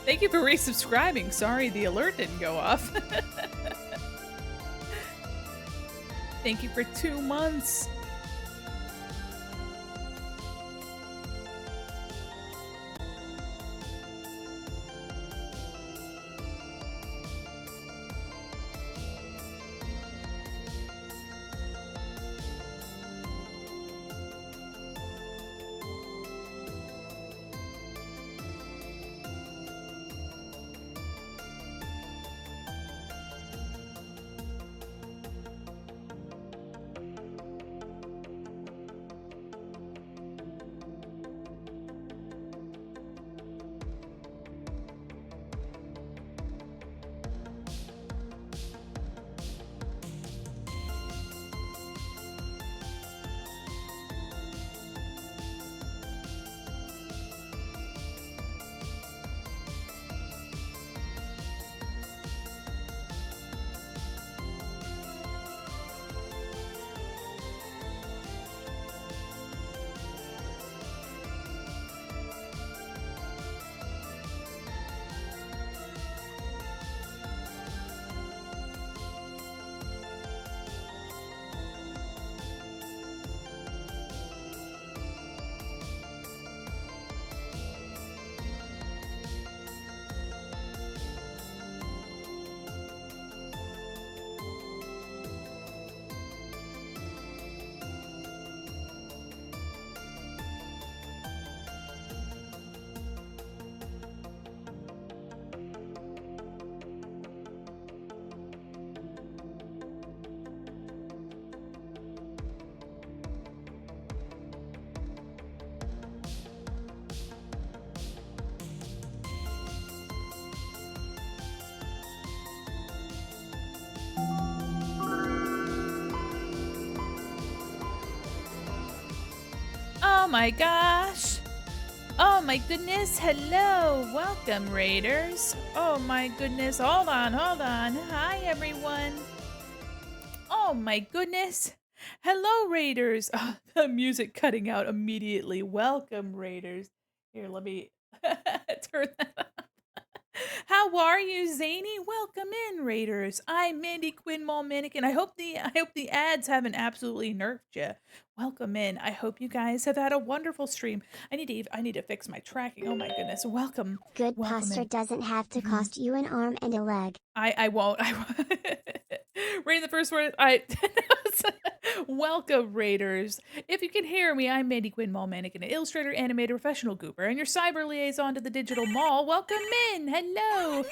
Thank you for resubscribing. Sorry the alert didn't go off. Thank you for 2 months. Oh my gosh. Oh my goodness. Hello. Welcome, Raiders. Oh my goodness. Hold on. Hi, everyone. Oh my goodness. Hello, Raiders. Oh, the music cutting out immediately. Welcome, Raiders. Here, let me turn that up. How are you, Zany? Welcome in, Raiders. I'm Mandi Quin Mannequin. I hope the ads haven't absolutely nerfed you. Welcome in. I hope you guys have had a wonderful stream. I need to fix my tracking. Oh my goodness. Welcome. Good Welcome posture in. doesn't have to Mhm. cost you an arm and a leg. I won't. Reading the first word. Welcome, Raiders. If you can hear me, I'm Mandi Quin Mannequin, an illustrator, animator, professional gooper, and your cyber liaison to the digital mall. Welcome in. Hello.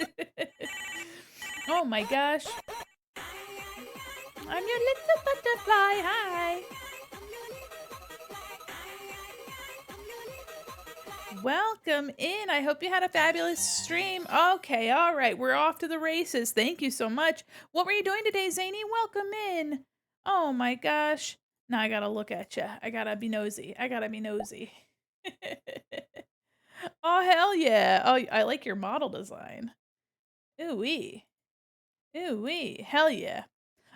Oh my gosh. I'm your little butterfly. Hi. Welcome in. I hope you had a fabulous stream. Okay, all right. We're off to the races. Thank you so much. What were you doing today, Zany? Welcome in. Oh my gosh. Now I gotta look at you. I gotta be nosy. Oh, hell yeah. Oh, I like your model design. Ooh-wee. Ooh-wee. Hell yeah.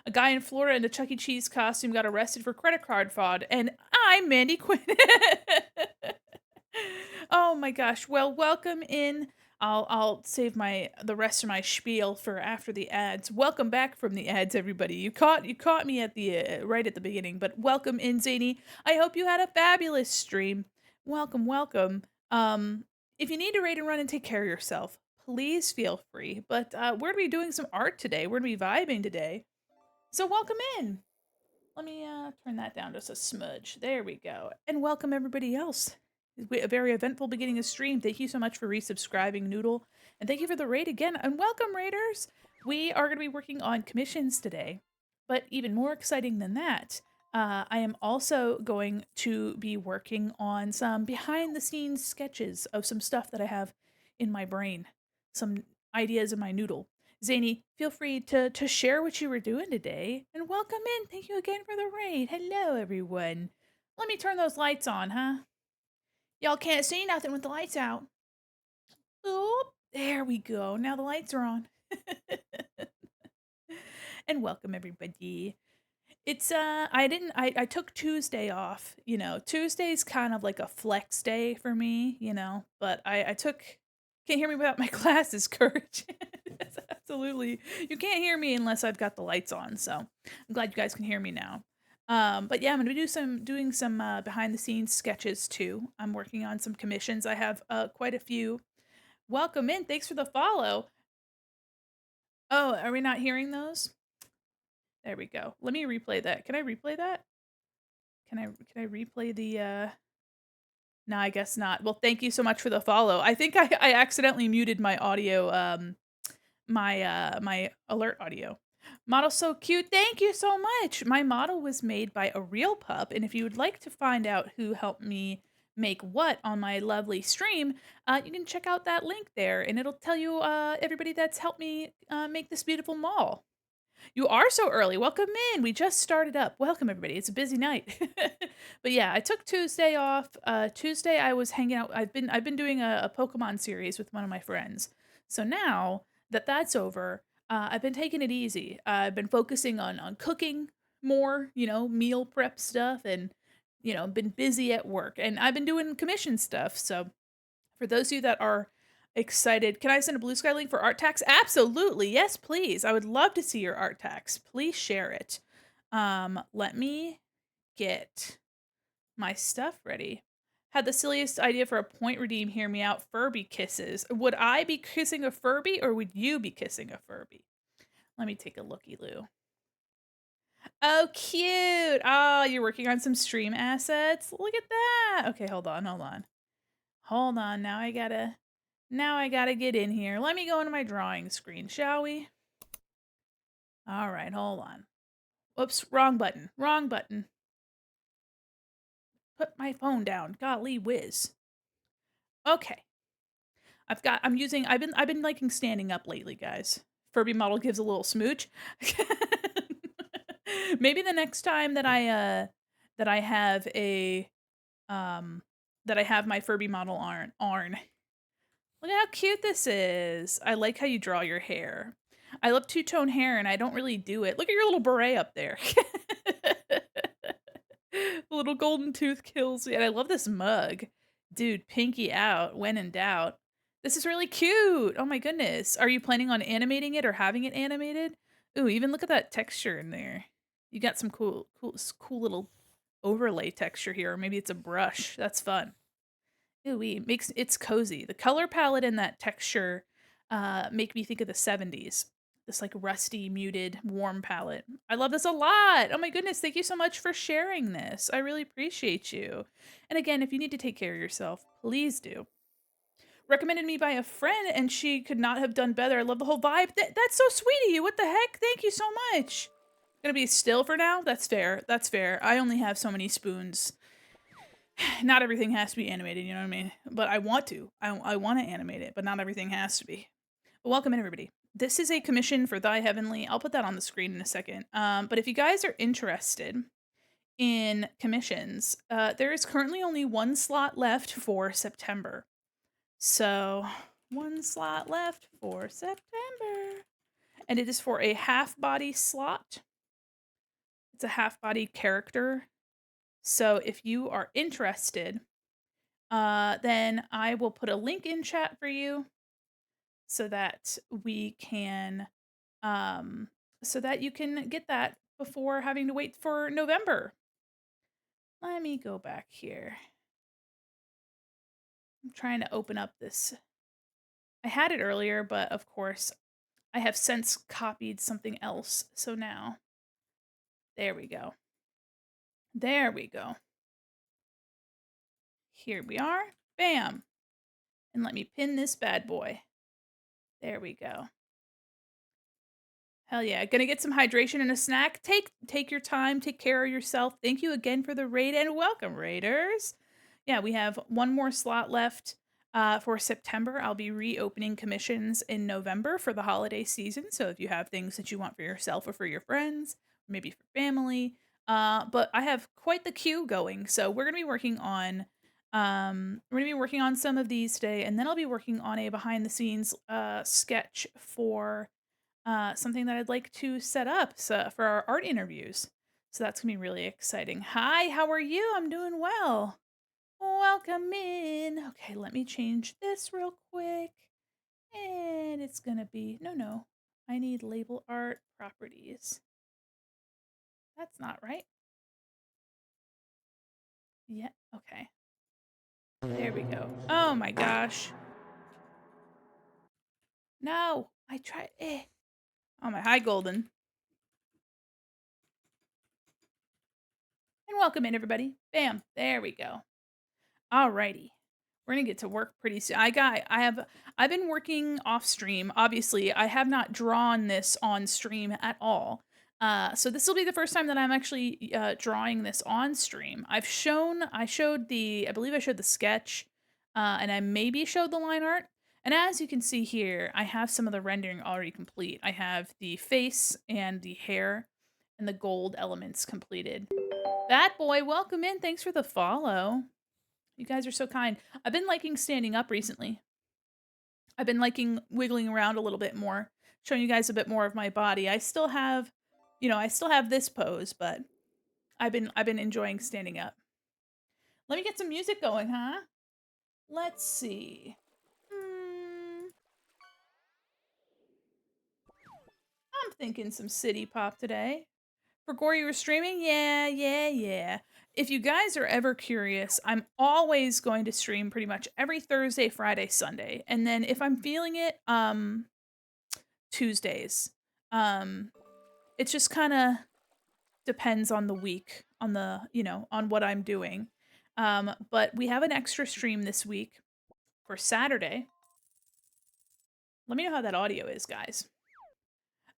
A guy in Florida in a Chuck E. Cheese costume got arrested for credit card fraud, and I'm Mandi Quin. Oh my gosh. Well, welcome in. I'll save the rest of my spiel for after the ads. Welcome back from the ads, everybody. You caught me at the right at the beginning, but welcome in, Zany. I hope you had a fabulous stream. Welcome. If you need to raid and run and take care of yourself, please feel free. But we're gonna be doing some art today. We're gonna be vibing today. So welcome in. Let me turn that down just a smudge. There we go. And welcome everybody else. A very eventful beginning of stream. Thank you so much for resubscribing, Noodle. And thank you for the raid again. And welcome, Raiders. We are going to be working on commissions today. But even more exciting than that, I am also going to be working on some behind the scenes sketches of some stuff that I have in my brain, some ideas in my noodle. Zany, feel free to share what you were doing today. And welcome in. Thank you again for the raid. Hello, everyone. Let me turn those lights on, huh? Y'all can't see nothing with the lights out. Oh, there we go. Now the lights are on. And welcome, everybody. It's I took Tuesday off. Tuesday's kind of like a flex day for me, but I took Can't hear me without my glasses, Courage. Yes, absolutely. You can't hear me unless I've got the lights on, so I'm glad you guys can hear me now. But yeah, I'm gonna doing some behind the scenes sketches too. I'm working on some commissions. I have quite a few. Welcome in. Thanks for the follow. Oh, are we not hearing those? There we go. Let me replay that. Can I replay that? Can I replay the No, I guess not. Well, thank you so much for the follow. I think I accidentally muted my audio my alert audio. Model so cute. Thank you so much. My model was made by a real pup, and if you would like to find out who helped me make what on my lovely stream, you can check out that link there, and it'll tell you everybody that's helped me make this beautiful mall. You are so early. Welcome in. We just started up. Welcome everybody. It's a busy night. But yeah, I took Tuesday off. Tuesday I was hanging out. I've been doing a Pokemon series with one of my friends. So now that that's over, I've been taking it easy. I've been focusing on cooking more, meal prep stuff and been busy at work. And I've been doing commission stuff. So for those of you that are excited, can I send a Blue Sky link for art tax? Absolutely. Yes, please. I would love to see your art tax. Please share it. Let me get my stuff ready. Had the silliest idea for a point redeem. Hear me out. Furby kisses. Would I be kissing a Furby or would you be kissing a Furby? Let me take a looky loo. Oh, cute. Oh, you're working on some stream assets. Look at that. Okay, hold on, hold on. Hold on. Now I gotta get in here. Let me go into my drawing screen, shall we? All right, hold on. Whoops, wrong button. Wrong button. Put my phone down. Golly whiz. Okay. I've been liking standing up lately, guys. Furby model gives a little smooch. Maybe the next time that I have a that I have my Furby model Arn. Look at how cute this is. I like how you draw your hair. I love two-tone hair and I don't really do it. Look at your little beret up there. The little golden tooth kills me. And I love this mug. Dude, pinky out when in doubt. This is really cute. Oh my goodness. Are you planning on animating it or having it animated? Ooh, even look at that texture in there. You got some cool little overlay texture here, or maybe it's a brush. That's fun. Ooh, makes it's cozy. The color palette and that texture make me think of the 70s. This like rusty, muted, warm palette. I love this a lot. Oh my goodness, thank you so much for sharing this. I really appreciate you. And again, if you need to take care of yourself, please do. Recommended me by a friend and she could not have done better. I love the whole vibe. That's so sweet of you. What the heck? Thank you so much. Gonna be still for now? That's fair. That's fair. I only have so many spoons. Not everything has to be animated, you know what I mean? But I want to. I want to animate it, but not everything has to be. But welcome in, everybody. This is a commission for Thy Heavenly. I'll put that on the screen in a second. But if you guys are interested in commissions, there is currently only one slot left for September. So, one slot left for September. And it is for a half body slot. It's a half body character. So, if you are interested, then I will put a link in chat for you so that we can so that you can get that before having to wait for November. Let me go back here. I'm trying to open up this. I had it earlier, but of course, I have since copied something else. So now, there we go. There we go. Here we are. Bam. And let me pin this bad boy. There we go. Hell yeah. Gonna get some hydration and a snack. Take your time. Take care of yourself. Thank you again for the raid and welcome, raiders. Yeah, we have one more slot left for September. I'll be reopening commissions in November for the holiday season. So if you have things that you want for yourself or for your friends, maybe for family. But I have quite the queue going. So we're gonna be working on some of these today, and then I'll be working on a behind the scenes sketch for something that I'd like to set up for our art interviews. So that's gonna be really exciting. Hi, how are you? I'm doing well. Welcome in. Okay, let me change this real quick. And it's gonna be, no. I need label art properties. That's not right. Yeah, okay. There we go. Oh my gosh. No, I tried. Oh my, hi, Golden. And welcome in, everybody. Bam, there we go. Alrighty. We're gonna get to work pretty soon. I've been working off stream. Obviously, I have not drawn this on stream at all. So this will be the first time that I'm actually drawing this on stream. I showed I believe I showed the sketch, and I maybe showed the line art. And as you can see here, I have some of the rendering already complete. I have the face and the hair and the gold elements completed. That boy, welcome in. Thanks for the follow. You guys are so kind. I've been liking standing up recently. I've been liking wiggling around a little bit more, showing you guys a bit more of my body. I still have, I still have this pose, but I've been enjoying standing up. Let me get some music going, huh? Let's see. I'm thinking some city pop today. For Gore, you were streaming? Yeah. If you guys are ever curious, I'm always going to stream pretty much every Thursday, Friday, Sunday. And then if I'm feeling it, Tuesdays. It just kind of depends on the week, on on what I'm doing. But we have an extra stream this week for Saturday. Let me know how that audio is, guys.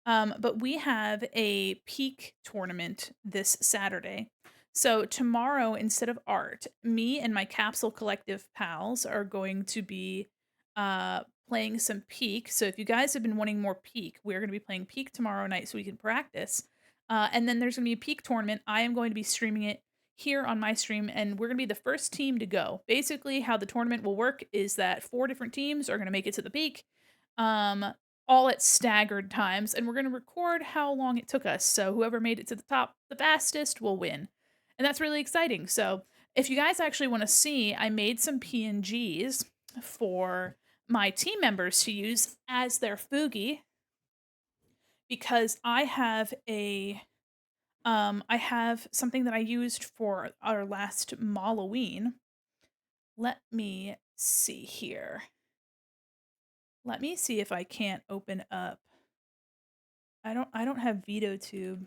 But we have a peak tournament this Saturday. So tomorrow, instead of art, me and my Capsule Collective pals are going to be playing some peak. So if you guys have been wanting more peak, we're going to be playing peak tomorrow night so we can practice. And then there's going to be a peak tournament. I am going to be streaming it here on my stream, and we're going to be the first team to go. Basically, how the tournament will work is that 4 different teams are going to make it to the peak. All at staggered times, and we're going to record how long it took us. So whoever made it to the top the fastest will win. And that's really exciting. So if you guys actually want to see, I made some PNGs for my team members to use as their Fugi because I have something that I used for our last Halloween. Let me see here. Let me see if I can't open up. I don't have VideoTube.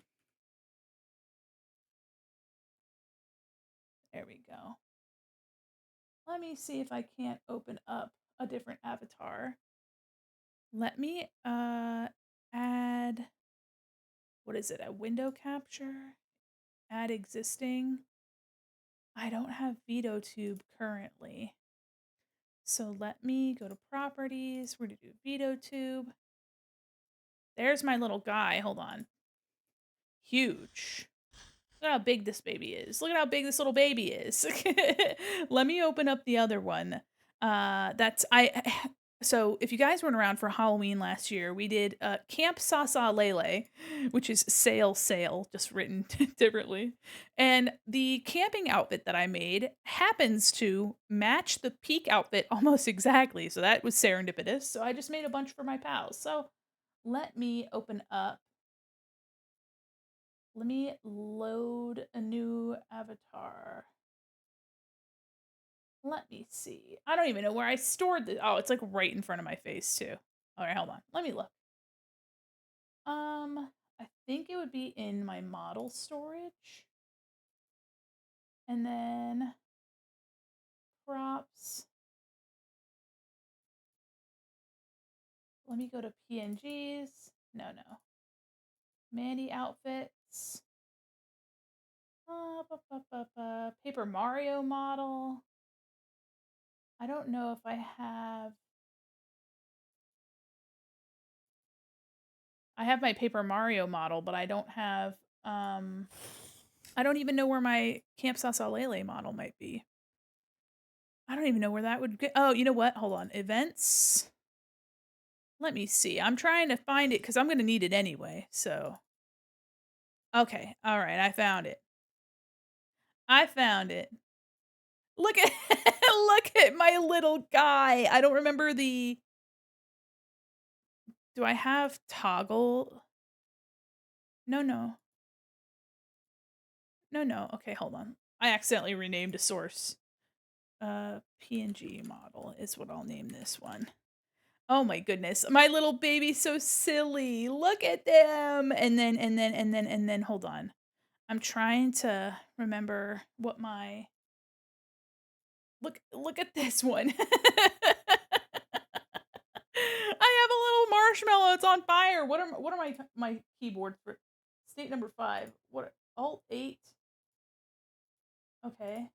There we go. Let me see if I can't open up a different avatar. Let me add, what is it, a window capture? Add existing. I don't have VideoTube currently. So let me go to properties. We're going to do VideoTube. There's my little guy. Hold on. Huge. Look at how big this baby is. Look at how big this little baby is. Let me open up the other one. So if you guys weren't around for Halloween last year, we did Camp Sasa Lele, which is sail, just written differently. And the camping outfit that I made happens to match the peak outfit almost exactly. So that was serendipitous. So I just made a bunch for my pals. So let me open up. Let me load a new avatar. Let me see. I don't even know where I stored this. Oh, it's like right in front of my face too. All right, hold on. Let me look. I think it would be in my model storage. And then props. Let me go to PNGs. No. Mandi outfits. Paper Mario model. I don't know if I have my Paper Mario model, but I don't have I don't even know where my Camp Sasalele model might be. I don't even know where that would get. Oh, you know what? Hold on. Events. Let me see. I'm trying to find it because I'm going to need it anyway. So, okay. All right. I found it. Look at look at my little guy. I don't remember the Do I have toggle? No, no. No, no. Okay, hold on. I accidentally renamed a source. PNG model is what I'll name this one. Oh my goodness. My little baby's so silly. Look at them. And then hold on. I'm trying to remember what my look at this one. I have a little marshmallow. It's on fire. What are my keyboard for state number 5? What Alt 8? Okay.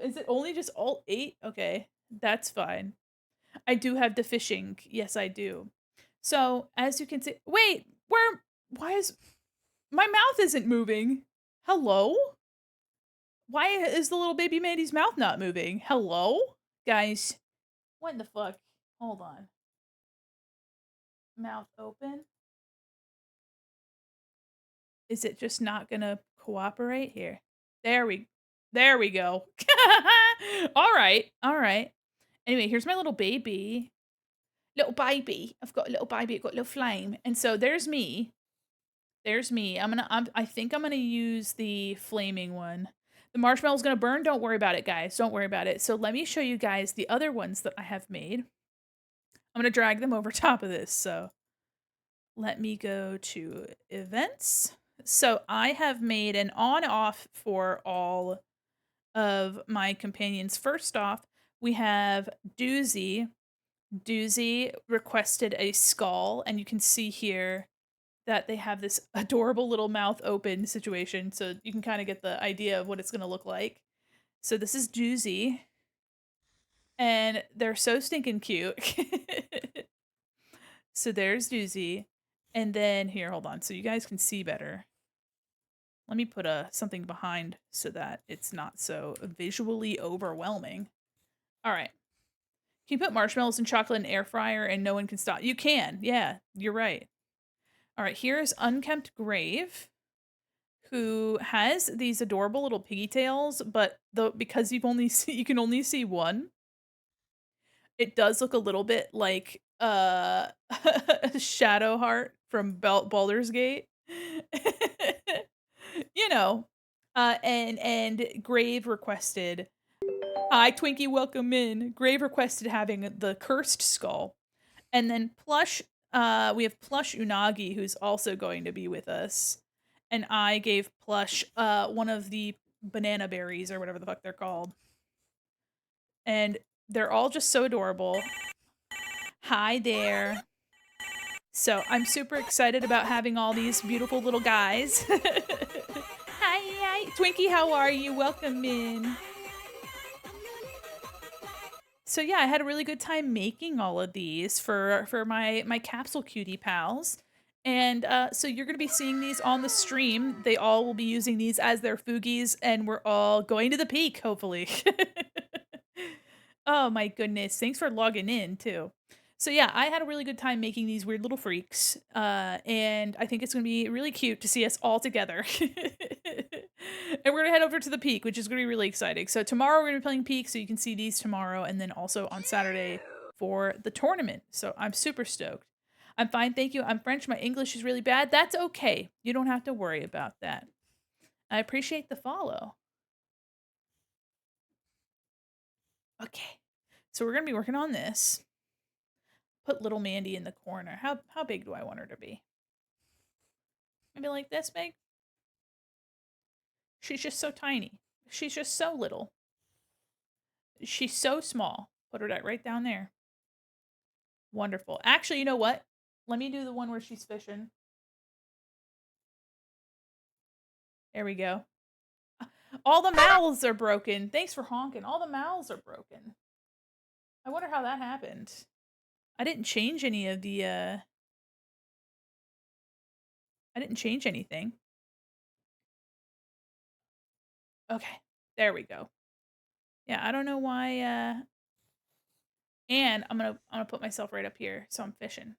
Is it only just Alt 8? Okay. That's fine. I do have the fishing. Yes, I do. So, as you can see, wait, why is my mouth isn't moving? Hello? Why is the little baby Mandy's mouth not moving? Hello? Guys, what the fuck? Hold on. Mouth open. Is it just not gonna cooperate here? There we go. All right. All right. Anyway, here's my little baby. Little baby. I've got a little baby. I've got a little flame. And so there's me. There's me. I think I'm gonna use the flaming one. The marshmallow's gonna burn. Don't worry about it, guys. Don't worry about it. So let me show you guys the other ones that I have made. I'm gonna drag them over top of this. So let me go to events. So I have made an on-off for all of my companions. First off, we have Doozy. Doozy requested a skull, and you can see here that they have this adorable little mouth open situation, so you can kind of get the idea of what it's going to look like. So this is Doozy, and they're so stinking cute. So there's Doozy, and then here, hold on, so you guys can see better. Let me put something behind so that it's not so visually overwhelming. All right. Can you put marshmallows and chocolate in air fryer and no one can stop? You can. Yeah, you're right. All right, here's Unkempt Grave, who has these adorable little piggy tails, but because you can only see one, it does look a little bit like Shadowheart from Baldur's Gate. You know. And Grave requested, "Hi Twinkie, welcome in." Grave requested having the cursed skull. And then we have Plush Unagi, who's also going to be with us. And I gave Plush one of the banana berries or whatever the fuck they're called. And they're all just so adorable. Hi there. So I'm super excited about having all these beautiful little guys. Hi. Twinkie, how are you? Welcome in. So yeah, I had a really good time making all of these for my capsule cutie pals. And so you're going to be seeing these on the stream. They all will be using these as their foogies, and we're all going to the peak, hopefully. Oh my goodness. Thanks for logging in too. So yeah, I had a really good time making these weird little freaks. And I think it's gonna be really cute to see us all together. And we're gonna head over to the peak, which is gonna be really exciting. So tomorrow we're gonna be playing peak, so you can see these tomorrow, and then also on Saturday for the tournament. So I'm super stoked. I'm fine, thank you. I'm French. My English is really bad. That's okay. You don't have to worry about that. I appreciate the follow. Okay. So we're gonna be working on this. Put little Mandy in the corner. How big do I want her to be? Maybe like this big? She's just so tiny. She's just so little. She's so small. Put her right down there. Wonderful. Actually, you know what? Let me do the one where she's fishing. There we go. All the mouths are broken. Thanks for honking. All the mouths are broken. I wonder how that happened. I didn't change any of the I didn't change anything. Okay. There we go. Yeah, I don't know why and I'm gonna put myself right up here so I'm fishing.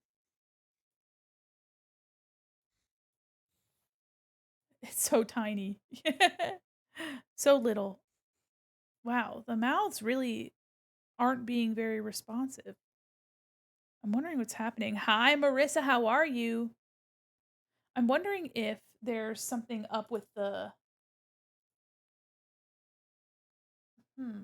It's so tiny. So little. Wow, the mouths really aren't being very responsive. I'm wondering what's happening. Hi, Marissa, how are you? I'm wondering if there's something up with the hmm.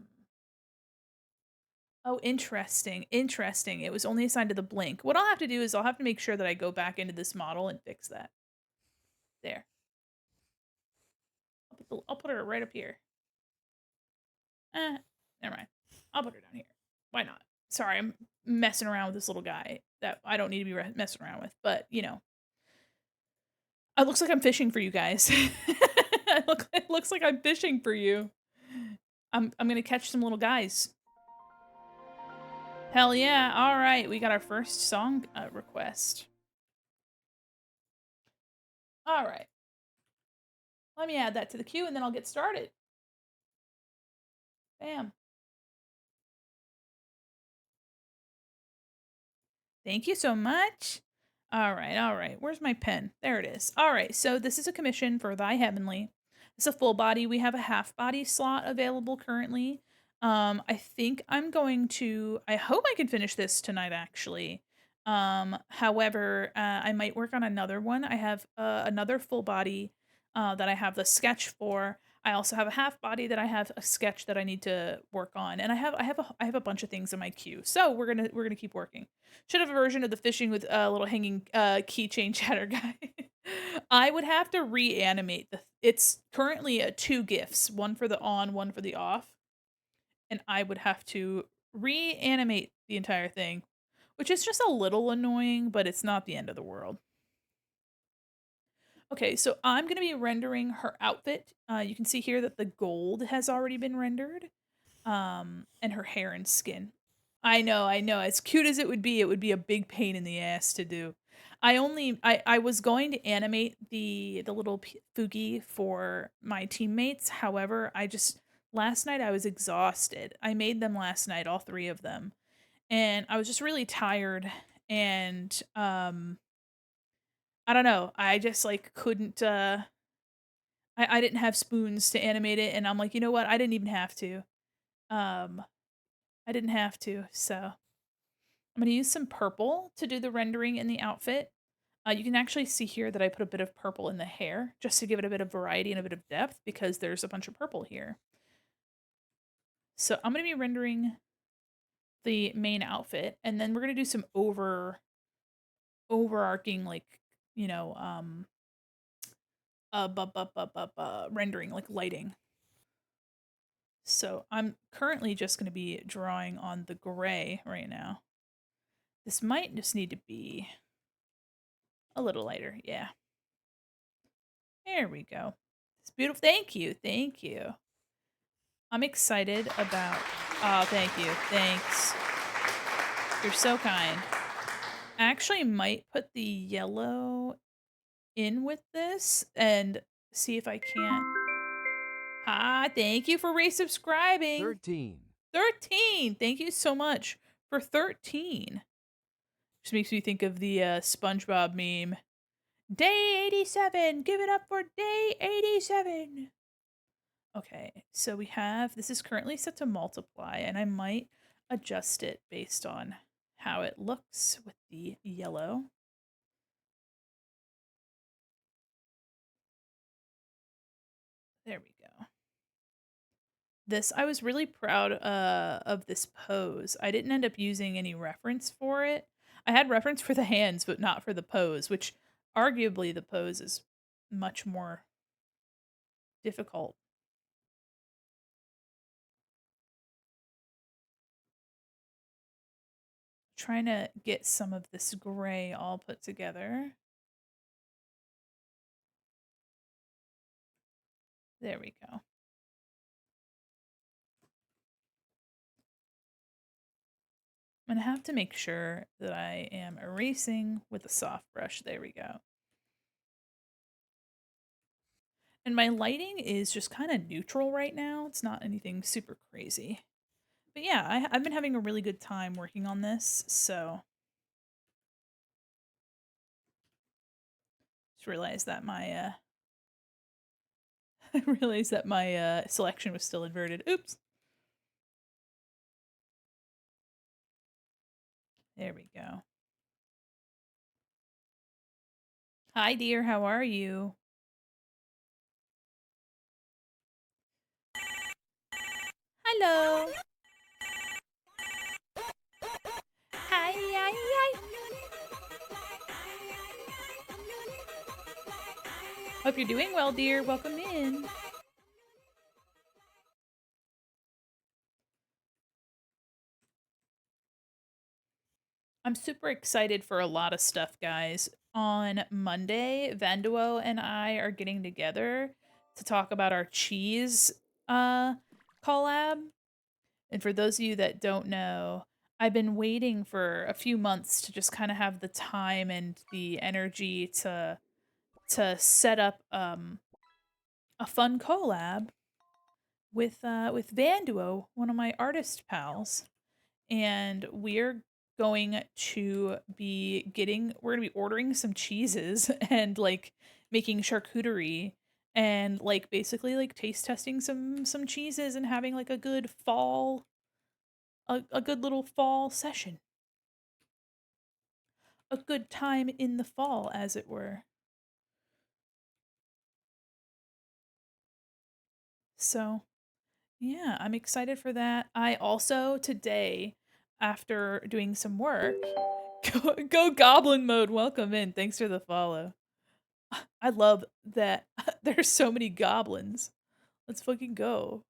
Oh, interesting. Interesting. It was only assigned to the blink. What I'll have to do is I'll have to make sure that I go back into this model and fix that. There. I'll put her right up here. Never mind. I'll put her down here. Why not? Sorry, I'm messing around with this little guy that I don't need to be messing around with. But you know, it looks like I'm fishing for you guys. It looks like I'm fishing for you. I'm gonna catch some little guys. Hell yeah! All right, we got our first song request. All right, let me add that to the queue, and then I'll get started. Bam. Thank you so much. All right, all right. Where's my pen? There it is. All right, so this is a commission for Thy Heavenly. It's a full body. We have a half body slot available currently. I think I'm going to. I hope I can finish this tonight. Actually, however, I might work on another one. I have another full body that I have the sketch for. I also have a half body that I have a sketch that I need to work on, and I have a bunch of things in my queue. So we're gonna keep working. Should have a version of the fishing with a little hanging keychain chatter guy. I would have to reanimate the. It's currently two gifts, one for the on, one for the off, and I would have to reanimate the entire thing, which is just a little annoying, but it's not the end of the world. Okay, so I'm going to be rendering her outfit. You can see here that the gold has already been rendered, and her hair and skin. I know, I know. As cute as it would be a big pain in the ass to do. I was going to animate the little Fugi for my teammates. However, I just last night I was exhausted. I made them last night, all three of them, and I was just really tired. And I don't know. I just like couldn't. I didn't have spoons to animate it, and I'm like, you know what? I didn't even have to. Um, I didn't have to. So I'm gonna use some purple to do the rendering in the outfit. You can actually see here that I put a bit of purple in the hair just to give it a bit of variety and a bit of depth because there's a bunch of purple here. So I'm gonna be rendering the main outfit, and then we're gonna do some overarching like you know rendering like lighting. So I'm currently just gonna be drawing on the gray right now. This might just need to be a little lighter, yeah. There we go. It's beautiful. Thank you. Thank you. I'm excited about oh, thank you. Thanks. You're so kind. I actually might put the yellow in with this and see if I can't. Ah, thank you for resubscribing. 13. 13. Thank you so much for 13. Just makes me think of the SpongeBob meme. Day 87. Give it up for day 87. Okay, so we have this is currently set to multiply, and I might adjust it based on how it looks with the yellow. There we go. This I was really proud of this pose. I didn't end up using any reference for it. I had reference for the hands, but not for the pose, which arguably the pose is much more difficult. Trying to get some of this gray all put together. There we go. I'm gonna have to make sure that I am erasing with a soft brush. There we go. And my lighting is just kind of neutral right now. It's not anything super crazy. But yeah, I've been having a really good time working on this, so just realized that my I realized that my selection was still inverted. Oops. There we go. Hi, dear. How are you? Hello. Hi, hi, hi. Hope you're doing well, dear. Welcome in. I'm super excited for a lot of stuff, guys. On Monday, Vanduo and I are getting together to talk about our cheese uh collab. And for those of you that don't know, I've been waiting for a few months to just kind of have the time and the energy to set up a fun collab with Vanduo, one of my artist pals, and we're gonna be ordering some cheeses and like making charcuterie and like basically like taste testing some cheeses and having like a good little fall session, a good time in the fall, as it were. So yeah, I'm excited for that. I also today, after doing some work, go goblin mode. Welcome in. Thanks for the follow. I love that there's so many goblins. Let's fucking go.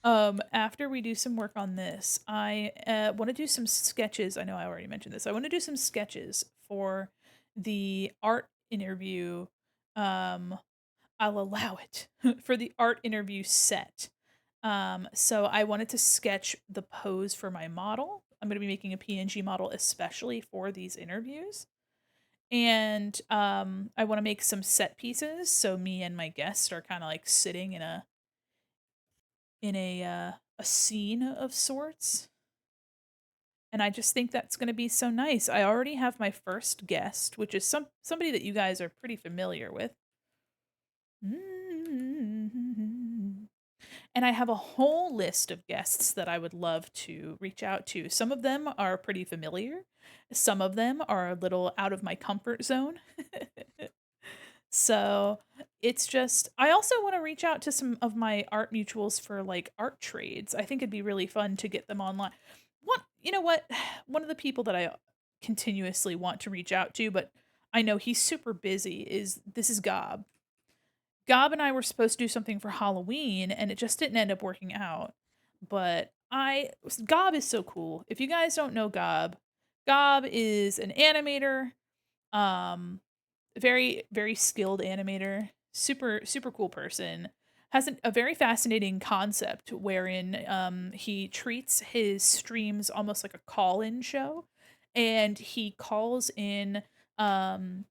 After we do some work on this, I want to do some sketches. I know I already mentioned this. I want to do some sketches for the art interview. Um, I'll allow it for the art interview set. So I wanted to sketch the pose for my model. I'm going to be making a PNG model especially for these interviews. And I want to make some set pieces so me and my guest are kind of like sitting in a scene of sorts. And I just think that's going to be so nice. I already have my first guest, which is somebody that you guys are pretty familiar with. And I have a whole list of guests that I would love to reach out to. Some of them are pretty familiar. Some of them are a little out of my comfort zone. So it's just, I also want to reach out to some of my art mutuals for like art trades. I think it'd be really fun to get them online. You know what? One of the people that I continuously want to reach out to, but I know he's super busy, is Gob. Gob and I were supposed to do something for Halloween and it just didn't end up working out. But Gob is so cool. If you guys don't know Gob, Gob is an animator. Very very skilled animator, super cool person, has a very fascinating concept wherein he treats his streams almost like a call-in show, and he calls in um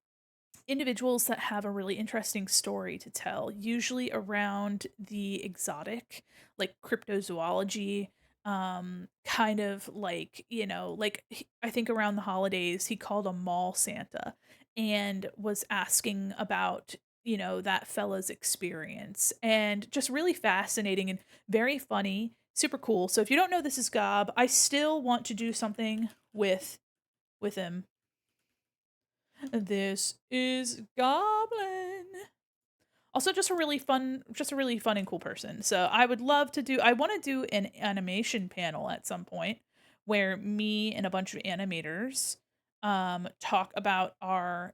individuals that have a really interesting story to tell, usually around the exotic, like cryptozoology, kind of like, I think around the holidays, he called a mall Santa and was asking about, that fella's experience. And just really fascinating and very funny, super cool. So if you don't know this is Gob, I still want to do something with him. This is Goblin. Also just a really fun and cool person. So I want to do an animation panel at some point where me and a bunch of animators talk about our,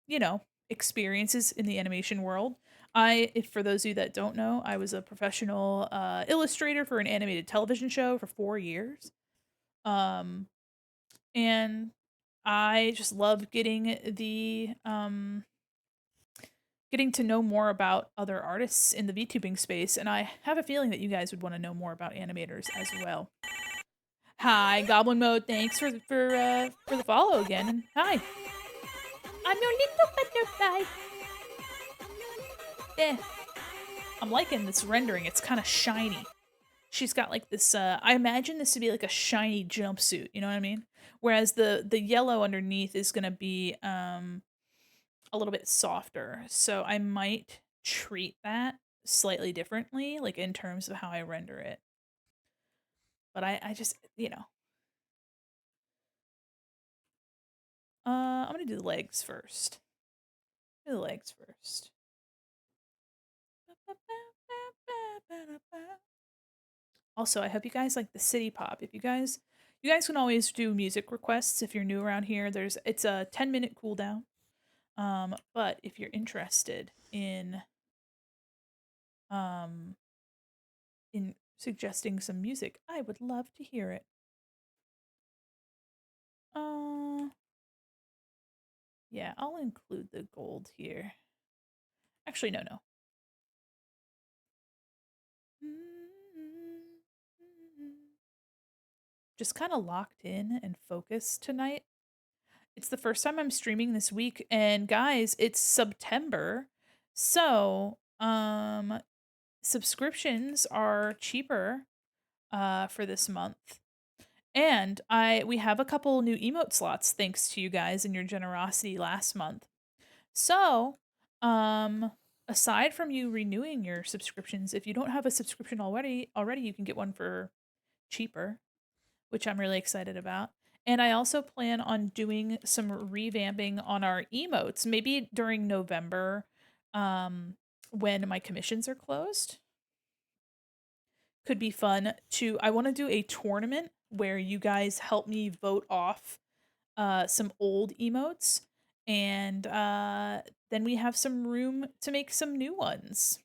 you know, experiences in the animation world. If for those of you that don't know, I was a professional illustrator for an animated television show for 4 years. Um and I just love getting to know more about other artists in the VTubing space, and I have a feeling that you guys would want to know more about animators as well. Hi, Goblin Mode. Thanks for the follow again, and hi. I'm your little butterfly. Eh, I'm liking this rendering. It's kind of shiny. She's got like this. I imagine this to be like a shiny jumpsuit. You know what I mean? Whereas the yellow underneath is gonna be a little bit softer. So I might treat that slightly differently, like in terms of how I render it. But I just, I'm gonna do the legs first. Do the legs first. Also, I hope you guys like the city pop. If you guys can always do music requests if you're new around here. It's a 10-minute cooldown. But if you're interested um in suggesting some music, I would love to hear it. Uh yeah, I'll include the gold here. Actually, no. Just kind of locked in and focused tonight. It's the first time I'm streaming this week, and guys, it's September. So, subscriptions are cheaper for this month. And we have a couple new emote slots thanks to you guys and your generosity last month. So, aside from you renewing your subscriptions, if you don't have a subscription already you can get one for cheaper, which I'm really excited about. And I also plan on doing some revamping on our emotes, maybe during November, when my commissions are closed. Could be fun to I want to do a tournament where you guys help me vote off some old emotes, and then we have some room to make some new ones.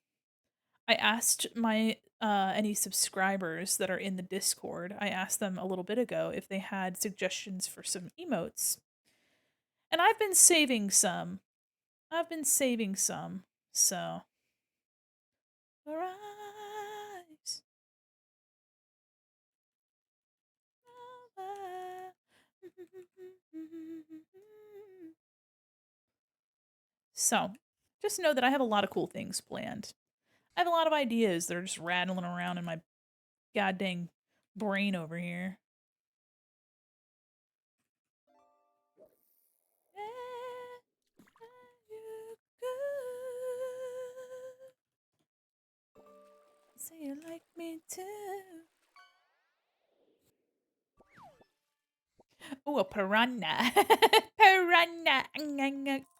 I asked my any subscribers that are in the Discord. I asked them a little bit ago if they had suggestions for some emotes. And I've been saving some. So, arise. So, just know that I have a lot of cool things planned. I have a lot of ideas that are just rattling around in my goddamn brain over here. Say you like me too. Oh, a piranha. Piranha.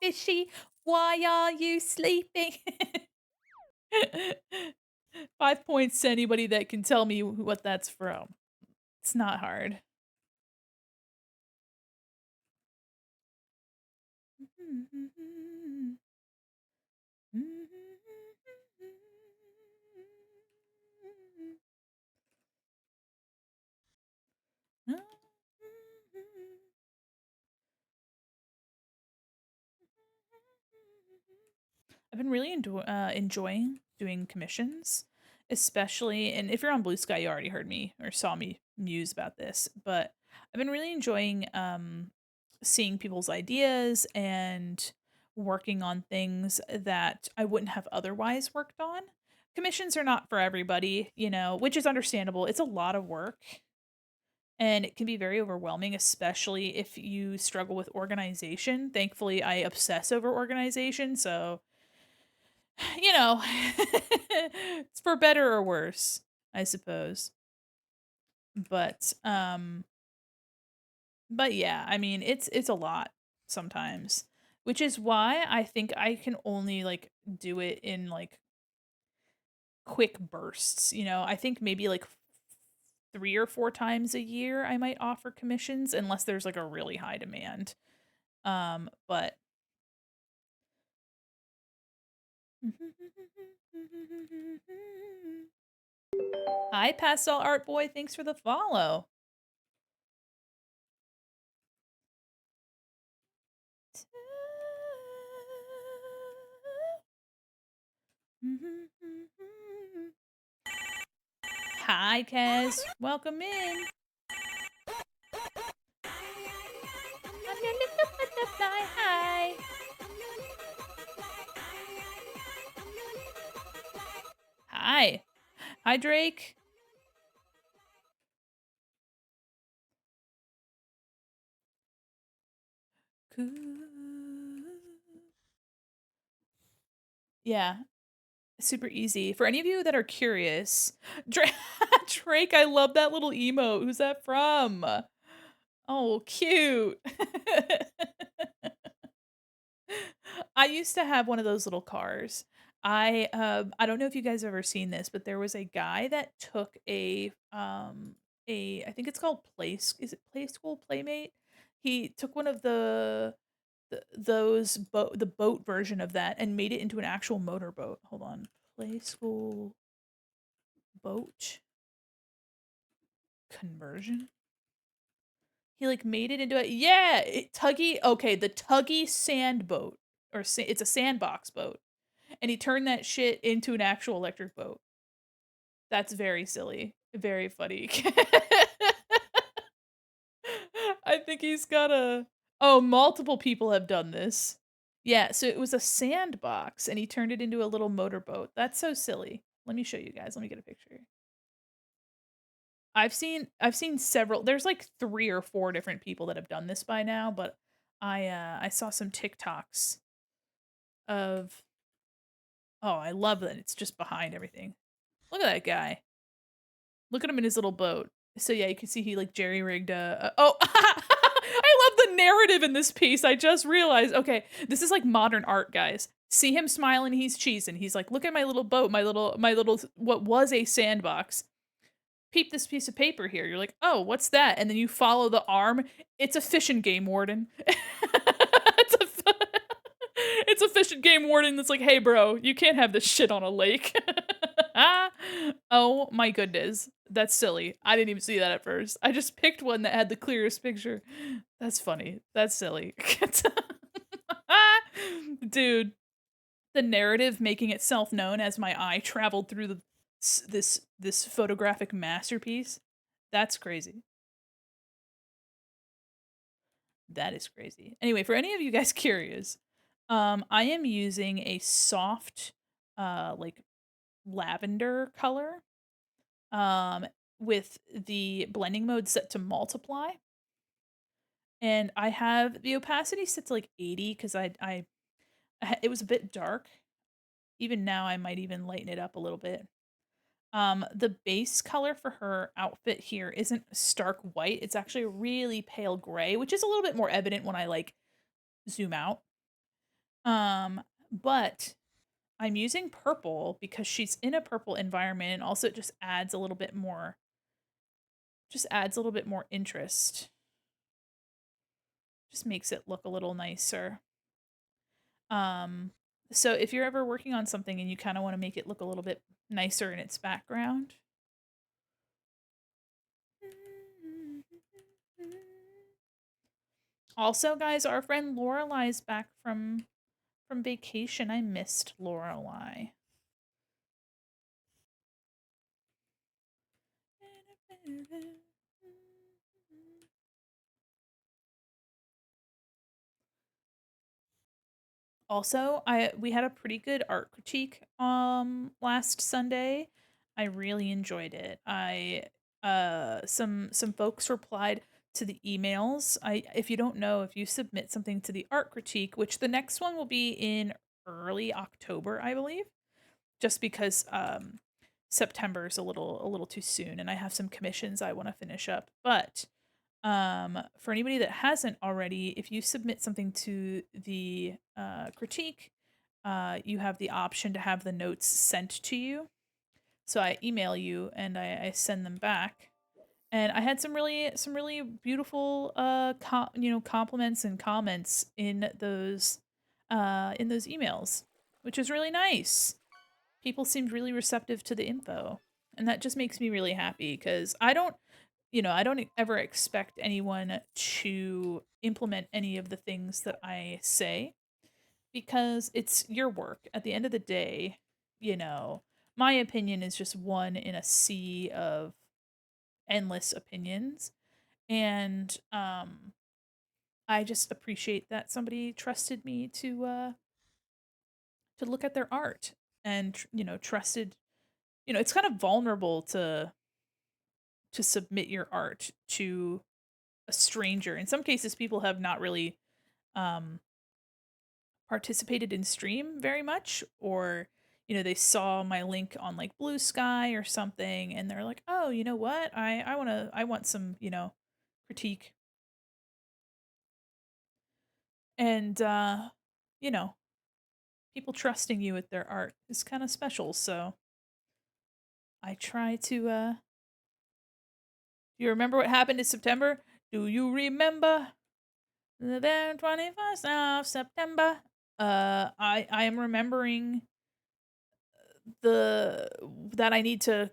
Fishy, why are you sleeping? 5 points to anybody that can tell me what that's from. It's not hard. I've been really enjoying doing commissions, especially, and if you're on Blue Sky, you already heard me or saw me muse about this, but I've been really enjoying seeing people's ideas and working on things that I wouldn't have otherwise worked on. Commissions are not for everybody, which is understandable. It's a lot of work and it can be very overwhelming, especially if you struggle with organization. Thankfully, I obsess over organization, so it's for better or worse, I suppose. But yeah, I mean, it's a lot sometimes, which is why I think I can only like do it in like quick bursts. I think maybe like 3 or 4 times a year I might offer commissions unless there's like a really high demand. But hi, Pastel Art Boy. Thanks for the follow. Hi, Kez. Welcome in. I'm your little butterfly. Hi. Hi. Hi, Drake. Cool. Yeah, super easy. For any of you that are curious, Drake, I love that little emote. Who's that from? Oh, cute. I used to have one of those little cars. I don't know if you guys have ever seen this, but there was a guy that took a I think it's called is it Play School Playmate? He took one of the boat version of that and made it into an actual motorboat. Hold on. Play School boat conversion? He, like, made it into a yeah, Tuggy okay, the Tuggy sand boat, or sa it's a sandbox boat, and he turned that shit into an actual electric boat. That's very silly, very funny. I think he's got a oh, multiple people have done this. Yeah, so it was a sandbox, and he turned it into a little motorboat. That's so silly. Let me show you guys, let me get a picture. I've seen several there's, like, 3 or 4 different people that have done this by now, but I saw some TikToks of oh, I love that it's just behind everything. Look at that guy. Look at him in his little boat. So, yeah, you can see he, like, jerry-rigged a oh! I love the narrative in this piece, I just realized okay, this is, like, modern art, guys. See him smiling, he's cheesing. He's like, "Look at my little boat, my little what was a sandbox. Peep this piece of paper here." You're like, "Oh, what's that?" And then you follow the arm. It's a fishing game warden. it's a it's a fishing game warden that's like, "Hey, bro, you can't have this shit on a lake." Oh my goodness, that's silly. I didn't even see that at first. I just picked one that had the clearest picture. That's funny. That's silly. Dude, the narrative making itself known as my eye traveled through this photographic masterpiece. That's crazy. That is crazy. Anyway, for any of you guys curious, I am using a soft, like lavender color, um, with the blending mode set to multiply, and I have the opacity set to like 80 because it was a bit dark. Even now, I might even lighten it up a little bit. The base color for her outfit here isn't stark white. It's actually a really pale gray, which is a little bit more evident when I like zoom out. But I'm using purple because she's in a purple environment and also it just adds a little bit more interest. Just makes it look a little nicer. Um so if you're ever working on something and you kind of want to make it look a little bit nicer in its background, also, guys, our friend Lorelai's back from vacation. I missed Lorelai. Also, I we had a pretty good art critique last Sunday. I really enjoyed it. I some folks replied to the emails. I if you don't know, if you submit something to the art critique, which the next one will be in early October, I believe, just because September is a little too soon and I have some commissions I want to finish up. But for anybody that hasn't already, if you submit something to the critique, you have the option to have the notes sent to you. So I email you and I send them back. And I had some really beautiful compliments and comments in those emails, which is really nice. People seemed really receptive to the info. And that just makes me really happy because I don't ever expect anyone to implement any of the things that I say because it's your work. At the end of the day, you know, my opinion is just one in a sea of endless opinions. And I just appreciate that somebody trusted me to look at their art and trusted, it's kind of vulnerable to submit your art to a stranger. In some cases, people have not really um, participated in stream very much, or they saw my link on like Blue Sky or something, and they're like, "Oh, you know what? I want some critique." And you know People trusting you with their art is kind of special, so I try to you remember what happened in September? Do you remember the 21st of September? I am remembering the that I need to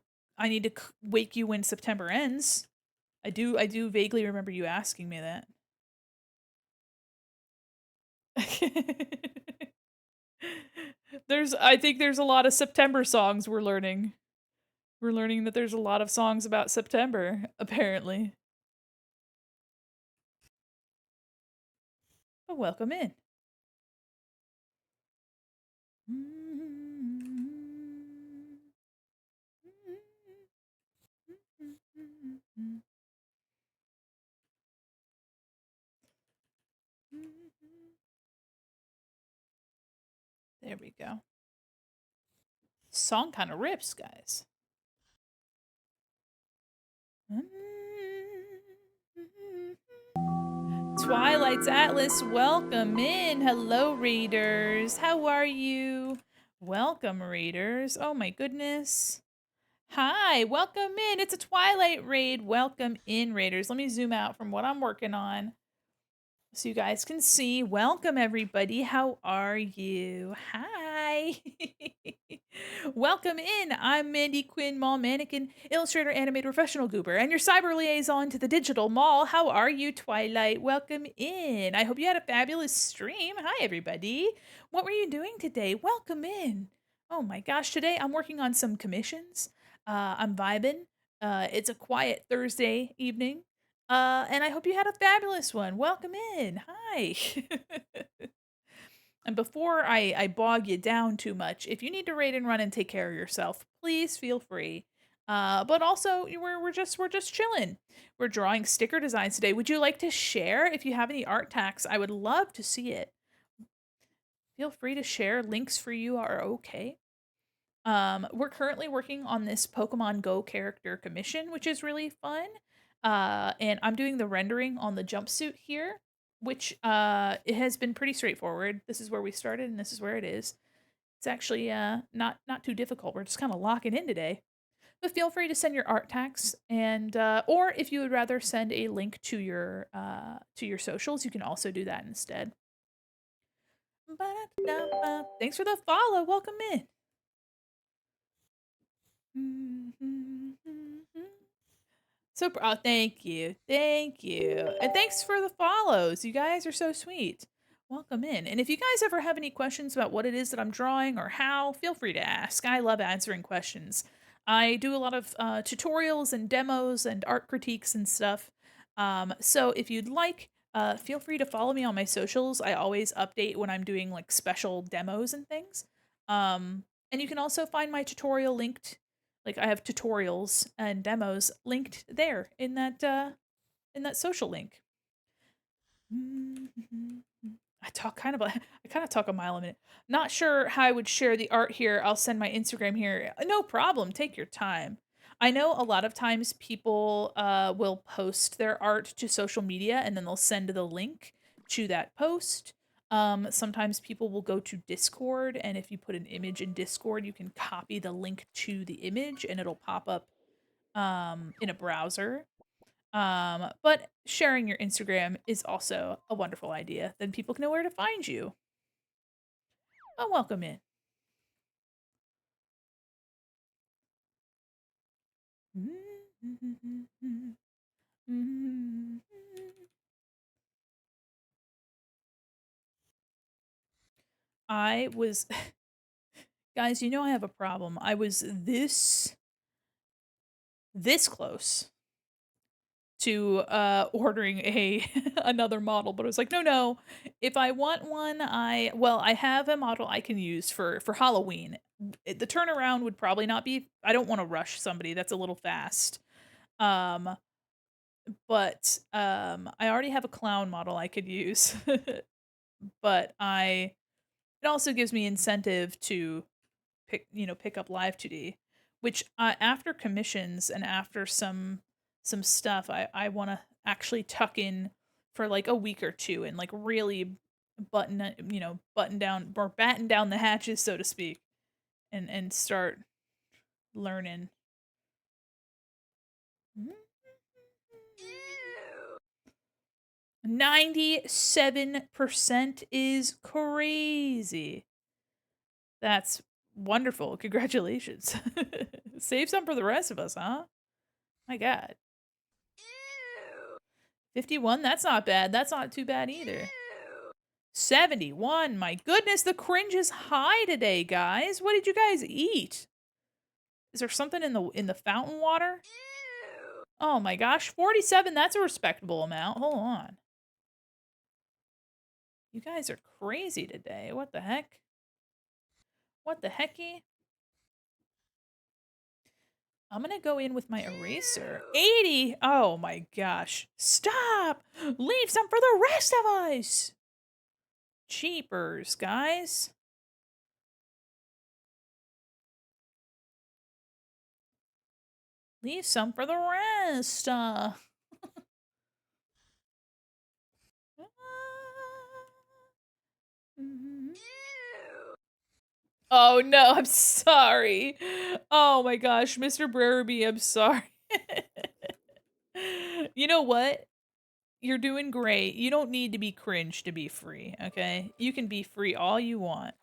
wake you when September ends. I do vaguely remember you asking me that. I think there's a lot of September songs we're learning. We're learning that there's a lot of songs about September, apparently. But welcome in. There we go. Song kind of rips, guys. Twilight's Atlas, welcome in. Hello, readers. How are you? Welcome, readers. Oh my goodness. Hi, welcome in. It's a Twilight raid. Welcome in, raiders. Let me zoom out from what I'm working on so you guys can see. Welcome, everybody. How are you? Hi. Welcome in. I'm Mandi, Quin, mall mannequin, illustrator, animator, professional goober, and your cyber liaison to the digital mall. How are you, Twilight? Welcome in. I hope you had a fabulous stream. Hi, everybody. What were you doing today? Welcome in. Oh my gosh, today I'm working on some commissions. I'm vibing. It's a quiet Thursday evening. And I hope you had a fabulous one. Welcome in. Hi. And before I bog you down too much, if you need to raid and run and take care of yourself, please feel free. But also we're just chilling. We're drawing sticker designs today. Would you like to share if you have any art tacks? I would love to see it. Feel free to share. Links for you are okay. We're currently working on this Pokemon Go character commission, which is really fun. And I'm doing the rendering on the jumpsuit here, which it has been pretty straightforward. This is where we started, and this is where it is. It's actually not too difficult. We're just kind of locking in today. But feel free to send your art tags, and or if you would rather send a link to your socials, you can also do that instead. Thanks for the follow. Welcome in. So, thank you. Thank you. And thanks for the follows. You guys are so sweet. Welcome in. And if you guys ever have any questions about what it is that I'm drawing or how, feel free to ask. I love answering questions. I do a lot of tutorials and demos and art critiques and stuff. So if you'd like, feel free to follow me on my socials. I always update when I'm doing like special demos and things. And you can also find my tutorial linked, like I have tutorials and demos linked there in that social link. I kind of talk a mile a minute. Not sure how I would share the art here. I'll send my Instagram here. No problem. Take your time. I know a lot of times people will post their art to social media and then they'll send the link to that post. Sometimes people will go to Discord, and if you put an image in Discord, you can copy the link to the image and it'll pop up in a browser. But sharing your Instagram is also a wonderful idea. Then people can know where to find you. Oh, welcome in. I was guys, you know I have a problem. I was this close to ordering a another model, but I was like, no. If I want one, I have a model I can use for Halloween. The turnaround would probably not be, I don't want to rush somebody. That's a little fast. Um but I already have a clown model I could use. But it also gives me incentive to pick up live 2D, which after commissions and after some stuff I want to actually tuck in for like a week or two and like really button down or batten down the hatches, so to speak, and start learning. 97% is crazy. That's wonderful. Congratulations. Save some for the rest of us, huh? My God. 51, that's not bad. That's not too bad either. 71, my goodness, the cringe is high today, guys. What did you guys eat? Is there something in the fountain water? Oh my gosh, 47, that's a respectable amount. Hold on. You guys are crazy today. What the heck? What the hecky? I'm gonna go in with my eraser. 80! Oh my gosh. Stop! Leave some for the rest of us! Cheapers, guys. Leave some for the rest. Oh no, I'm sorry. Oh my gosh, Mr. Brerby, I'm sorry. You know what? You're doing great. You don't need to be cringe to be free, okay? You can be free all you want.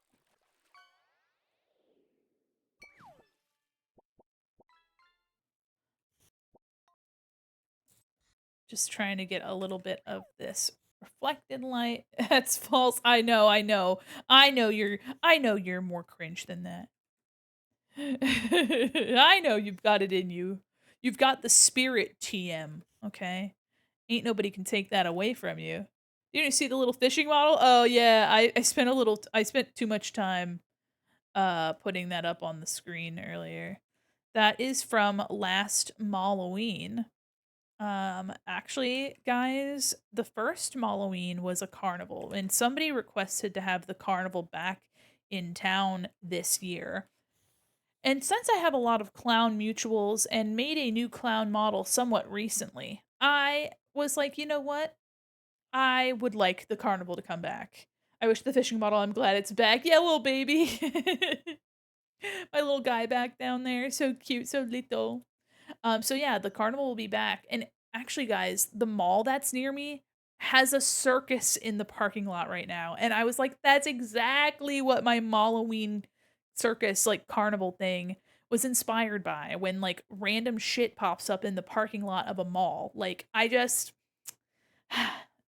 Just trying to get a little bit of this reflected light. That's false. I know, I know. I know you're more cringe than that. I know you've got it in you. You've got the spirit, TM, okay? Ain't nobody can take that away from you. You didn't see the little fishing model? Oh yeah, I spent too much time putting that up on the screen earlier. That is from last Halloween. Actually, guys, the first Halloween was a carnival, and somebody requested to have the carnival back in town this year. And since I have a lot of clown mutuals and made a new clown model somewhat recently, I was like, you know what? I would like the carnival to come back. I wish the fishing model, I'm glad it's back. Yeah, little baby. My little guy back down there. So cute, so little. So yeah, the carnival will be back. And actually, guys, the mall that's near me has a circus in the parking lot right now. And I was like, that's exactly what my Halloween circus, like carnival thing, was inspired by when like random shit pops up in the parking lot of a mall. Like, I just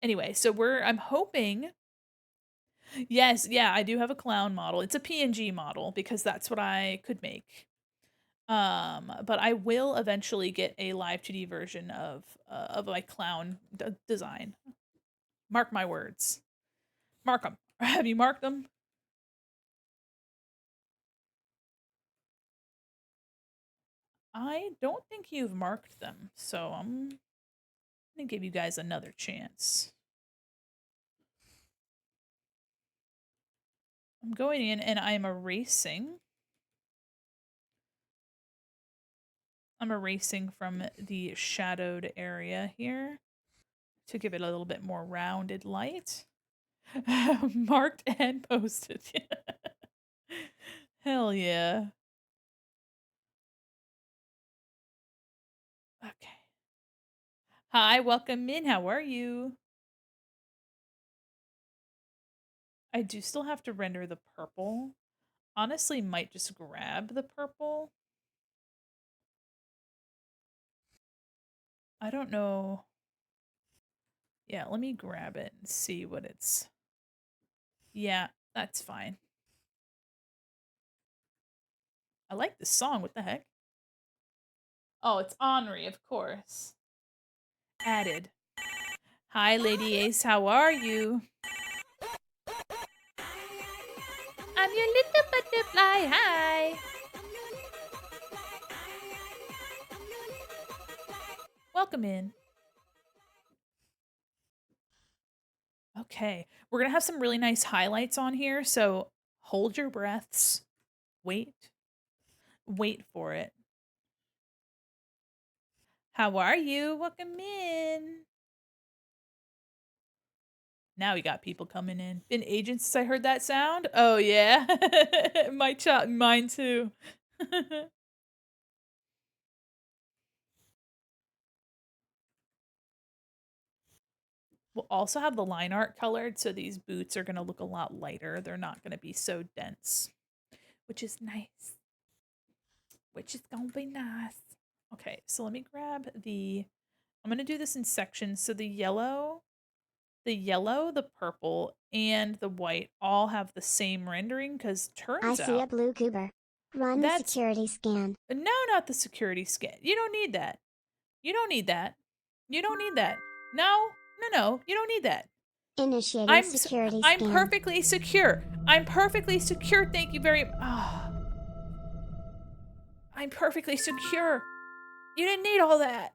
anyway, so I'm hoping. Yes, yeah, I do have a clown model. It's a PNG model because that's what I could make. But I will eventually get a live 2D version of my clown design. Mark my words. Mark them. Have you marked them? I don't think you've marked them, so I'm gonna give you guys another chance. I'm going in and I'm erasing. I'm erasing from the shadowed area here to give it a little bit more rounded light. Marked and posted. Hell yeah. Okay. Hi, welcome in. How are you? I do still have to render the purple. Honestly, might just grab the purple. I don't know. Yeah, let me grab it and see what it's. Yeah, that's fine. I like this song. What the heck? Oh, it's Henri, of course. Added. Hi, Lady Ace. How are you? I'm your little butterfly. Hi. Welcome in. Okay, we're gonna have some really nice highlights on here, so hold your breaths. Wait. Wait for it. How are you? Welcome in. Now we got people coming in. Been ages since I heard that sound. Oh yeah, mine too. We'll also have the line art colored, so these boots are gonna look a lot lighter. They're not gonna be so dense, which is nice. Which is gonna be nice. Okay, so let me grab the. I'm gonna do this in sections. So the purple, and the white all have the same rendering. Because I turns see a out blue goober. Run the that's security scan. no, not the security scan. You don't need that. You don't need that. You don't need that. No, no. You don't need that. Initiating I'm security I'm scan. perfectly secure. I'm perfectly secure. Thank you very. I'm perfectly secure. You didn't need all that.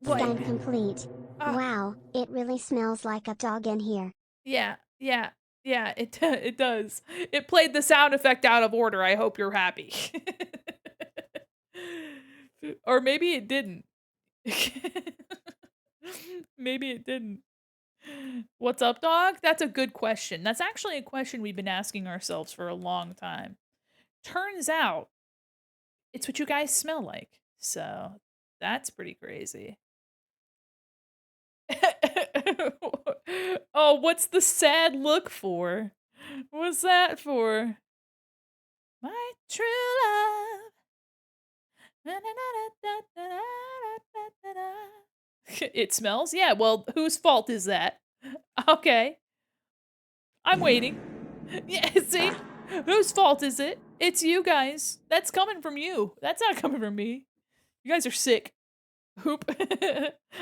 What? Scan complete. Ah, Wow, it really smells like a dog in here. yeah, yeah, yeah. It does. It played the sound effect out of order. I hope you're happy. Or maybe it didn't. Maybe it didn't. What's up, dog? That's a good question. That's actually a question we've been asking ourselves for a long time. Turns out it's what you guys smell like. So that's pretty crazy. Oh, what's the sad look for? What's that for? My true love. It smells? Yeah, well, whose fault is that? Okay, I'm waiting. Yeah, see? Whose fault is it? It's you guys. That's coming from you. That's not coming from me. You guys are sick. Hoop.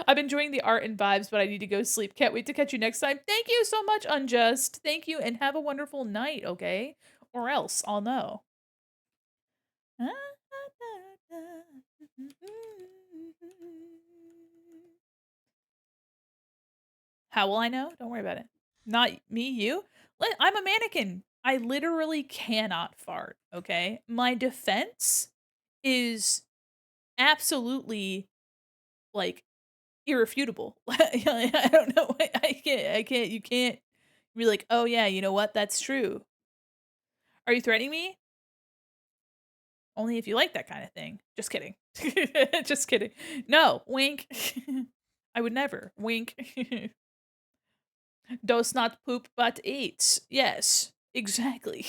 I'm enjoying the art and vibes, but I need to go sleep. Can't wait to catch you next time. Thank you so much, Unjust. Thank you, and have a wonderful night, okay? Or else I'll know. How will I know? Don't worry about it. Not me, you. I'm a mannequin. I literally cannot fart, okay? My defense is absolutely like irrefutable. I don't know. I can't. You can't be like, oh yeah, you know what? That's true. Are you threatening me? Only if you like that kind of thing. Just kidding. Just kidding. No, wink. I would never. Wink. Does not poop but eats. Yes, exactly.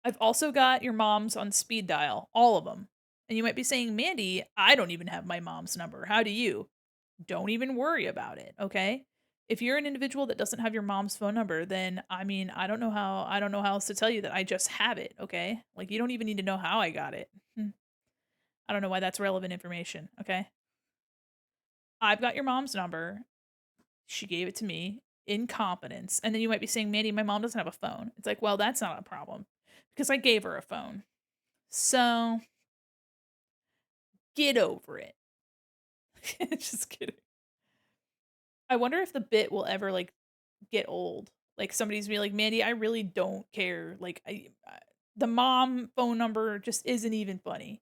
I've also got your mom's on speed dial, all of them. And you might be saying, Mandy, I don't even have my mom's number. How do you? Don't even worry about it, okay? If you're an individual that doesn't have your mom's phone number, then I mean, I don't know how else to tell you that I just have it, okay? Like you don't even need to know how I got it. I don't know why that's relevant information, okay? I've got your mom's number. She gave it to me in confidence. And then you might be saying, Mandy, my mom doesn't have a phone. It's like, well, that's not a problem because I gave her a phone. So get over it. Just kidding. I wonder if the bit will ever like get old. Like somebody's be like, Mandy, I really don't care. Like the mom phone number just isn't even funny.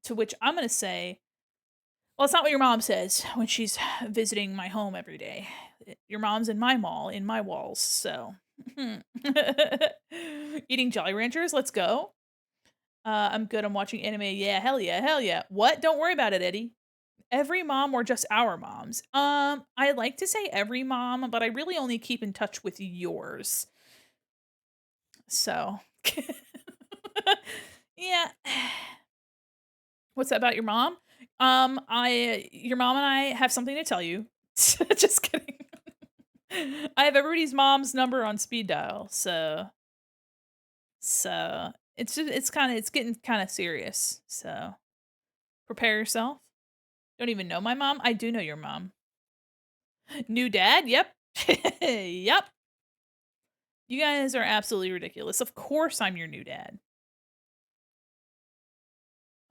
To which I'm gonna say, well, it's not what your mom says when she's visiting my home every day. Your mom's in my mall, in my walls. So eating Jolly Ranchers, let's go. I'm good. I'm watching anime. Yeah, hell yeah, hell yeah. What? Don't worry about it, Eddie. Every mom or just our moms? I like to say every mom, but I really only keep in touch with yours. So, yeah. What's that about your mom? Your mom and I have something to tell you. Just kidding. I have everybody's mom's number on speed dial, so it's getting kind of serious. So prepare yourself. Don't even know my mom. I do know your mom. New dad. Yep. Yep. You guys are absolutely ridiculous. Of course I'm your new dad.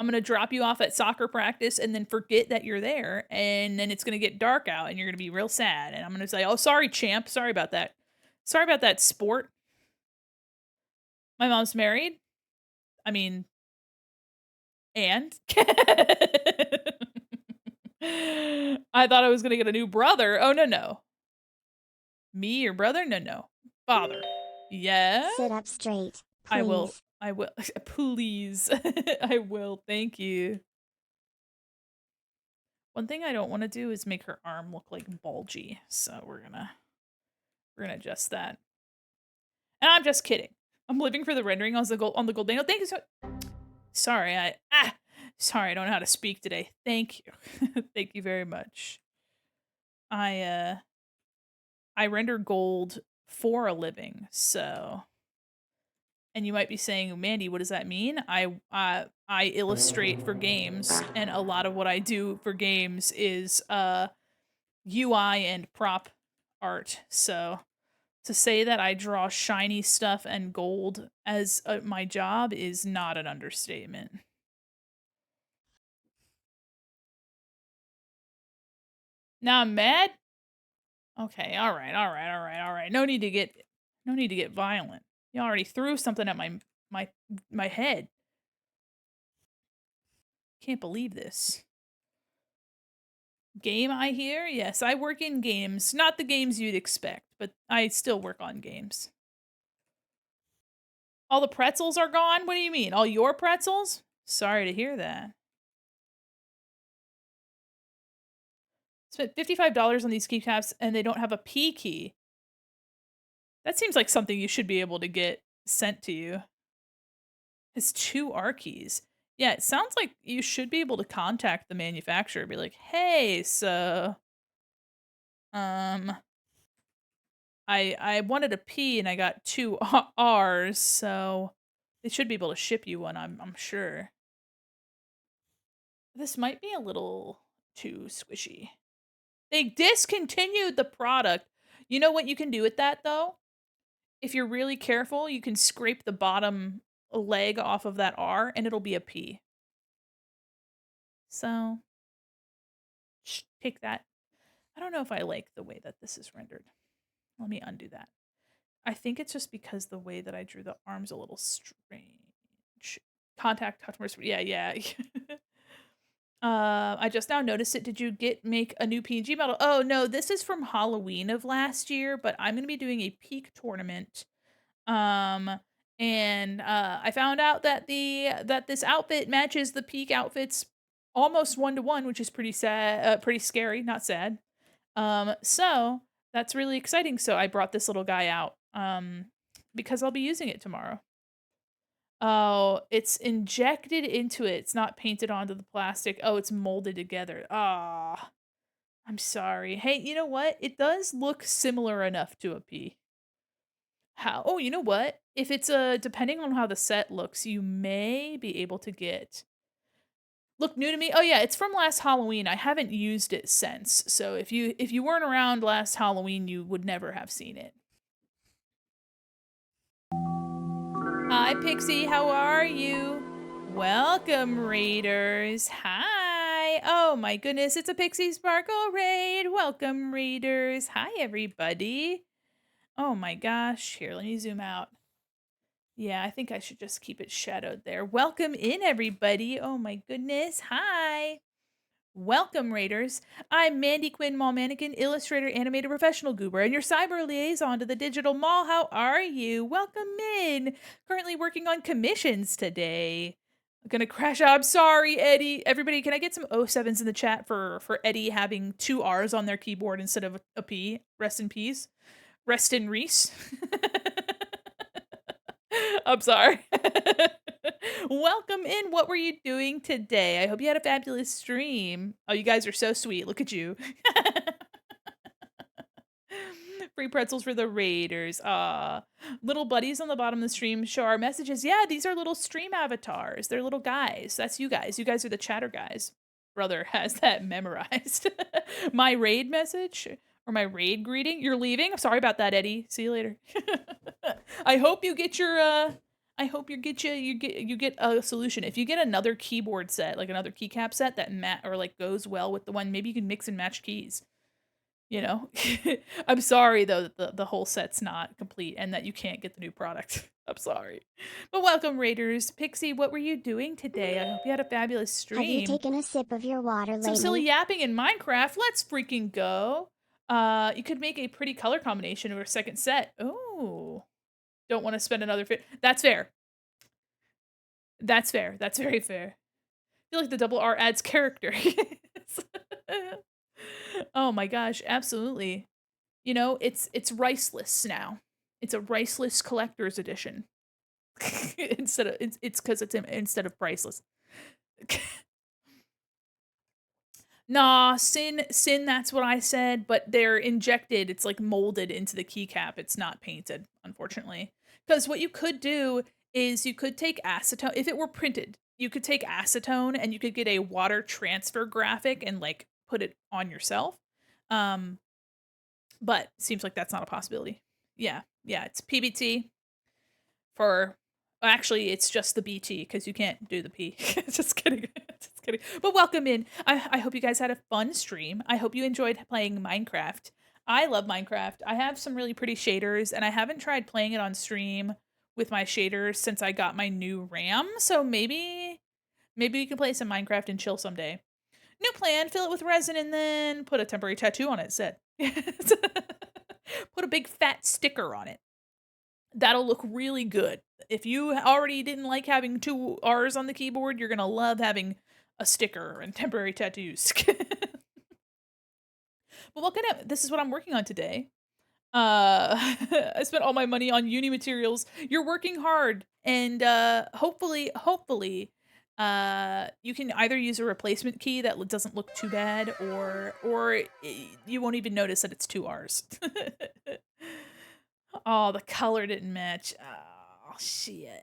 I'm gonna drop you off at soccer practice and then forget that you're there, and then it's gonna get dark out and you're gonna be real sad. And I'm gonna say, "Oh, sorry, champ. Sorry about that. Sorry about that, sport." My mom's married. I mean, and I thought I was gonna get a new brother. Oh, no, no. Me, your brother? No, no. Father. Yeah? Sit up straight, I will. please. I will. Please. I will. Thank you. One thing I don't want to do is make her arm look like bulgy. So we're gonna adjust that. And I'm just kidding. I'm living for the rendering on the gold dano. Thank you so. Sorry, sorry, I don't know how to speak today. Thank you. Thank you very much. I uh I render gold for a living, so and you might be saying, "Mandy, what does that mean?" I illustrate for games, and a lot of what I do for games is UI and prop art. So to say that I draw shiny stuff and gold as my job is not an understatement. Now I'm mad. Okay, all right, all right, all right, all right. No need to get violent. You already threw something at my my head. Can't believe this. Game I hear? Yes, I work in games. Not the games you'd expect, but I still work on games. All the pretzels are gone? What do you mean? All your pretzels? Sorry to hear that. Spent $55 on these keycaps and they don't have a P key. That seems like something you should be able to get sent to you. It's 2 R keys. Yeah, it sounds like you should be able to contact the manufacturer, be like, "Hey, so, um, I wanted a P and I got 2 R's, so they should be able to ship you one, I'm sure." This might be a little too squishy. They discontinued the product. You know what you can do with that, though? If you're really careful, you can scrape the bottom leg off of that R, and it'll be a P. So, take that. I don't know if I like the way that this is rendered. Let me undo that. I think it's just because the way that I drew the arm's a little strange. Contact customers. Yeah, yeah. I just now noticed it. Did you make a new PNG model? Oh no, this is from Halloween of last year, but I'm gonna be doing a peak tournament. Um, and I found out that this outfit matches the peak outfits almost 1 to 1, which is pretty sad, pretty scary, not sad. So that's really exciting. So I brought this little guy out because I'll be using it tomorrow. Oh, it's injected into it. It's not painted onto the plastic. Oh, it's molded together. Ah, I'm sorry. Hey, you know what? It does look similar enough to a P. How? Oh, you know what? If it's depending on how the set looks, you may be able to get look new to me. Oh yeah, it's from last Halloween. I haven't used it since. So if you weren't around last Halloween, you would never have seen it. Hi Pixie, how are you? Welcome raiders. Hi. Oh my goodness, it's a Pixie Sparkle raid. Welcome raiders. Hi everybody. Oh my gosh. Here, let me zoom out. Yeah, I think I should just keep it shadowed there. Welcome in, everybody. Oh my goodness. Hi. Welcome, Raiders. I'm Mandy Quin, Mall Mannequin, illustrator, animator, professional goober, and your cyber liaison to the digital mall. How are you? Welcome in. Currently working on commissions today. I'm gonna crash out. I'm sorry, Eddie. Everybody, can I get some O7s in the chat for Eddie having 2 R's on their keyboard instead of a P? Rest in peace. Rest in Reese. I'm sorry. Welcome in. What were you doing today? I hope you had a fabulous stream. Oh, you guys are so sweet. Look at you. Free pretzels for the raiders. Little buddies on the bottom of the stream show our messages. Yeah, these are little stream avatars. They're little guys. That's you guys. You guys are the chatter guys. Brother has that memorized. My raid message or my raid greeting. You're leaving? I'm sorry about that, Eddie. See you later. I hope you get your I hope you get a solution. If you get another keyboard set, like another keycap set that or like goes well with the one, maybe you can mix and match keys. You know? I'm sorry though that the whole set's not complete and that you can't get the new product. I'm sorry. But welcome, Raiders. Pixie, what were you doing today? I hope you had a fabulous Have you stream. taken a sip of your water Some silly lately? yapping in Minecraft. Let's freaking go. You could make a pretty color combination of a second set. Oh, don't want to spend another That's fair. That's fair. That's very fair. I feel like the double R adds character. Oh my gosh, absolutely. You know, it's riceless now. It's a riceless collector's edition. Instead of it's because it's instead of priceless. Nah, sin, that's what I said, but they're injected, it's like molded into the keycap. It's not painted, unfortunately. Because what you could do is you could take acetone if it were printed, you could take acetone and you could get a water transfer graphic and like put it on yourself. Um, but seems like that's not a possibility. Yeah, yeah, it's PBT for actually it's just the BT because you can't do the P. Just kidding. Just kidding. But welcome in. I hope you guys had a fun stream. I hope you enjoyed playing Minecraft. I love Minecraft. I have some really pretty shaders and I haven't tried playing it on stream with my shaders since I got my new RAM. So maybe we can play some Minecraft and chill someday. New plan, fill it with resin and then put a temporary tattoo on it, said. Put a big fat sticker on it. That'll look really good. If you already didn't like having two R's on the keyboard, you're gonna love having a sticker and temporary tattoos. But this is what I'm working on today. I spent all my money on uni materials. You're working hard, and hopefully, you can either use a replacement key that doesn't look too bad, or you won't even notice that it's two R's. Oh, the color didn't match. Oh, shit.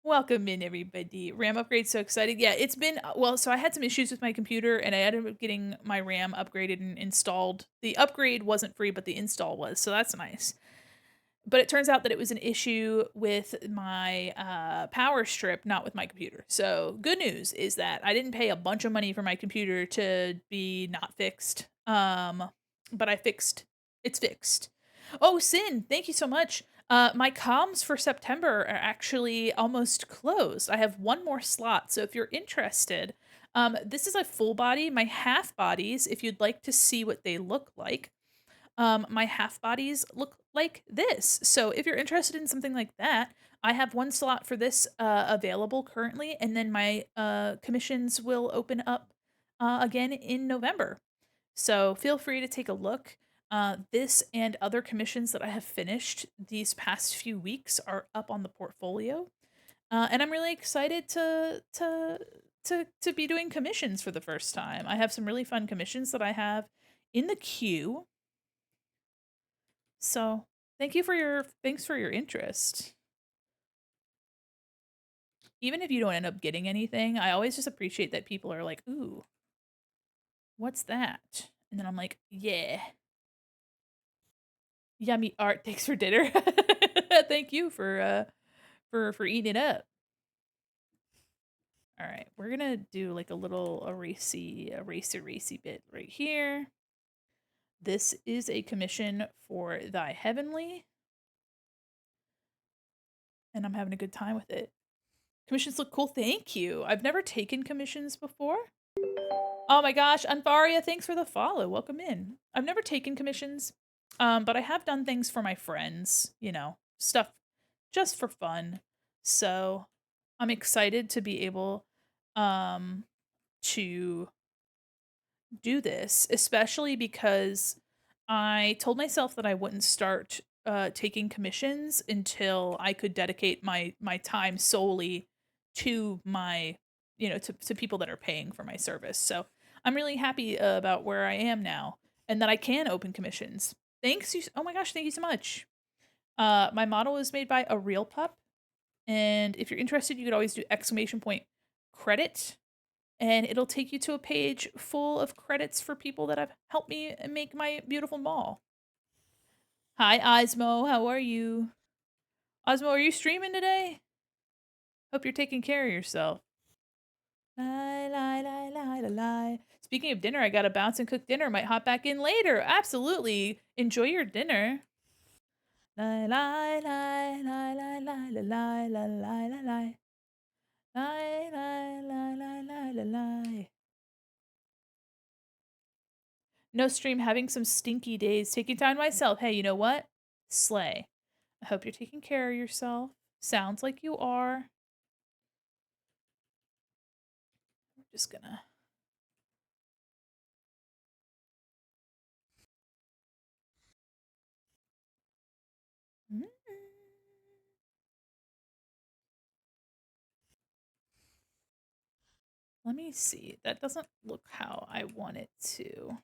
Welcome in, everybody. RAM upgrade, so excited. Yeah, it's been, well, so I had some issues with my computer and I ended up getting my RAM upgraded and installed. The upgrade wasn't free, but the install was, so that's nice. But it turns out that it was an issue with my power strip, not with my computer. So good news is that I didn't pay a bunch of money for my computer to be not fixed. But it's fixed. Oh, Sin, thank you so much. My comms for September are actually almost closed. I have one more slot, so if you're interested, this is a full body. My half bodies, if you'd like to see what they look like, my half bodies look like this. So if you're interested in something like that, I have one slot for this available currently, and then my commissions will open up again in November. So feel free to take a look. This and other commissions that I have finished these past few weeks are up on the portfolio, and I'm really excited to be doing commissions for the first time. I have some really fun commissions that I have in the queue. So thanks for your interest. Even if you don't end up getting anything, I always just appreciate that people are like, "Ooh, what's that?" And then I'm like, "Yeah, yummy art. Thanks for dinner." Thank you for eating it up. All right, we're gonna do like a little racy bit right here. This is a commission for Thy Heavenly, and I'm having a good time with it. Commissions look cool. Thank you. I've never taken commissions before. Oh my gosh, Anfaria, thanks for the follow. Welcome in. I've never taken commissions, but I have done things for my friends, you know, stuff just for fun. So I'm excited to be able um to do this, especially because I told myself that I wouldn't start taking commissions until I could dedicate my time solely to my to people that are paying for my service. So I'm really happy about where I am now and that I can open commissions. Thanks you. Oh my gosh, thank you so much. My model is made by a real pup, and if you're interested, you could always do exclamation point credit and it'll take you to a page full of credits for people that have helped me make my beautiful mall. Hi, Osmo. How are you? Osmo, are you streaming today? Hope you're taking care of yourself. Lie, lie, lie, lie, lie, lie. Speaking of dinner, I got to bounce and cook dinner. Might hop back in later. Absolutely. Enjoy your dinner. La la la la la la la la la la la la. La la la la la la la. No stream, having some stinky days. Taking time to myself. Hey, you know what? Slay. I hope you're taking care of yourself. Sounds like you are. I'm just gonna. Mm. Let me see. That doesn't look how I want it to.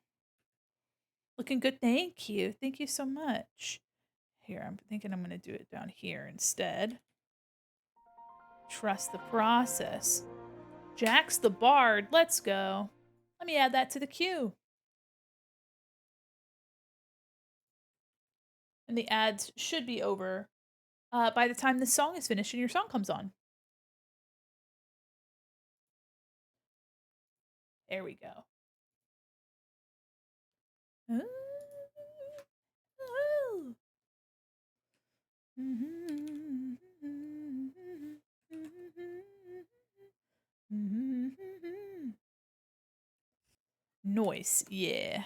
Looking good. Thank you. Thank you so much. Here, I'm thinking I'm going to do it down here instead. Trust the process. Jax the Bard. Let's go. Let me add that to the queue. And the ads should be over by the time this song is finished and your song comes on. There we go. Ooh. Ooh. Noise, yeah.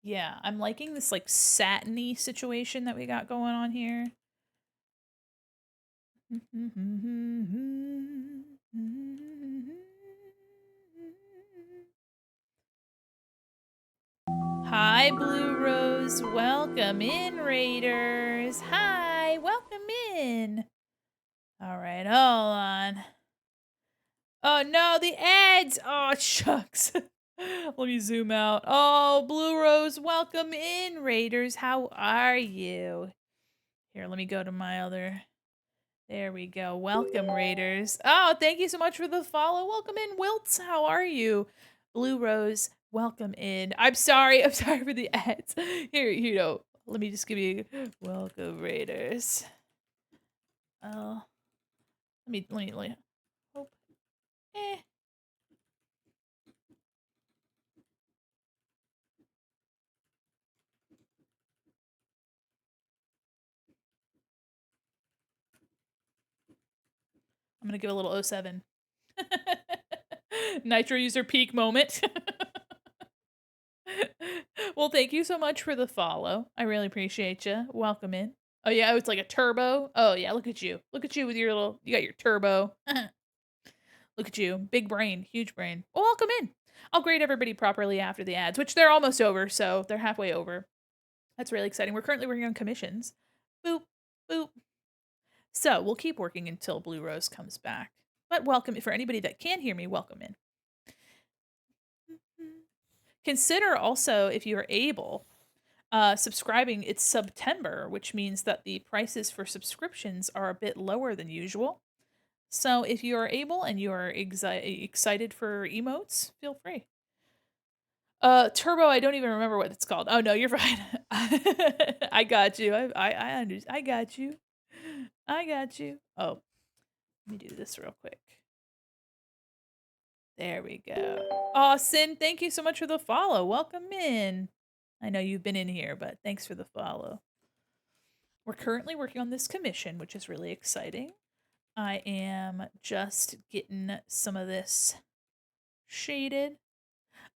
Yeah, I'm liking this like satiny situation that we got going on here. Hi, Blue Rose. Welcome in, Raiders. Hi, welcome in. All right, hold on. Oh no, the ads! Oh, shucks. Let me zoom out. Oh, Blue Rose, welcome in, Raiders. How are you? Here, let me go to my other. There we go. Welcome, Raiders. Oh, thank you so much for the follow. Welcome in, Wilts. How are you? Blue Rose, welcome in. I'm sorry. I'm sorry for the ads. Here, let me just give you welcome, Raiders. Oh, let me. Oh, eh. I'm gonna give a little 07. Nitro user peak moment. Well, thank you so much for the follow. I really appreciate you. Welcome in. Oh yeah, it's like a turbo. Oh yeah, look at you. Look at you with your little. You got your turbo. Look at you, big brain, huge brain. Well, welcome in. I'll grade everybody properly after the ads, which they're almost over, so they're halfway over. That's really exciting. We're currently working on commissions. Boop, boop. So we'll keep working until Blue Rose comes back. But welcome for anybody that can hear me. Welcome in. Consider also, if you are able, subscribing. It's September, which means that the prices for subscriptions are a bit lower than usual. So if you are able and you are excited for emotes, feel free. Turbo, I don't even remember what it's called. Oh no, you're fine. I got you. I got you. I got you. Oh, let me do this real quick. There we go. Sin, thank you so much for the follow. Welcome in. I know you've been in here, but thanks for the follow. We're currently working on this commission, which is really exciting. I am just getting some of this shaded.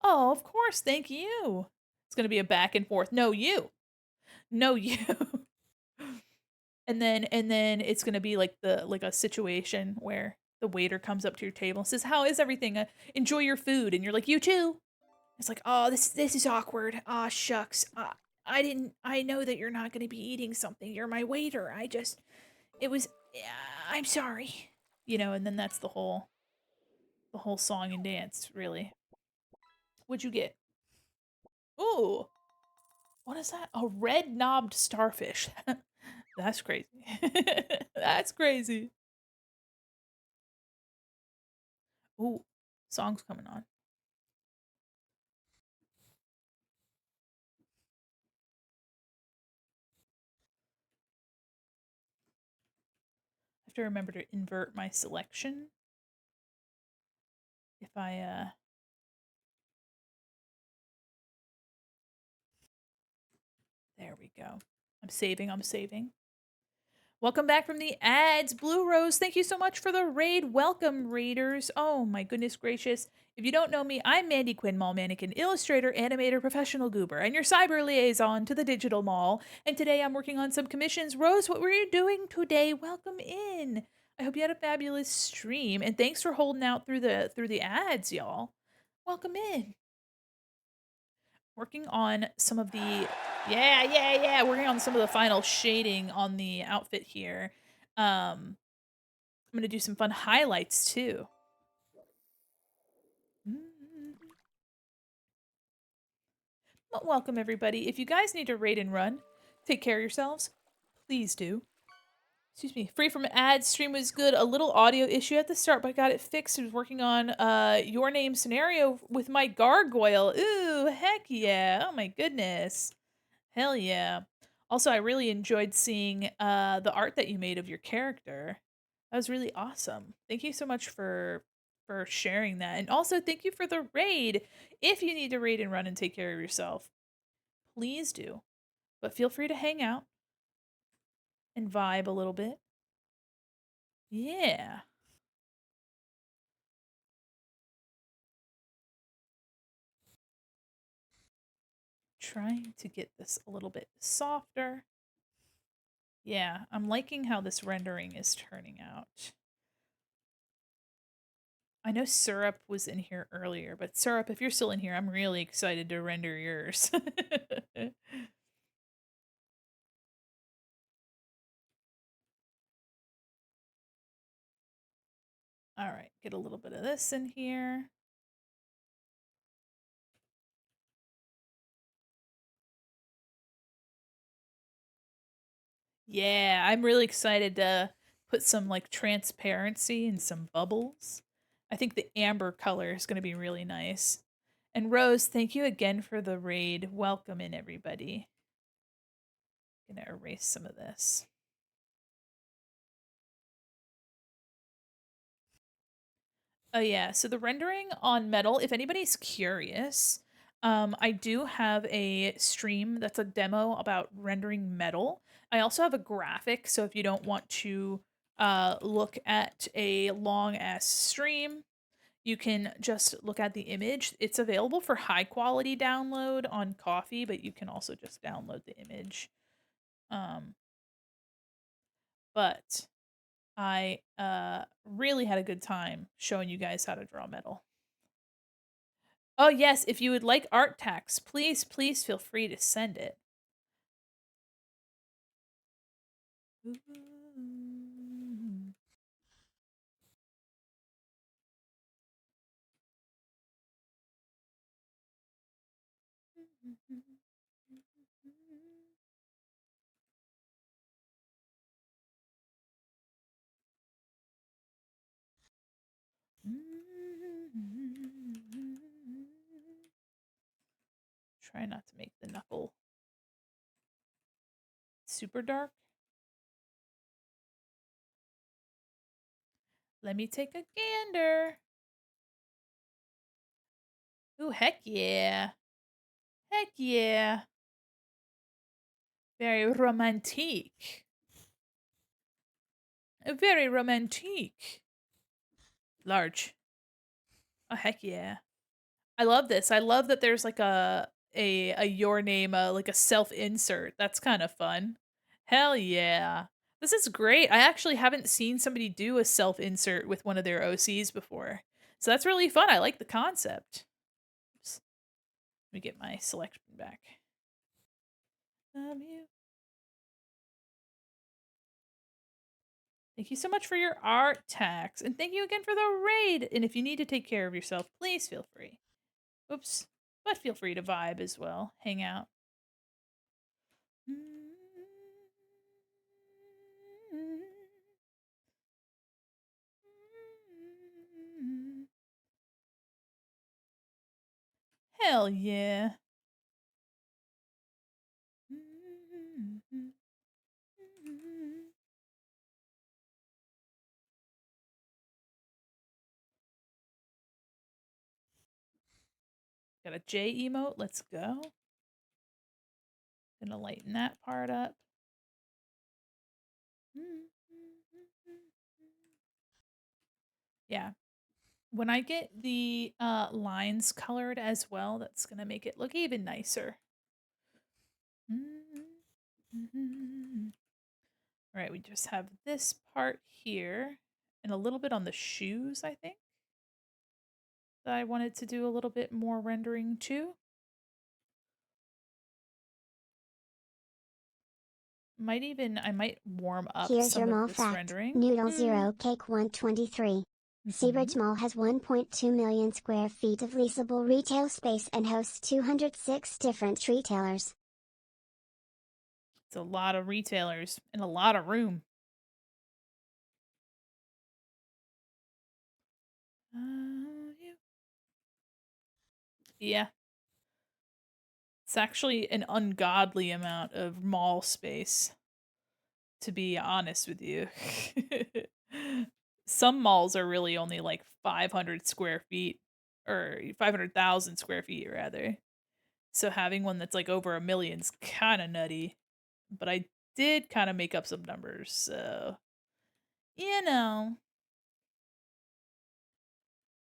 Oh, of course. Thank you. It's going to be a back and forth. No, you. No, you. and then it's going to be like a situation where the waiter comes up to your table and says, "How is everything? Enjoy your food." And you're like, "You too." It's like, "Oh, this is awkward. Ah, shucks. I know that you're not going to be eating something. You're my waiter. It was I'm sorry." And then that's the whole song and dance, really. What'd you get? Ooh, what is that? A red knobbed starfish. That's crazy. That's crazy. Ooh, song's coming on. I have to remember to invert my selection. If I go. I'm saving, I'm saving. Welcome back from the ads. Blue Rose, thank you so much for the raid. Welcome, raiders. Oh my goodness gracious. If you don't know me, I'm Mandi Quin, mall mannequin, illustrator, animator, professional goober, and your cyber liaison to the digital mall. And today I'm working on some commissions. Rose, what were you doing today? Welcome in. I hope you had a fabulous stream, and thanks for holding out through the ads, y'all. Welcome in. Working on some of the working on some of the final shading on the outfit here. I'm gonna do some fun highlights too. Well, welcome everybody. If you guys need to raid and run, take care of yourselves. Please do. Excuse me. Free from ads. Stream was good. A little audio issue at the start, but I got it fixed. I was working on your name scenario with my gargoyle. Ooh, heck yeah. Oh my goodness. Hell yeah. Also, I really enjoyed seeing the art that you made of your character. That was really awesome. Thank you so much for sharing that. And also thank you for the raid. If you need to raid and run and take care of yourself, please do. But feel free to hang out and vibe a little bit. Yeah. Trying to get this a little bit softer. Yeah, I'm liking how this rendering is turning out. I know Syrup was in here earlier, but Syrup, if you're still in here, I'm really excited to render yours. All right, get a little bit of this in here. Yeah, I'm really excited to put some like transparency and some bubbles. I think the amber color is going to be really nice. And Rose, thank you again for the raid. Welcome in, everybody. Gonna erase some of this. Oh yeah, so the rendering on metal, if anybody's curious, I do have a stream that's a demo about rendering metal. I also have a graphic, so if you don't want to look at a long ass stream, you can just look at the image. It's available for high quality download on Coffee, but you can also just download the image. But I really had a good time showing you guys how to draw metal. Oh, yes, if you would like art tax, please, please feel free to send it. Try not to make the knuckle super dark. Let me take a gander. Ooh, heck yeah. Heck yeah. Very romantique. Very romantique. Large. Oh, heck yeah. I love this. I love that there's like a your name, like a self insert. That's kind of fun. Hell yeah. This is great. I actually haven't seen somebody do a self insert with one of their OCs before. So that's really fun. I like the concept. Oops. Let me get my selection back. You. Thank you so much for your art tax. And thank you again for the raid. And if you need to take care of yourself, please feel free. Oops. But feel free to vibe as well. Hang out. Hell yeah. Got a J emote. Let's go. Gonna lighten that part up. Yeah. When I get the lines colored as well, that's gonna make it look even nicer. All right, we just have this part here and a little bit on the shoes, I think, that I wanted to do a little bit more rendering too. I might warm up Here's your some of mall this fact. rendering. Noodle Zero Cake 123. Seabridge Mall has 1.2 million square feet of leasable retail space and hosts 206 different retailers. It's a lot of retailers and a lot of room. Yeah. It's actually an ungodly amount of mall space, to be honest with you. Some malls are really only like 500 square feet, or 500,000 square feet, rather. So having one that's like over a million's kind of nutty. But I did kind of make up some numbers, so you know.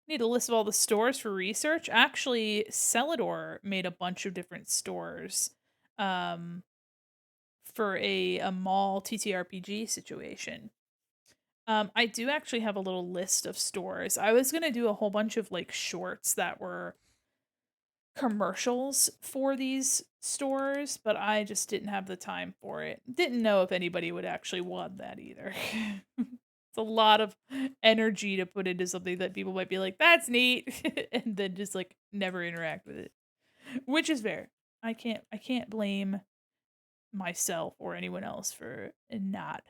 Need a list of all the stores for research. Actually, Celador made a bunch of different stores um, for a mall TTRPG situation. I do actually have a little list of stores. I was gonna do a whole bunch of like shorts that were commercials for these stores, but I just didn't have the time for it. Didn't know if anybody would actually want that either. It's a lot of energy to put into something that people might be like, "That's neat," and then just like never interact with it. Which is fair. I can't blame myself or anyone else for not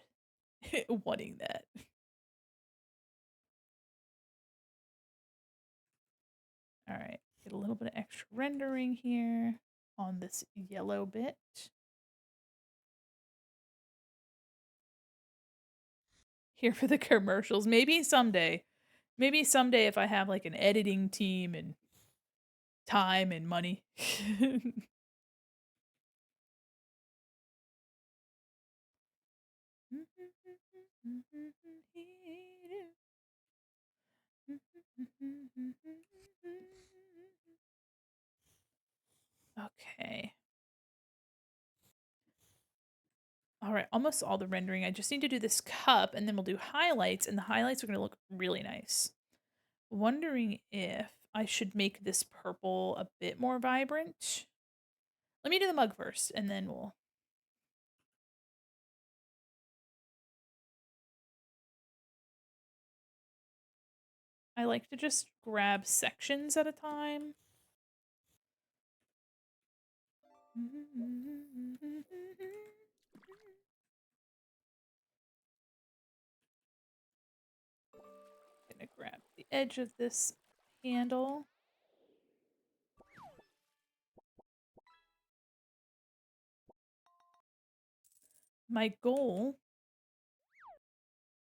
wanting that. All right. Get a little bit of extra rendering here on this yellow bit. Here for the commercials. Maybe someday. Maybe someday if I have like an editing team and time and money. Okay. All right, almost all the rendering. I just need to do this cup and then we'll do highlights, and the highlights are going to look really nice. Wondering if I should make this purple a bit more vibrant. Let me do the mug first and then we'll. I like to just grab sections at a time. Gonna grab the edge of this handle. My goal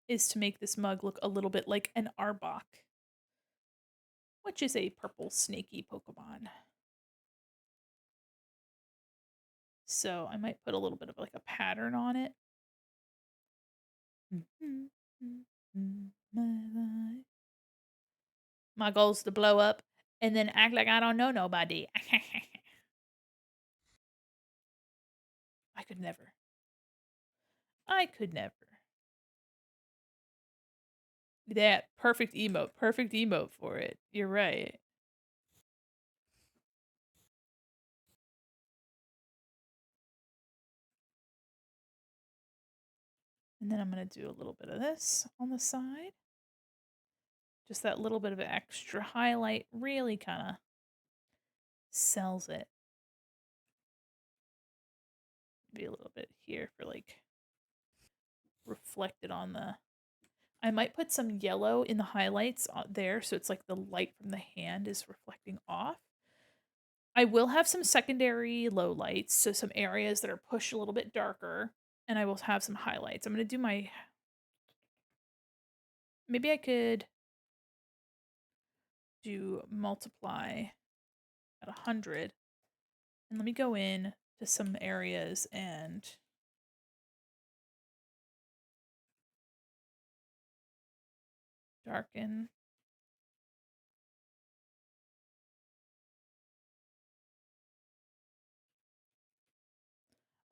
is to make this mug look a little bit like an Arbok, which is a purple snaky Pokemon. So I might put a little bit of like a pattern on it. My goal is to blow up and then act like I don't know nobody. I could never. I could never. That perfect emote. Perfect emote for it. You're right. And then I'm going to do a little bit of this on the side. Just that little bit of extra highlight really kind of sells it. Be a little bit here for like reflected on the. I might put some yellow in the highlights there so it's like the light from the hand is reflecting off. I will have some secondary low lights, so some areas that are pushed a little bit darker, and I will have some highlights. I'm going to do my. Maybe I could do multiply at 100. And let me go in to some areas and darken.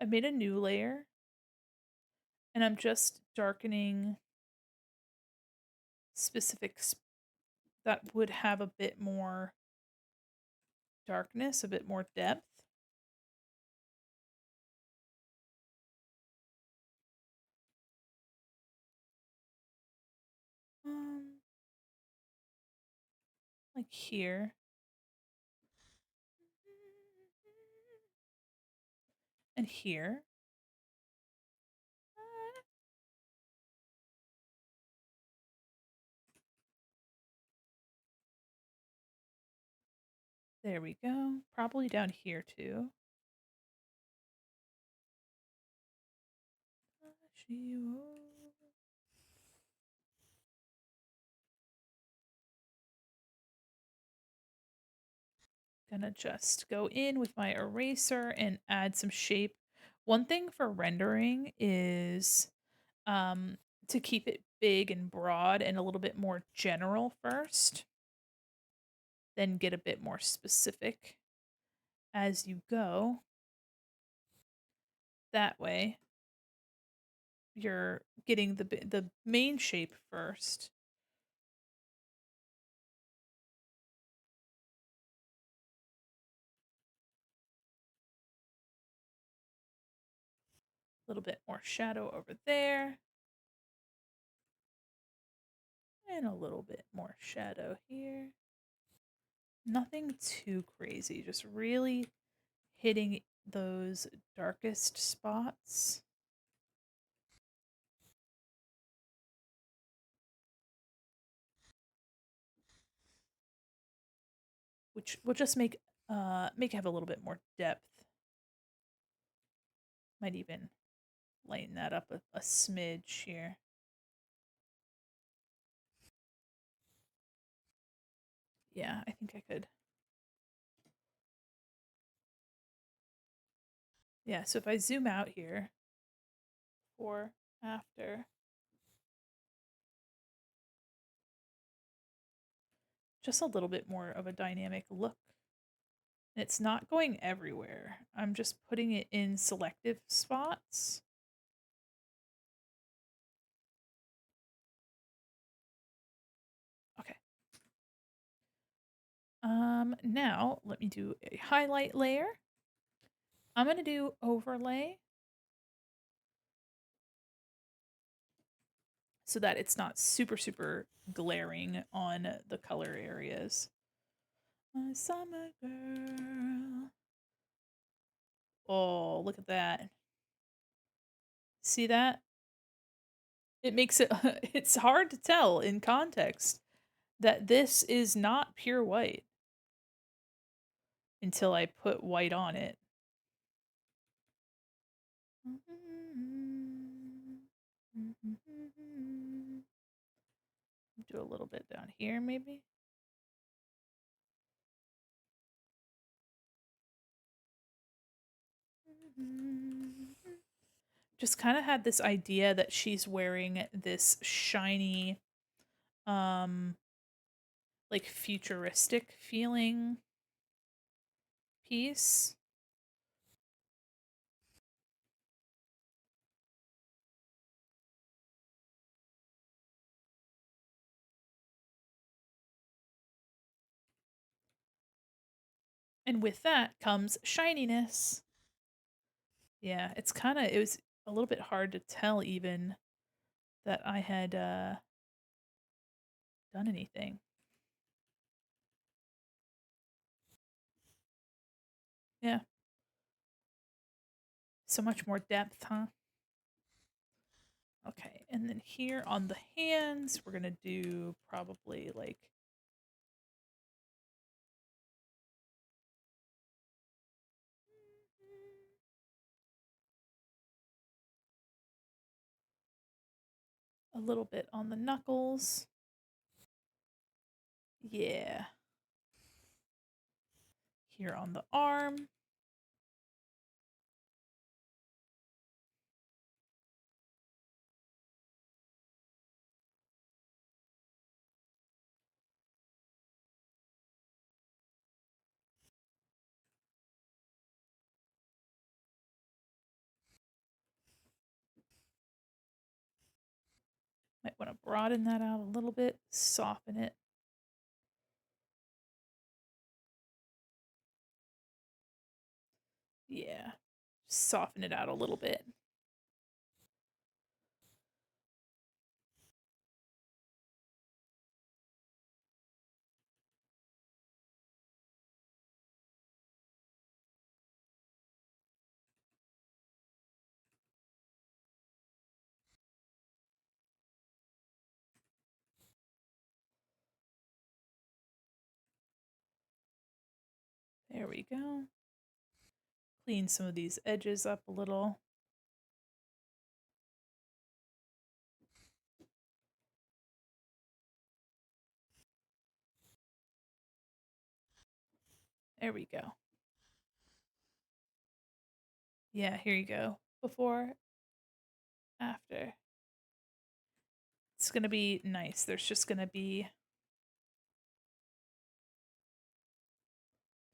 I made a new layer and I'm just darkening specifics that would have a bit more darkness, a bit more depth. Um, like here. And here. There we go. Probably down here too. Gonna just go in with my eraser and add some shape. One thing for rendering is um, to keep it big and broad and a little bit more general first, then get a bit more specific as you go. That way, you're getting the main shape first. A little bit more shadow over there. And a little bit more shadow here. Nothing too crazy, just really hitting those darkest spots. Which will just make it have a little bit more depth. Might even lighten that up a smidge here. Yeah, I think I could. Yeah, so if I zoom out here, before, after, just a little bit more of a dynamic look. And it's not going everywhere. I'm just putting it in selective spots. Okay. Now let me do a highlight layer. I'm gonna do overlay so that it's not super glaring on the color areas. My summer girl. Oh, look at that. See that? It makes it it's hard to tell in context that this is not pure white until I put white on it. Do a little bit down here maybe. Just kind of had this idea that she's wearing this shiny like futuristic feeling piece. And with that comes shininess. Yeah, it was a little bit hard to tell even that I had done anything. Yeah, so much more depth, huh? Okay, and then here on the hands, we're gonna do probably like a little bit on the knuckles. Yeah. Here on the arm. Might want to broaden that out a little bit, soften it. Yeah, soften it out a little bit. There we go. Clean some of these edges up a little. There we go. Yeah, here you go. Before, after. It's going to be nice. There's just going to be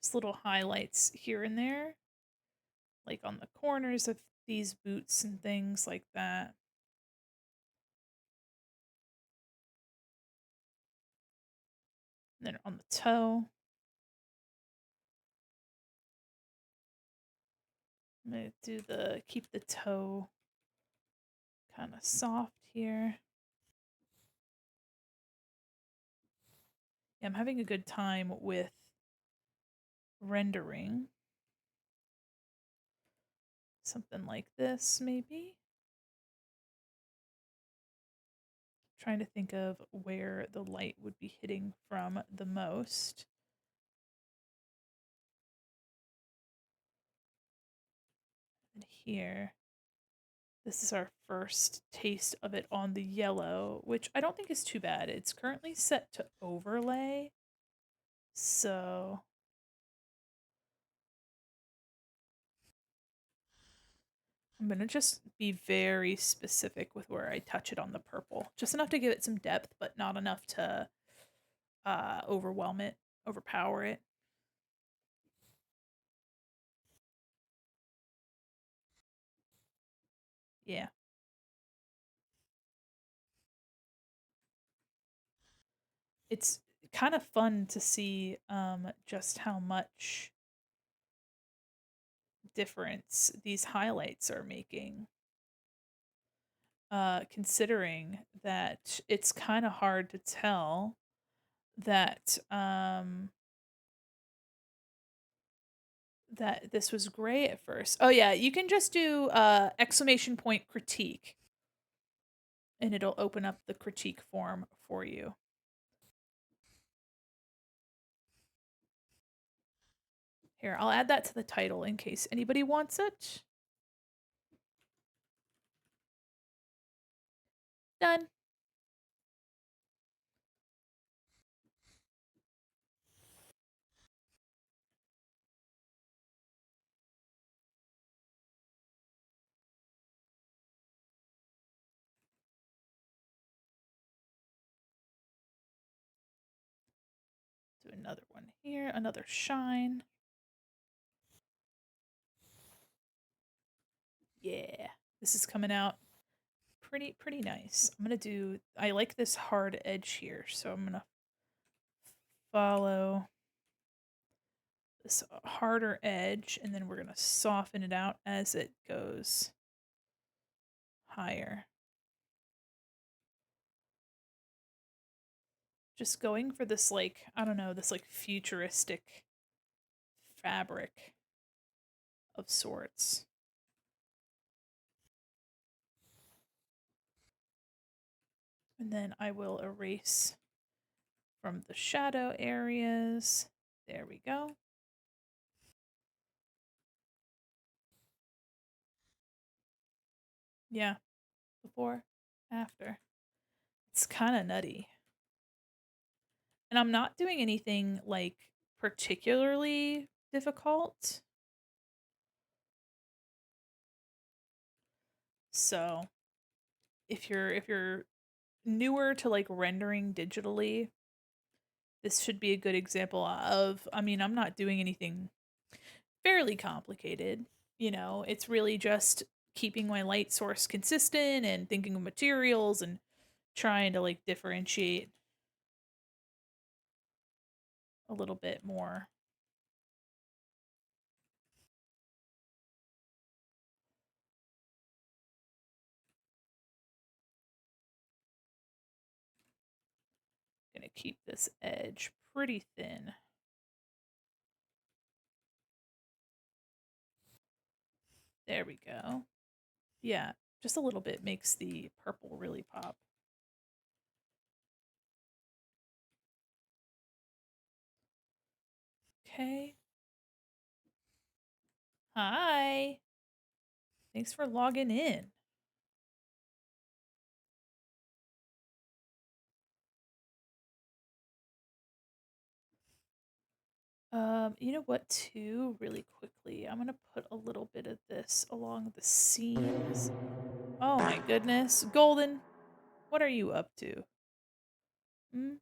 just little highlights here and there, like on the corners of these boots and things like that. And then on the toe, I'm going to do keep the toe kind of soft here. Yeah, I'm having a good time with rendering. Something like this, maybe. Trying to think of where the light would be hitting from the most. And here, this is our first taste of it on the yellow, which I don't think is too bad. It's currently set to overlay. So I'm going to just be very specific with where I touch it on the purple. Just enough to give it some depth, but not enough to overwhelm it, overpower it. Yeah. It's kind of fun to see just how much difference these highlights are making. Considering that it's kind of hard to tell that that this was gray at first. Oh yeah, you can just do exclamation point critique and it'll open up the critique form for you. Here, I'll add that to the title in case anybody wants it. Done. Do another one here, another shine. Yeah, this is coming out pretty nice. I'm gonna do, I like this hard edge here, so I'm gonna follow this harder edge and then we're gonna soften it out as it goes higher. Just going for this, like, I don't know, this like futuristic fabric of sorts. And then I will erase from the shadow areas. There we go. Yeah, before, after. It's kind of nutty. And I'm not doing anything like particularly difficult. So, if you're newer to like rendering digitally, this should be a good example of, I mean, I'm not doing anything fairly complicated. You know, it's really just keeping my light source consistent and thinking of materials and trying to like differentiate a little bit more. Gonna keep this edge pretty thin. There we go. Yeah, just a little bit makes the purple really pop. Okay. Hi. Thanks for logging in. You know what, too, really quickly, I'm gonna put a little bit of this along the seams. Oh my goodness. Golden, what are you up to? Mm?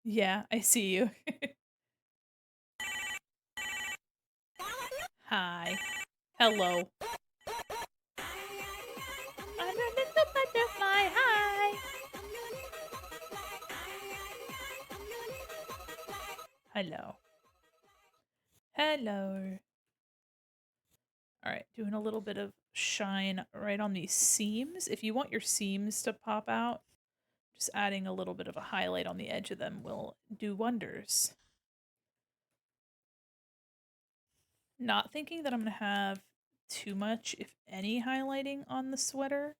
Yeah, I see you. Hi. Hello. I'm a little butterfly. Hi. Hello. Hello. All right, doing a little bit of shine right on these seams. If you want your seams to pop out, just adding a little bit of a highlight on the edge of them will do wonders. Not thinking that I'm going to have too much, if any, highlighting on the sweater.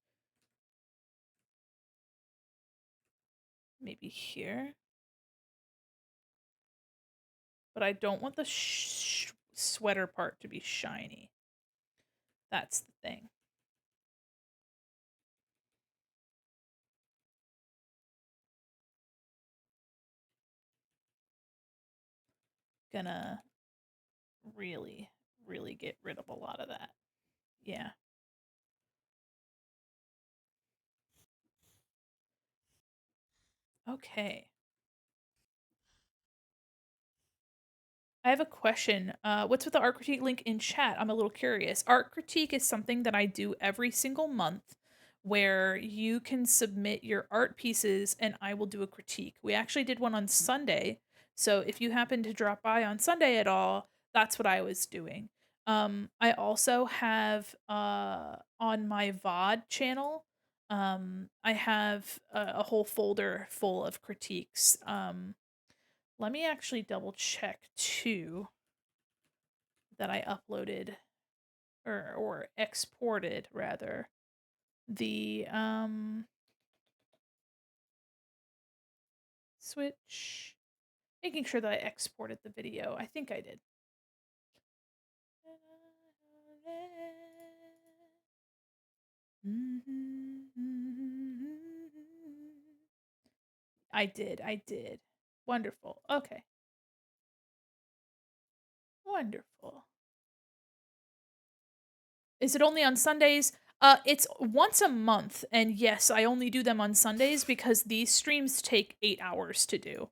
Maybe here. But I don't want the sweater part to be shiny. That's the thing. Gonna really, really get rid of a lot of that. Yeah. Okay. I have a question. What's with the art critique link in chat? I'm a little curious. Art critique is something that I do every single month where you can submit your art pieces and I will do a critique. We actually did one on Sunday. So if you happen to drop by on Sunday at all, that's what I was doing. I also have on my VOD channel, I have a whole folder full of critiques. Let me actually double check too that I uploaded or exported rather the switch, making sure that I exported the video. I think I did. I did. I did. Wonderful. Okay. Wonderful. Is it only on Sundays? It's once a month, and yes, I only do them on Sundays because these streams take 8 hours to do.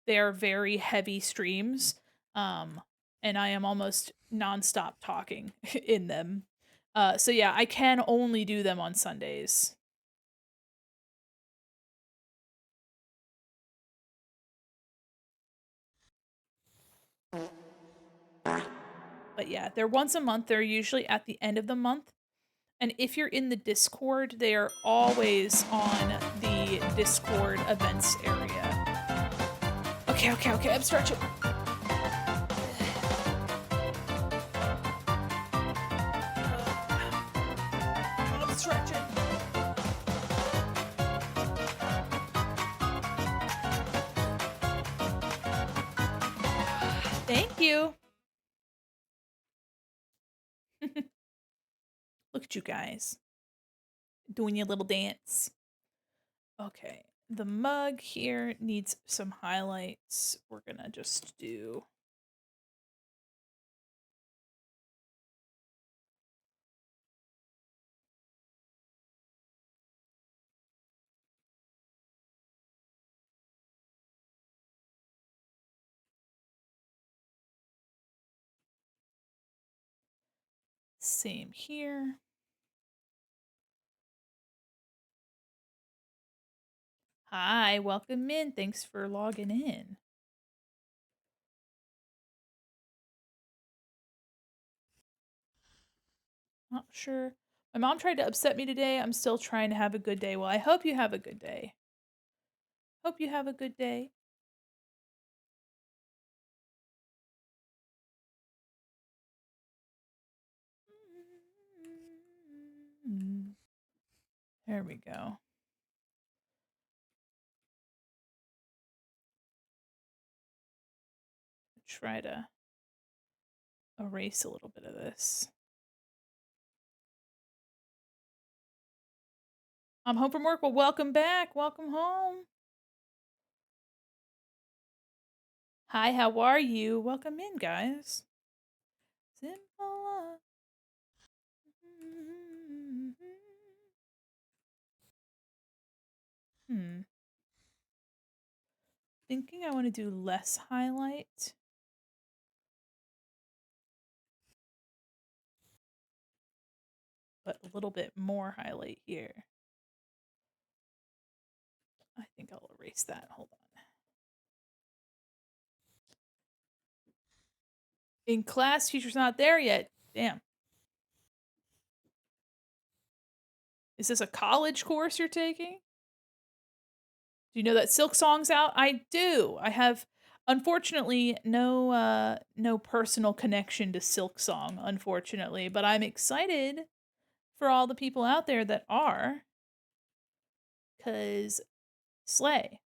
They are very heavy streams, um, and I am almost nonstop talking in them. So yeah, I can only do them on Sundays. But yeah, they're once a month. They're usually at the end of the month. And if you're in the Discord, they are always on the Discord events area. Okay, okay, okay. I'm stretching. I'm stretching. Thank you. Look at you guys doing your little dance. Okay, the mug here needs some highlights. We're gonna just do. Same here. Hi, welcome in. Thanks for logging in. Not sure. My mom tried to upset me today. I'm still trying to have a good day. Well, I hope you have a good day. Hope you have a good day. There we go. Try to erase a little bit of this. I'm home from work. Well, welcome back. Welcome home. Hi, how are you? Welcome in, guys. Simple. Hmm. Thinking I want to do less highlight, but a little bit more highlight here. I think I'll erase that. Hold on. In class, teacher's not there yet. Damn. Is this a college course you're taking? Do you know that Silk Song's out? I do. I have unfortunately no personal connection to Silk Song, unfortunately, but I'm excited for all the people out there that are, cuz slay.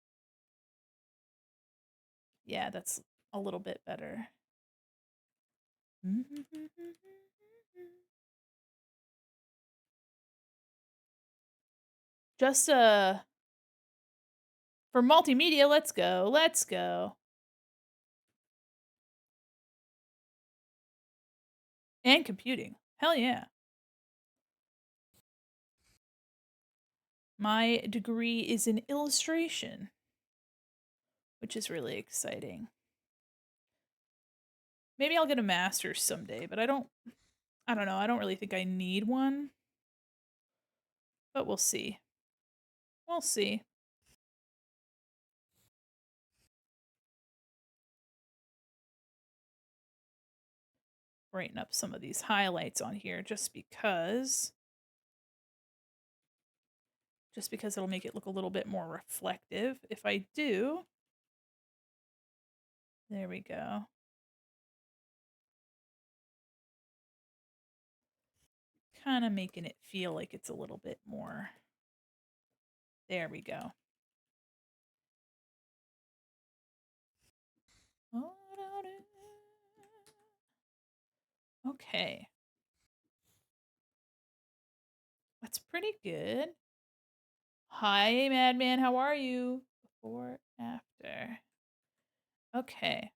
Yeah, that's a little bit better. Just for multimedia, let's go. Let's go. And computing. Hell yeah. My degree is in illustration, which is really exciting. Maybe I'll get a master's someday, but I don't know. I don't really think I need one. But we'll see. We'll see. Brighten up some of these highlights on here just because it'll make it look a little bit more reflective. If I do, there we go. Kind of making it feel like it's a little bit more. There we go. Okay. That's pretty good. Hi, Madman. How are you? Before, after. Okay.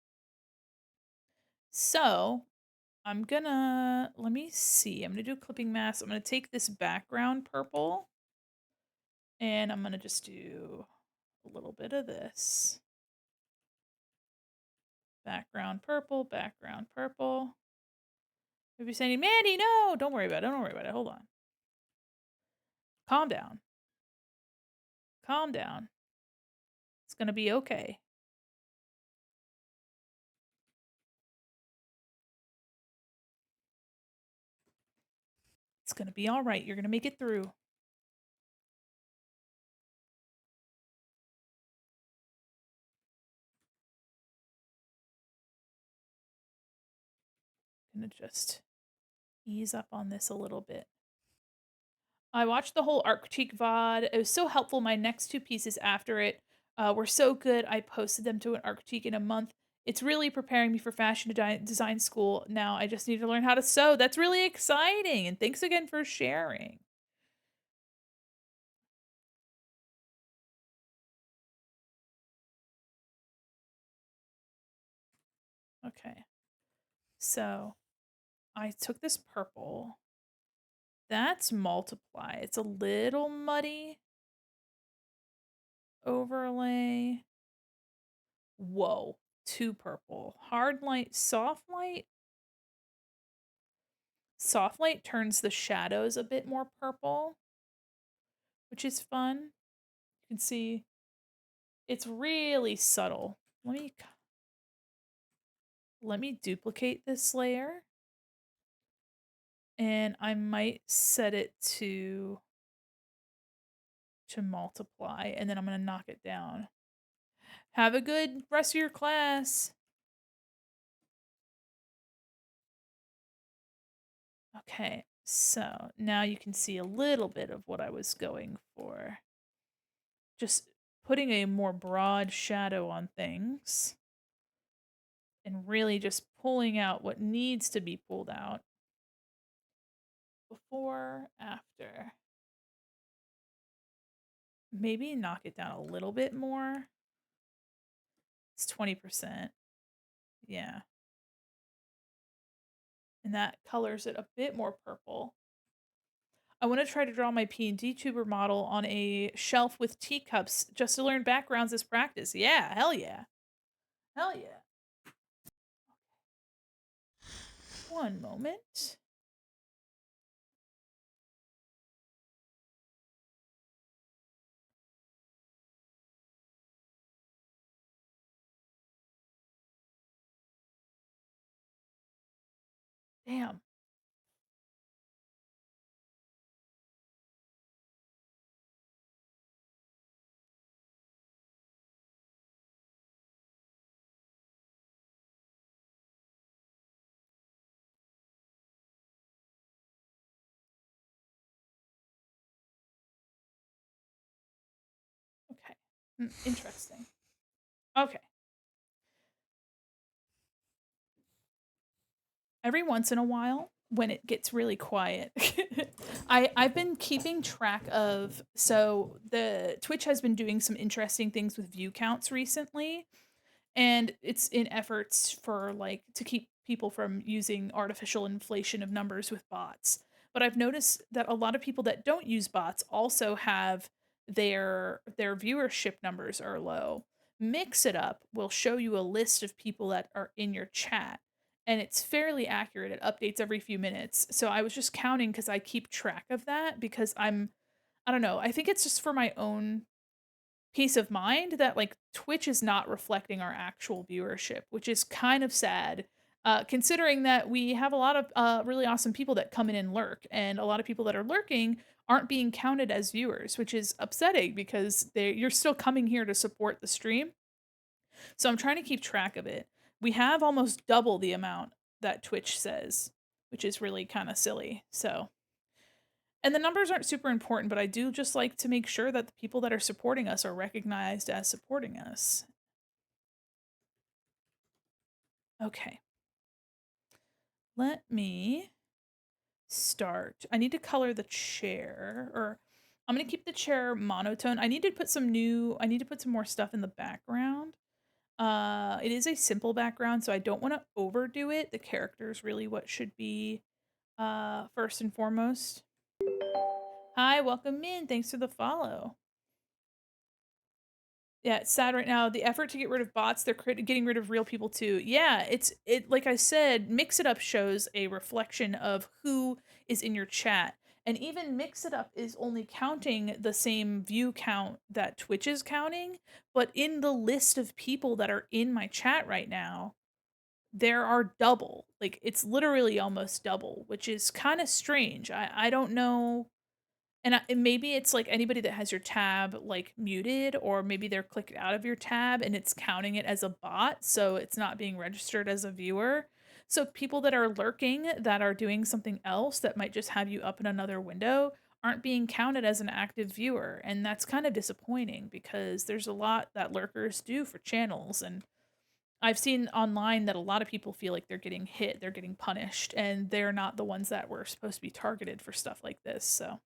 So, let me see. I'm gonna do a clipping mask. I'm gonna take this background purple and I'm gonna just do a little bit of this. Background purple, background purple. If you're saying, Mandy, no, don't worry about it. Don't worry about it. Hold on. Calm down. Calm down. It's gonna be okay. It's gonna be all right. You're gonna make it through. Gonna just ease up on this a little bit. I watched the whole art critique VOD. It was so helpful. My next two pieces after it were so good. I posted them to an art critique in a month. It's really preparing me for fashion design school. Now I just need to learn how to sew. That's really exciting. And thanks again for sharing. Okay. So I took this purple. That's multiply. It's a little muddy. Overlay. Whoa. Two purple. Hard light, soft light. Soft light turns the shadows a bit more purple, which is fun. You can see it's really subtle. Let me duplicate this layer, and I might set it to multiply, and then I'm gonna knock it down. Have a good rest of your class. Okay, so now you can see a little bit of what I was going for. Just putting a more broad shadow on things and really just pulling out what needs to be pulled out. Before, after. Maybe knock it down a little bit more. It's 20%. Yeah. And that colors it a bit more purple. I want to try to draw my P&D tuber model on a shelf with teacups just to learn backgrounds as practice. Yeah, hell yeah. Hell yeah. One moment. Damn. Okay. Interesting. Okay. Every once in a while, when it gets really quiet, I've been keeping track of, so the Twitch has been doing some interesting things with view counts recently, and it's in efforts for like to keep people from using artificial inflation of numbers with bots. But I've noticed that a lot of people that don't use bots also have their viewership numbers are low. Mix It Up will show you a list of people that are in your chat, and it's fairly accurate. It updates every few minutes. So I was just counting cuz I keep track of that because I don't know, I think it's just for my own peace of mind that like Twitch is not reflecting our actual viewership, which is kind of sad. Considering that we have a lot of really awesome people that come in and lurk, and a lot of people that are lurking aren't being counted as viewers, which is upsetting because you're still coming here to support the stream. So I'm trying to keep track of it. We have almost double the amount that Twitch says, which is really kind of silly. So and the numbers aren't super important, but I do just like to make sure that the people that are supporting us are recognized as supporting us. Okay. Let me start. I need to color the chair, or I'm going to keep the chair monotone. I need to put some more stuff in the background. It is a simple background, so I don't want to overdo it. The character is really what should be first and foremost. Hi, welcome in. Thanks for the follow. Yeah, it's sad right now. The effort to get rid of bots, they're getting rid of real people too. Yeah, it like I said, Mix It Up shows a reflection of who is in your chat. And even Mix It Up is only counting the same view count that Twitch is counting, but in the list of people that are in my chat right now, there are double. Like it's literally almost double, which is kind of strange. I don't know, and maybe it's like anybody that has your tab like muted, or maybe they're clicked out of your tab and it's counting it as a bot, so it's not being registered as a viewer. So people that are lurking that are doing something else that might just have you up in another window aren't being counted as an active viewer, and that's kind of disappointing because there's a lot that lurkers do for channels, and I've seen online that a lot of people feel like they're getting hit, they're getting punished, and they're not the ones that were supposed to be targeted for stuff like this. So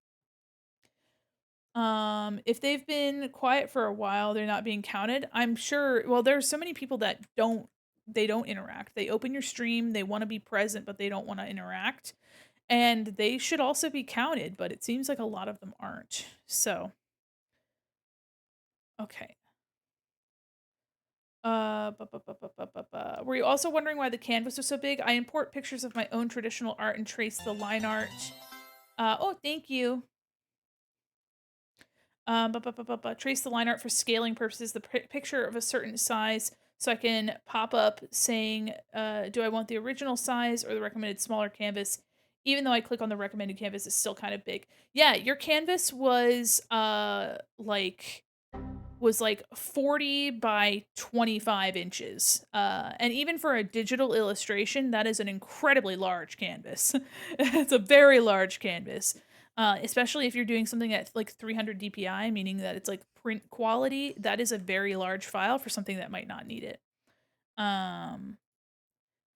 if they've been quiet for a while, they're not being counted. I'm sure, well, there's so many people that don't interact. They open your stream, they want to be present, but they don't want to interact. And they should also be counted, but it seems like a lot of them aren't. So, okay. Were you also wondering why the canvas was so big? I import pictures of my own traditional art and trace the line art. Oh, thank you. Trace the line art for scaling purposes, the picture of a certain size, so I can pop up saying, do I want the original size or the recommended smaller canvas? Even though I click on the recommended canvas, it's still kind of big. Yeah, your canvas was like 40 by 25 inches. And even for a digital illustration, that is an incredibly large canvas. It's a very large canvas. Especially if you're doing something at like 300 DPI, meaning that it's like print quality, that is a very large file for something that might not need it. Um,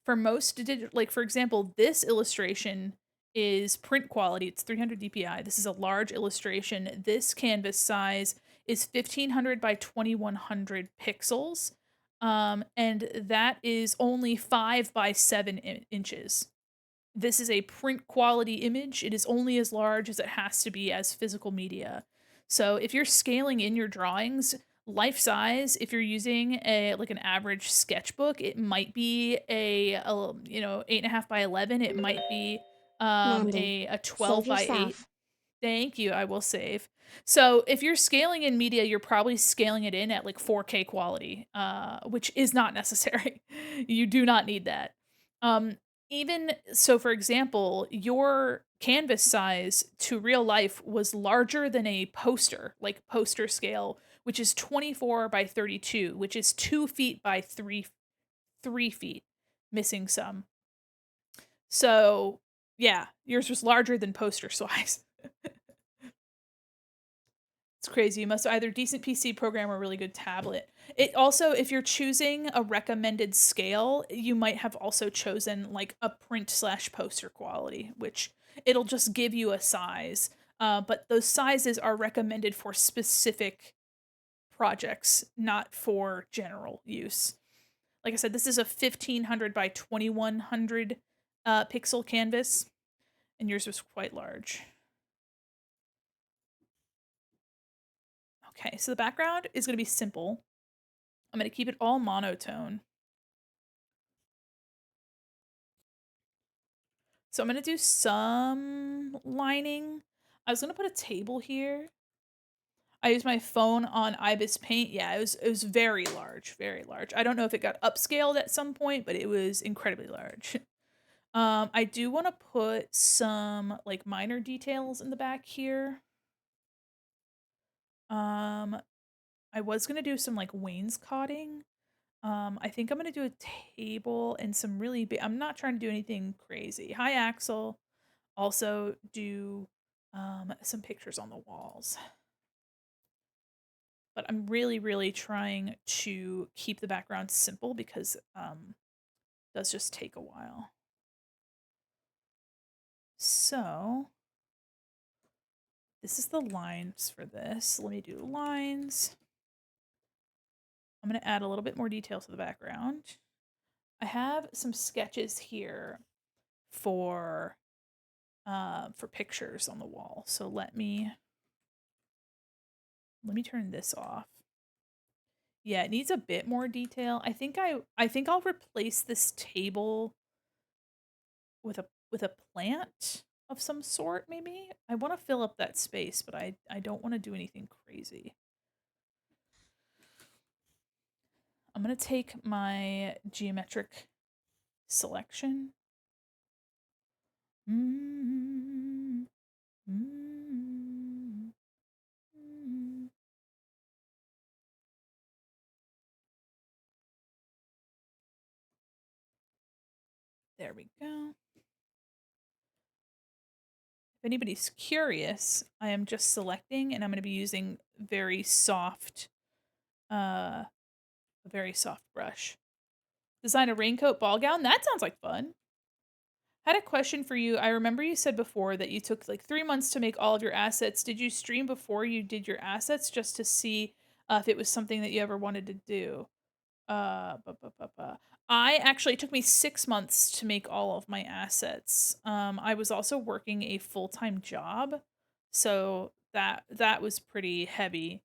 for most digital, like for example, this illustration is print quality. It's 300 DPI. This is a large illustration. This canvas size is 1500 by 2100 pixels. And that is only 5 by 7 inches. This is a print quality image. It is only as large as it has to be as physical media. So if you're scaling in your drawings, life size, if you're using a like an average sketchbook, it might be a 8.5 by 11. It might be Mandi. a 12 Save by 8. yourself. Thank you. I will save. So if you're scaling in media, you're probably scaling it in at like 4K quality, which is not necessary. You do not need that. Um, Even so, for example, your canvas size to real life was larger than a poster, like poster scale, which is 24 by 32, which is 2 feet by 3 feet, missing some. So yeah, yours was larger than poster size. It's crazy. You must either decent PC program or really good tablet. It also, if you're choosing a recommended scale, you might have also chosen like a print slash poster quality, which it'll just give you a size. But those sizes are recommended for specific projects, not for general use. Like I said, this is a 1500 by 2100 pixel canvas, and yours was quite large. Okay, so the background is going to be simple. I'm going to keep it all monotone. So I'm going to do some lining. I was going to put a table here. I used my phone on Ibis Paint. Yeah, it was very large, very large. I don't know if it got upscaled at some point, but it was incredibly large. I do want to put some like minor details in the back here. Um, I was gonna do some like wainscoting. I think I'm gonna do a table and some really big. I'm not trying to do anything crazy. Hi, Axel. Also, do some pictures on the walls. But I'm really, really trying to keep the background simple because it does just take a while. So this is the lines for this. Let me do lines. I'm going to add a little bit more detail to the background. I have some sketches here for pictures on the wall. So let me turn this off. Yeah, it needs a bit more detail. I think I'll replace this table with a plant of some sort maybe. I want to fill up that space, but I don't want to do anything crazy. I'm going to take my geometric selection. Mm-hmm. Mm-hmm. Mm-hmm. There we go. If anybody's curious, I am just selecting and I'm going to be using a very soft brush. Design a raincoat ball gown? That sounds like fun. Had a question for you. I remember you said before that you took like 3 months to make all of your assets. Did you stream before you did your assets just to see if it was something that you ever wanted to do? Uh, bu- bu- bu- bu- I actually it took me 6 months to make all of my assets. I was also working a full time job, so that was pretty heavy.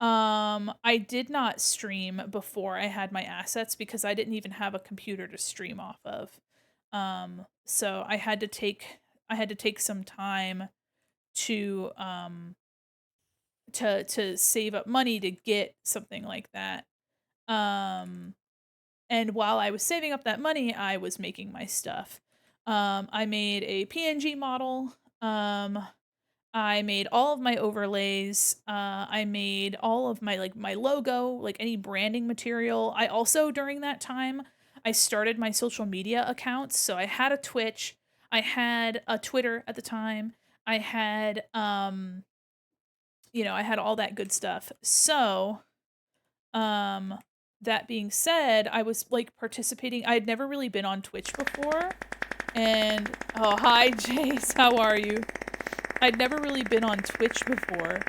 I did not stream before I had my assets because I didn't even have a computer to stream off of. So I had to take some time to to save up money to get something like that. Um and while I was saving up that money, I was making my stuff. I made a PNG model. Um I made all of my overlays. I made all of my like my logo, like any branding material. I also during that time I started my social media accounts. So I had a Twitch, I had a Twitter at the time. I had I had all that good stuff. So, um that being said, I was like participating. I had never really been on Twitch before. And oh, hi Jace, how are you? I'd never really been on Twitch before.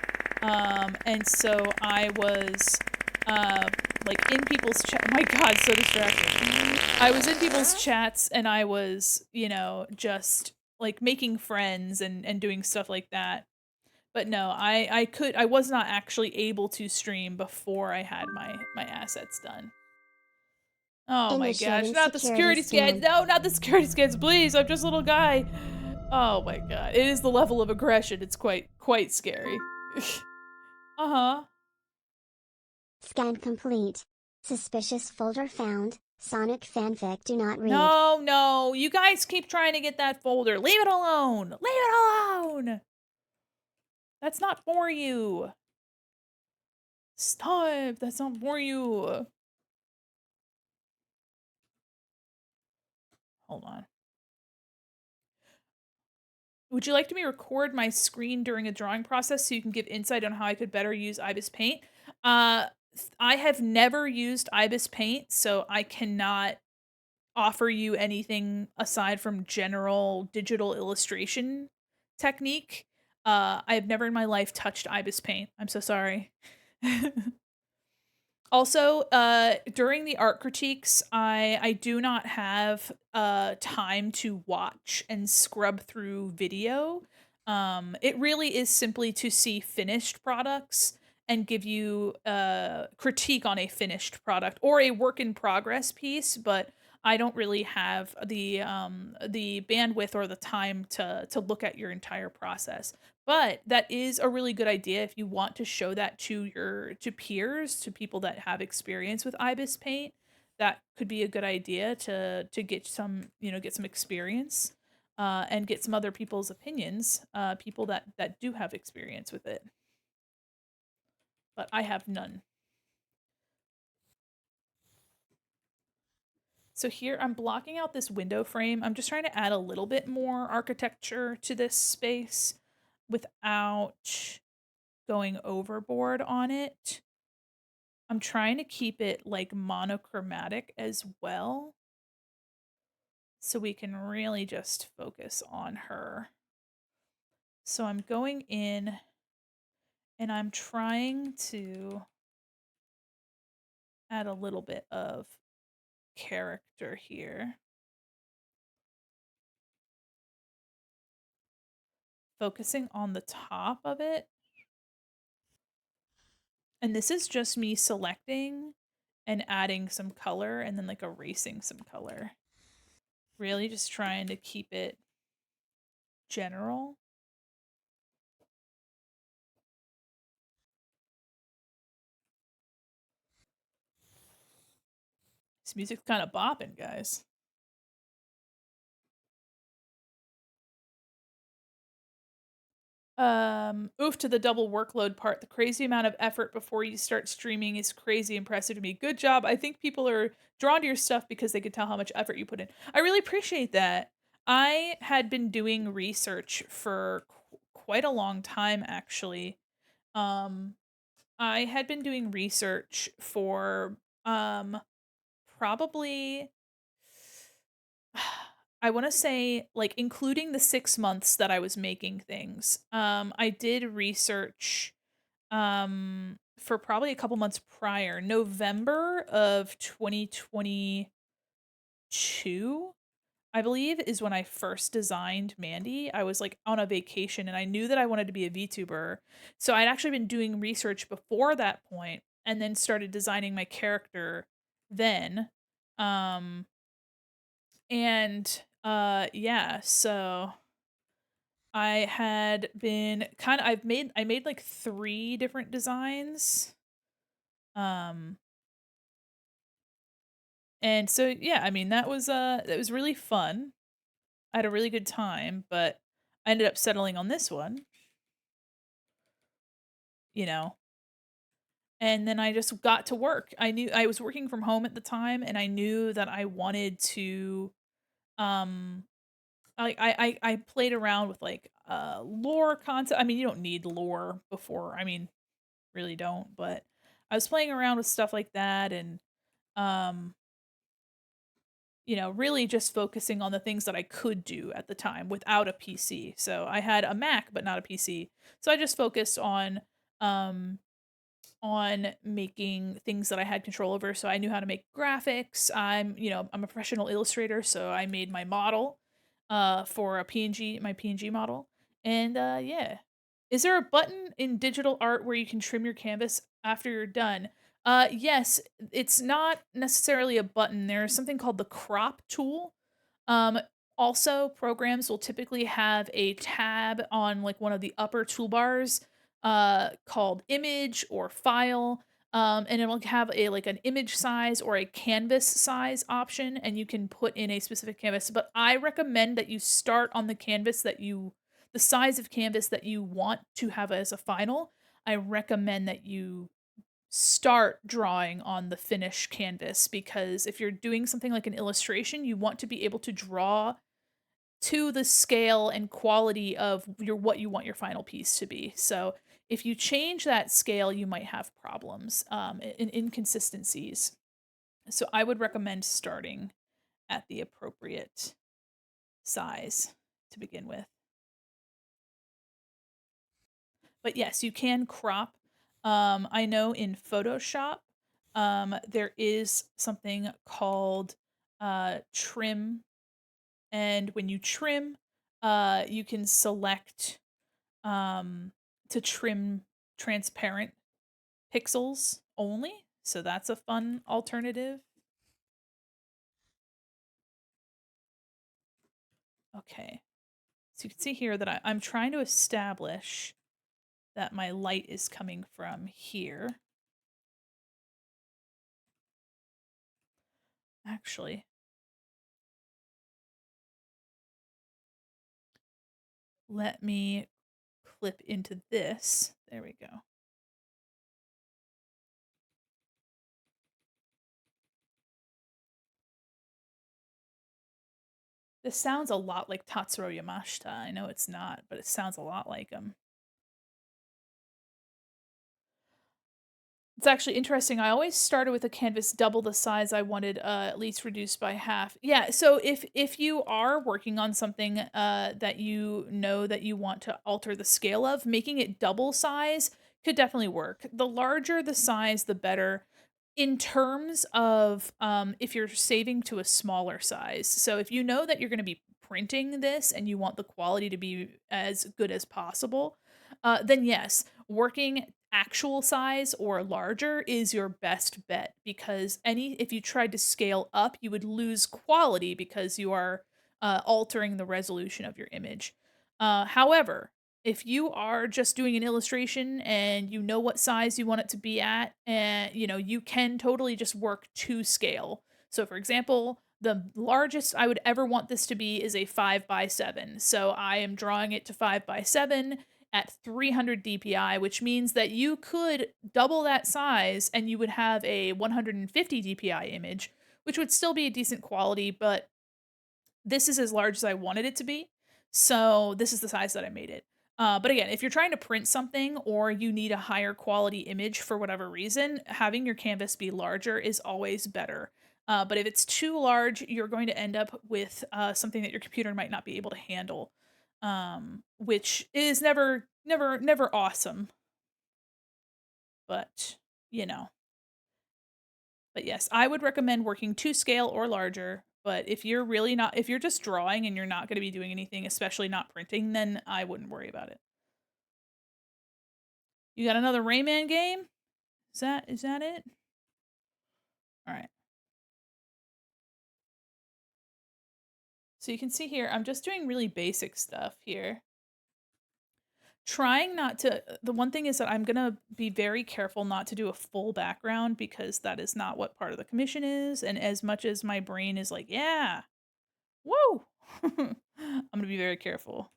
And so I was uh like in people's chat. My god, so distracting. I was in people's chats and I was, just like making friends and doing stuff like that. But no, I was not actually able to stream before I had my assets done. Oh my gosh, Initiating not the security security scans. scan. No, not the security scans, please. I'm just a little guy. Oh my god. It is the level of aggression. It's quite scary. Uh-huh. Scan complete. Suspicious folder found. Sonic fanfic do not read. No, no. You guys keep trying to get that folder. Leave it alone. Leave it alone. That's not for you. Stop. That's not for you. Hold on. Would you like to me record my screen during a drawing process so you can give insight on how I could better use Ibis Paint? Uh, I have never used Ibis Paint, so I cannot offer you anything aside from general digital illustration technique. I've never in my life touched Ibis Paint. I'm so sorry. Also, during the art critiques, I do not have time to watch and scrub through video. It really is simply to see finished products and give you a critique on a finished product or a work in progress piece, but I don't really have the bandwidth or the time to look at your entire process. But that is a really good idea if you want to show that to your to peers, to people that have experience with Ibis Paint. That could be a good idea to get some, get some experience, and get some other people's opinions, people that do have experience with it. But I have none. So here I'm blocking out this window frame. I'm just trying to add a little bit more architecture to this space without going overboard on it. I'm trying to keep it like monochromatic as well so we can really just focus on her. So I'm going in and I'm trying to add a little bit of character here. Focusing on the top of it. And this is just me selecting and adding some color and then like erasing some color. Really just trying to keep it general. This music's kind of bopping, guys. Oof to the double workload part. The crazy amount of effort before you start streaming is crazy impressive to me. Good job. I think people are drawn to your stuff because they can tell how much effort you put in. I really appreciate that. I had been doing research for quite a long time, actually. Um, I had been doing research for probably I want to say like including the 6 months that I was making things. I did research for probably a couple months prior, November of 2022. I believe, is when I first designed Mandy. I was, like, on a vacation, and I knew that I wanted to be a VTuber. So I'd actually been doing research before that point and then started designing my character then. Um, yeah, so I had been I made, like, 3 different designs. Um, and so, yeah, I mean, that was really fun. I had a really good time, but I ended up settling on this one, you know, and then I just got to work. I knew I was working from home at the time, and I knew that I wanted to, um, I played around with, like, lore concept. I mean, you don't need lore before, I mean, really don't, but I was playing around with stuff like that and, um, really just focusing on the things that I could do at the time without a PC. So I had a Mac, but not a PC. So I just focused um, on making things that I had control over. So I knew how to make graphics. I'm a professional illustrator, so I made my model for a PNG, my PNG model. And yeah. Is there a button in digital art where you can trim your canvas after you're done? Yes, it's not necessarily a button. There's something called the crop tool. Um, Also, programs will typically have a tab on like one of the upper toolbars called image or file. And it'll have a like an image size or a canvas size option, and you can put in a specific canvas. But I recommend that you start on the size of canvas that you want to have as a final. I recommend that you start drawing on the finished canvas, because if you're doing something like an illustration, you want to be able to draw to the scale and quality of what you want your final piece to be. So if you change that scale, you might have problems and inconsistencies. So I would recommend starting at the appropriate size to begin with. But yes, you can crop. I know in Photoshop, there is something called trim, and when you trim, you can select um, to trim transparent pixels only. So that's a fun alternative. Okay, so you can see here that I'm trying to establish that my light is coming from here. Actually, let me clip into this. There we go. This sounds a lot like Tatsuro Yamashita. I know it's not, but it sounds a lot like him. It's actually interesting. I always started with a canvas double the size I wanted, at least reduced by half. Yeah, so if you are working on something that you know that you want to alter the scale of, making it double size could definitely work. The larger the size, the better in terms of if you're saving to a smaller size. So if you know that you're going to be printing this and you want the quality to be as good as possible, then yes, working actual size or larger is your best bet, because any if you tried to scale up, you would lose quality because you are altering the resolution of your image. However, if you are just doing an illustration and you know what size you want it to be at, and you can totally just work to scale. So for example, the largest I would ever want this to be is a 5 by 7. So I am drawing it to 5 by 7 at 300 DPI, which means that you could double that size and you would have a 150 DPI image, which would still be a decent quality, but this is as large as I wanted it to be. So this is the size that I made it. But again, if you're trying to print something or you need a higher quality image for whatever reason, having your canvas be larger is always better. But if it's too large, you're going to end up with something that your computer might not be able to handle, which is never awesome. But you know, but yes, I would recommend working to scale or larger But if you're really not if you're just drawing and you're not gonna be doing anything, especially not printing, then I wouldn't worry about it. You got another Rayman game? Is that it? Alright. So you can see here, I'm just doing really basic stuff here. Trying not to the one thing is that I'm gonna be very careful not to do a full background because that is not what part of the commission is, and as much as my brain is like, "Yeah, woo!" I'm gonna be very careful.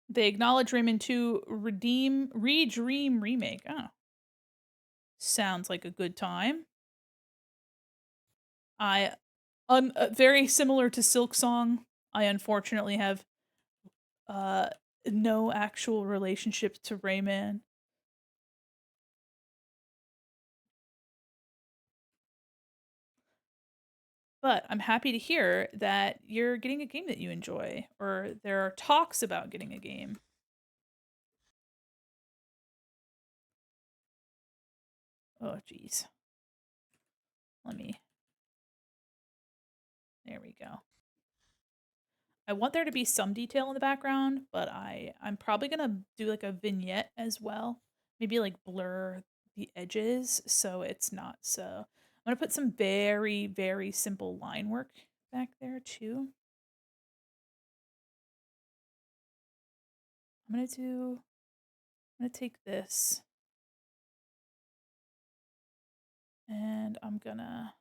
They acknowledge Rayman 2 Redream remake. Oh, sounds like a good time. I very similar to Silk Song. I unfortunately have uh no actual relationship to Rayman, but I'm happy to hear that you're getting a game that you enjoy, or there are talks about getting a game. Oh, geez. Let me. There we go. I want there to be some detail in the background, but I'm probably gonna do like a vignette as well. Maybe like blur the edges so it's not so. I'm gonna put some very, very simple line work back there too. I'm gonna do I'm gonna take this and I'm gonna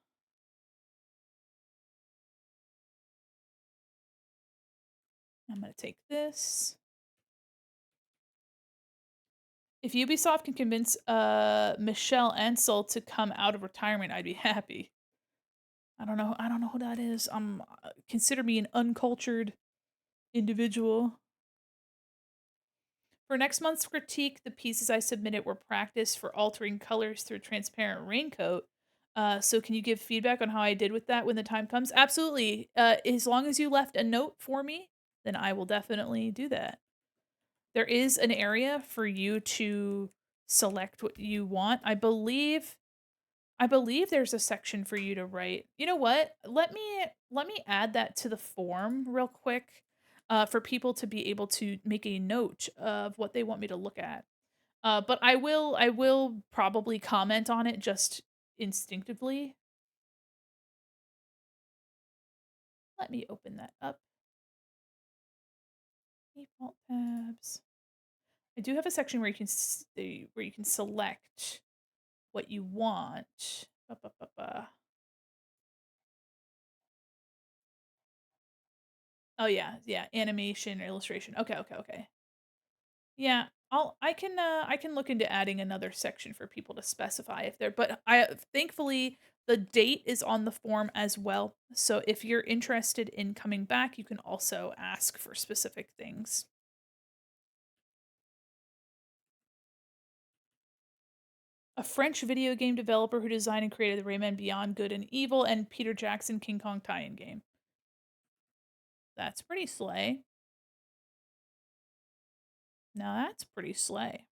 take this. If Ubisoft can convince Michelle Ansel to come out of retirement, I'd be happy. I don't know who that is. Consider me an uncultured individual. For next month's critique, the pieces I submitted were practice for altering colors through a transparent raincoat. So can you give feedback on how I did with that when the time comes? Absolutely. As long as you left a note for me, then I will definitely do that. There is an area for you to select what you want. I believe there's a section for you to write. You know what? Let me add that to the form real quick, for people to be able to make a note of what they want me to look at. But I will probably comment on it just instinctively. Let me open that up. Default tabs. I do have a section where where you can select what you want. Ba, ba, ba, ba. Oh yeah, yeah, animation or illustration. Okay, okay, okay. Yeah, I can look into adding another section for people to specify if they're but I thankfully the date is on the form as well. So if you're interested in coming back, you can also ask for specific things. A French video game developer who designed and created the Rayman Beyond Good and Evil and Peter Jackson King Kong tie-in game. That's pretty slay. Now that's pretty slay.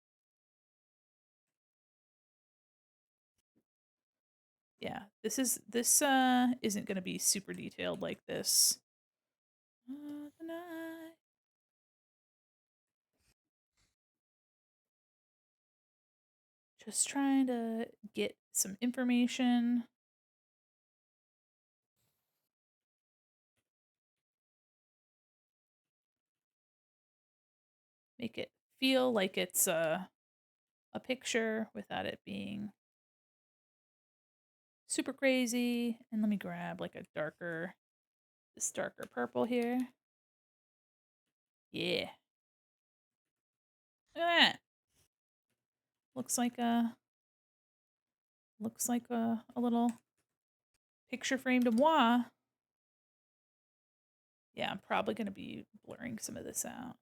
Yeah, this isn't gonna be super detailed like this. The night. Just trying to get some information, make it feel like it's a picture without it being super crazy. And let me grab like this darker purple here. Yeah. Look at that. Looks like a little picture frame de moi. Yeah, I'm probably gonna be blurring some of this out.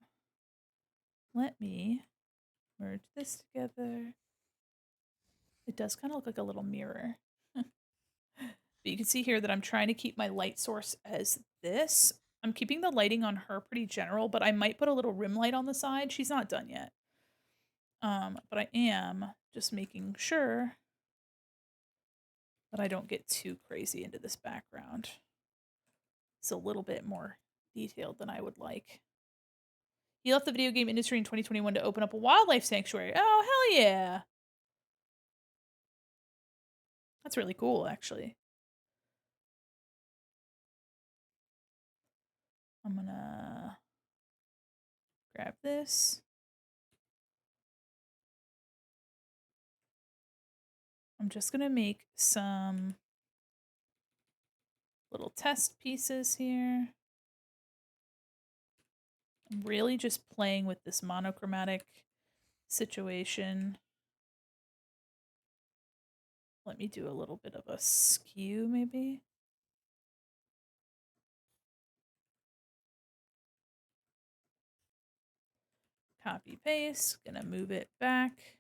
Let me merge this together. It does kind of look like a little mirror. But you can see here that I'm trying to keep my light source as this. I'm keeping the lighting on her pretty general, but I might put a little rim light on the side. She's not done yet. But I am just making sure but I don't get too crazy into this background. It's a little bit more detailed than I would like. He left the video game industry in 2021 to open up a wildlife sanctuary. Oh, hell yeah. That's really cool, actually. I'm gonna grab this. I'm just gonna make some little test pieces here. I'm really just playing with this monochromatic situation. Let me do a little bit of a skew, maybe. Copy paste, gonna move it back.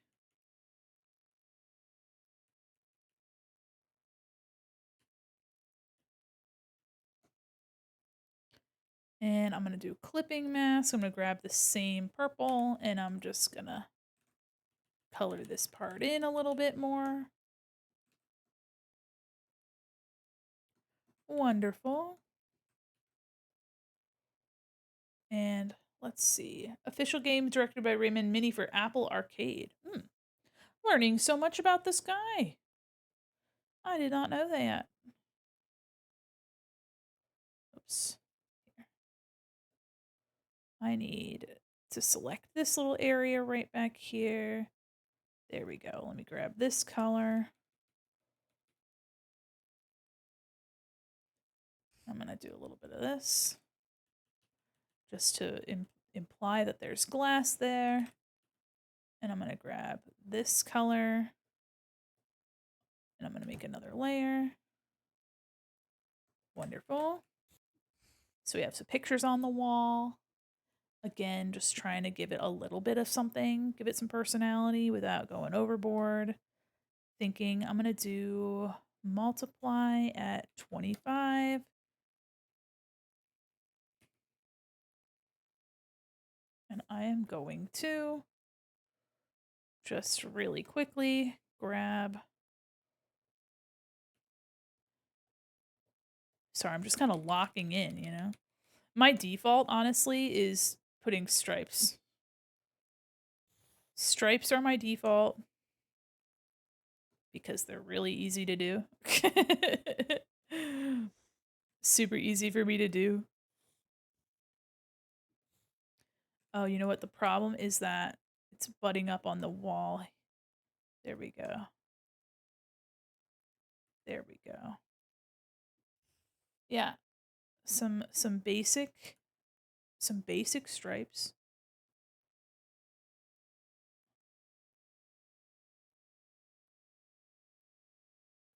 And I'm gonna do clipping mask. I'm gonna grab the same purple and I'm just gonna color this part in a little bit more. Wonderful. And let's see. Official game directed by Raymond Mini for Apple Arcade. Learning so much about this guy. I did not know that. Oops. Here. I need to select this little area right back here. There we go. Let me grab this color. I'm going to do a little bit of this just to imply that there's glass there. And I'm going to grab this color and I'm going to make another layer. Wonderful. So we have some pictures on the wall. Again, just trying to give it a little bit of something, give it some personality without going overboard. Thinking I'm going to do multiply at 25. And I am going to just really quickly grab. Sorry, I'm just kind of locking in, you know? My default, honestly, is putting stripes. Stripes are my default because they're really easy to do. Super easy for me to do. Oh, you know what? The problem is that it's butting up on the wall. There we go. There we go. Yeah. Some basic stripes.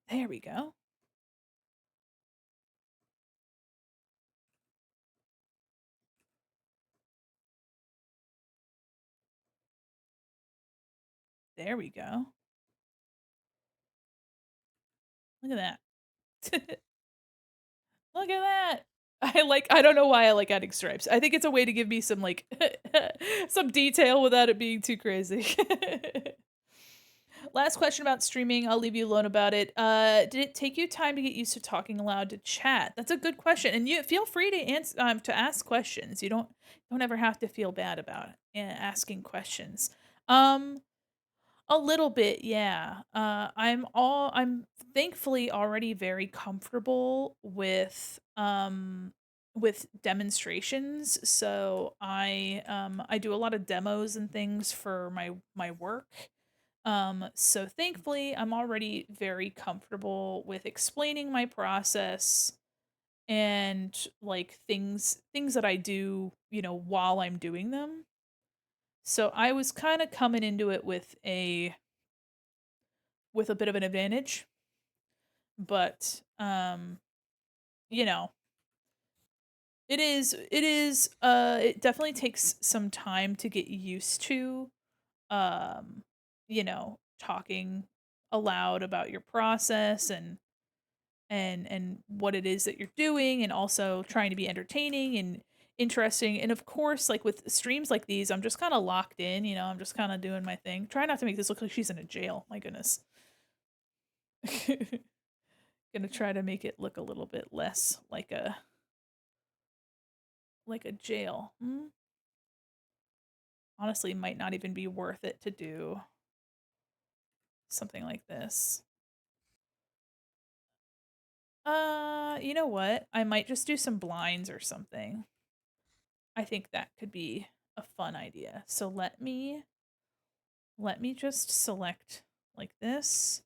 There we go. There we go. Look at that. Look at that. I don't know why I like adding stripes. I think it's a way to give me some like some detail without it being too crazy. Last question about streaming. I'll leave you alone about it. Did it take you time to get used to talking aloud to chat? That's a good question, and you feel free to answer to ask questions. You don't ever have to feel bad about asking questions. Um, a little bit, yeah. I'm thankfully already very comfortable with demonstrations. So I do a lot of demos and things for my work. So thankfully I'm already very comfortable with explaining my process and like things that I do, you know, while I'm doing them. So I was kind of coming into it with a bit of an advantage, but you know, it definitely takes some time to get used to um you know, talking aloud about your process and what it is that you're doing and also trying to be entertaining and interesting. And of course, like with streams like these, I'm just kind of locked in, you know, I'm just kind of doing my thing. Try not to make this look like she's in a jail. My goodness. Gonna try to make it look a little bit less like a jail. Honestly, might not even be worth it to do something like this. You know what? I might just do some blinds or something. I think that could be a fun idea. So let me just select like this,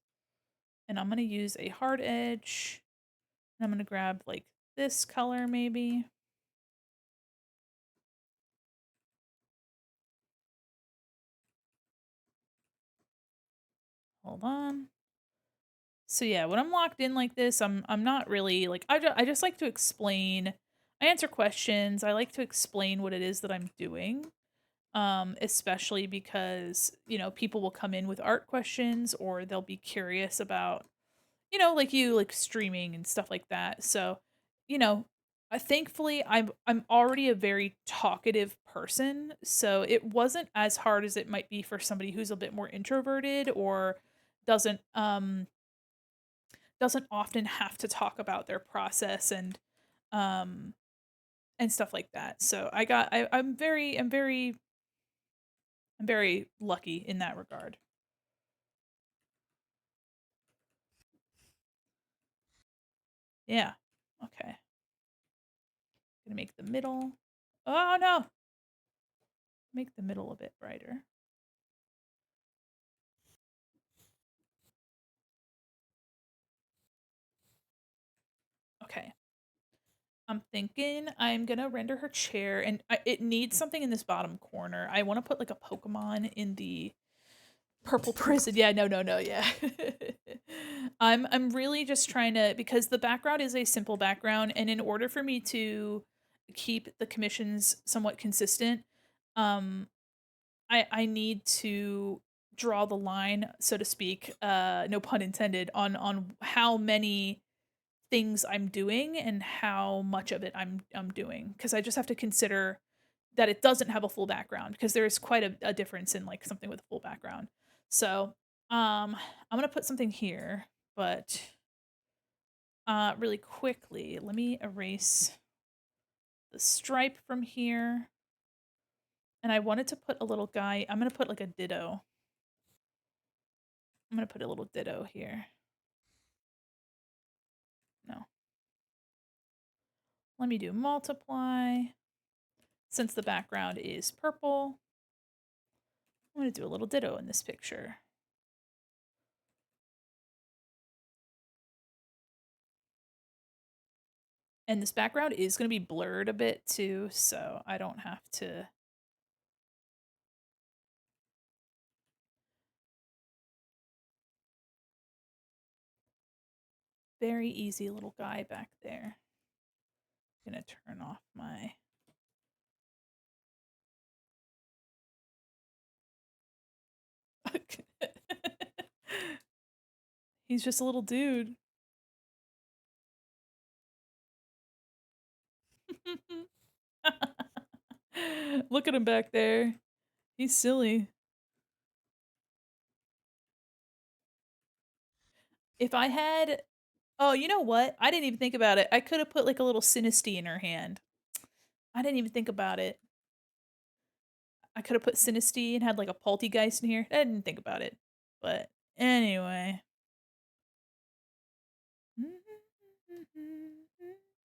and I'm going to use a hard edge. And I'm going to grab like this color maybe. Hold on. So yeah, when I'm locked in like this, I'm not really like I just like to explain. I answer questions. I like to explain what it is that I'm doing. Especially because, people will come in with art questions or they'll be curious about, like you like streaming and stuff like that. So, you know, thankfully I'm already a very talkative person, so it wasn't as hard as it might be for somebody who's a bit more introverted or doesn't um doesn't often have to talk about their process um and stuff like that. So I'm very lucky in that regard. Yeah. Okay. Gonna make the middle. Oh no! Make the middle a bit brighter. Okay. I'm thinking I'm gonna render her chair, and it needs something in this bottom corner. I want to put like a Pokemon in the purple prison. Yeah, no, no, no, yeah. I'm really just trying to, because the background is a simple background, and in order for me to keep the commissions somewhat consistent, um, I need to draw the line, so to speak, no pun intended, on how many things I'm doing and how much of it I'm doing, because I just have to consider that it doesn't have a full background, because there is quite a difference in like something with a full background. So, I'm gonna put something here, but really quickly, let me erase the stripe from here. And I wanted to put a little guy. I'm gonna put like a ditto. I'm gonna put a little ditto here. No. Let me do multiply. Since the background is purple, I'm gonna do a little ditto in this picture. And this background is gonna be blurred a bit too, so I don't have to. Very easy little guy back there. Gonna turn off my. He's just a little dude. Look at him back there. He's silly. If I had, oh, you know what? I didn't even think about it. I could have put like a little Sinistea in her hand. I didn't even think about it. I could have put Sinistea and had like a Poltegeist in here. I didn't think about it. But anyway.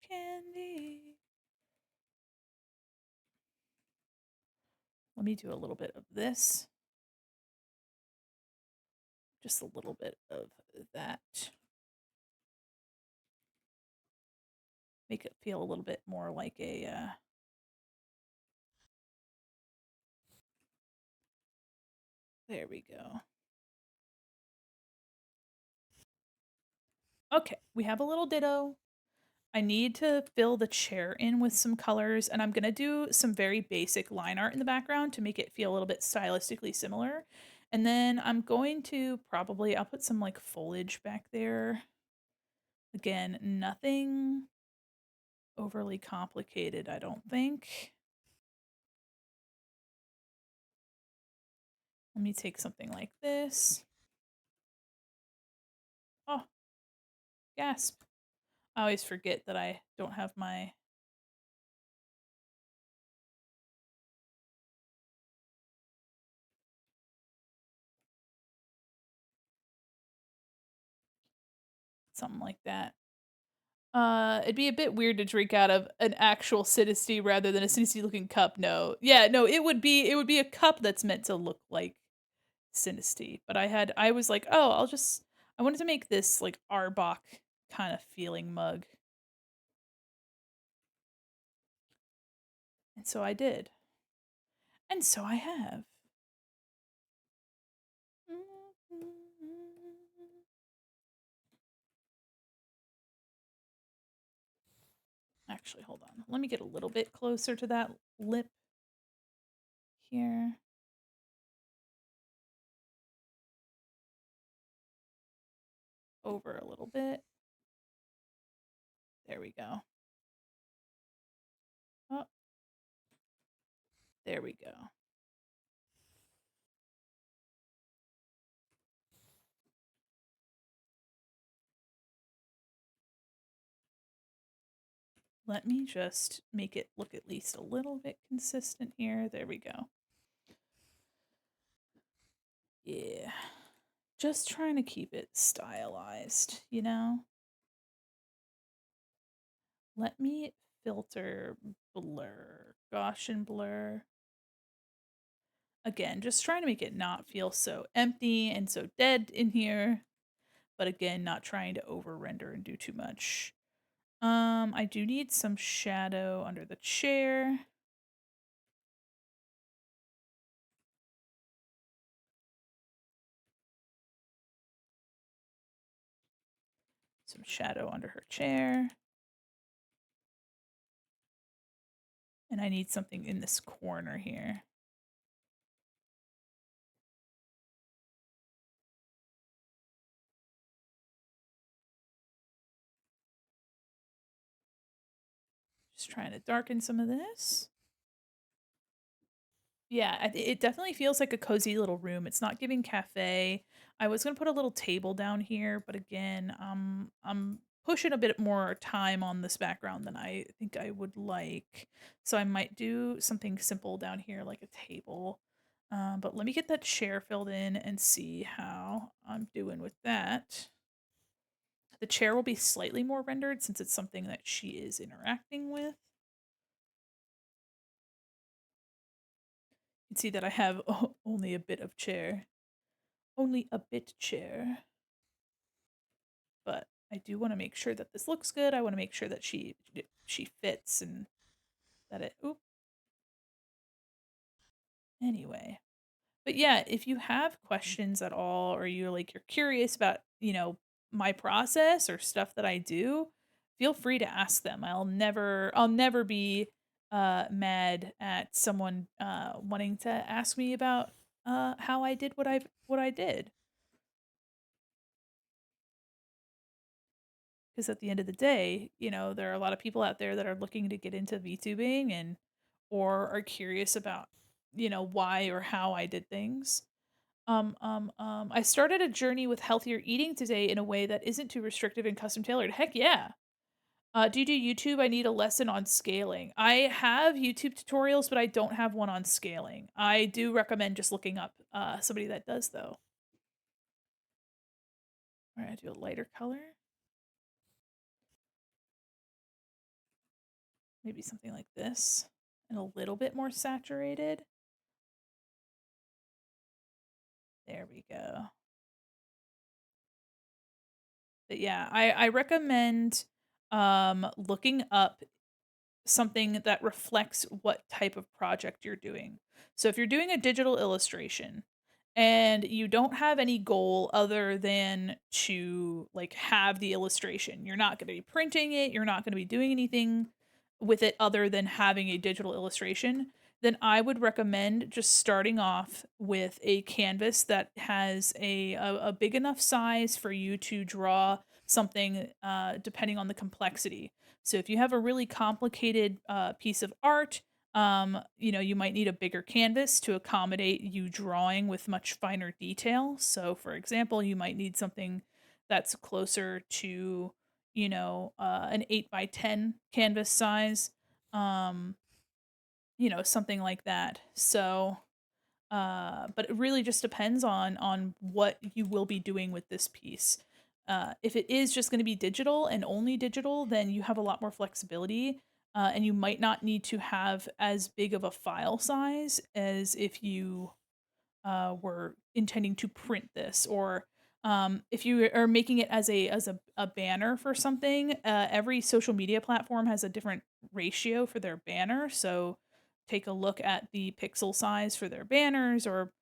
Candy. Let me do a little bit of this. Just a little bit of that. Make it feel a little bit more like a. There we go. Okay, we have a little ditto. I need to fill the chair in with some colors, and I'm gonna do some very basic line art in the background to make it feel a little bit stylistically similar. And then I'm going to probably, I'll put some like foliage back there. Again, nothing overly complicated, I don't think. Let me take something like this. Oh, Gasp. I always forget that I don't have my something like that. It'd be a bit weird to drink out of an actual Sinistea rather than a Sinistea looking cup. No. Yeah, no, it would be a cup that's meant to look like Sinistea. But I was like, "Oh, I wanted to make this like Arbok kind of feeling mug." And so I did. And so I have. Actually, hold on. Let me get a little bit closer to that lip here. Over a little bit. There we go. Oh, there we go. Let me just make it look at least a little bit consistent here. There we go. Yeah. Just trying to keep it stylized, you know? Let me filter blur, Gaussian blur. Again, just trying to make it not feel so empty and so dead in here, but again, not trying to over render and do too much. I do need some shadow under the chair. Some shadow under her chair. And I need something in this corner here. Just trying to darken some of this. Yeah, it definitely feels like a cozy little room. It's not giving cafe. I was gonna put a little table down here, but again, I'm pushing a bit more time on this background than I think I would like. So I might do something simple down here, like a table. But let me get that chair filled in and see how I'm doing with that. The chair will be slightly more rendered since it's something that she is interacting with. You can see that I have only a bit of chair. Only a bit chair. But I do want to make sure that this looks good. I want to make sure that she fits and that it oop. Anyway. But yeah, if you have questions at all or you're curious about, my process or stuff that I do, feel free to ask them. I'll never be mad at someone wanting to ask me about how I did what I did. Because at the end of the day, there are a lot of people out there that are looking to get into VTubing and or are curious about, why or how I did things. I started a journey with healthier eating today in a way that isn't too restrictive and custom tailored. Heck yeah. Do you do YouTube? I need a lesson on scaling. I have YouTube tutorials, but I don't have one on scaling. I do recommend just looking up somebody that does though. All right, I do a lighter color. Maybe something like this. And a little bit more saturated. There we go. But yeah, I recommend looking up something that reflects what type of project you're doing. So if you're doing a digital illustration and you don't have any goal other than to like have the illustration, you're not going to be printing it, you're not going to be doing anything with it other than having a digital illustration, then I would recommend just starting off with a canvas that has a big enough size for you to draw something depending on the complexity. So if you have a really complicated piece of art, you might need a bigger canvas to accommodate you drawing with much finer detail. So for example, you might need something that's closer to an 8 by 10 canvas size, um, something like that. So, but it really just depends on what you will be doing with this piece. If it is just going to be digital and only digital, then you have a lot more flexibility, and you might not need to have as big of a file size as if you were intending to print this, or if you are making it as a banner for something. Every social media platform has a different ratio for their banner, so take a look at the pixel size for their banners, or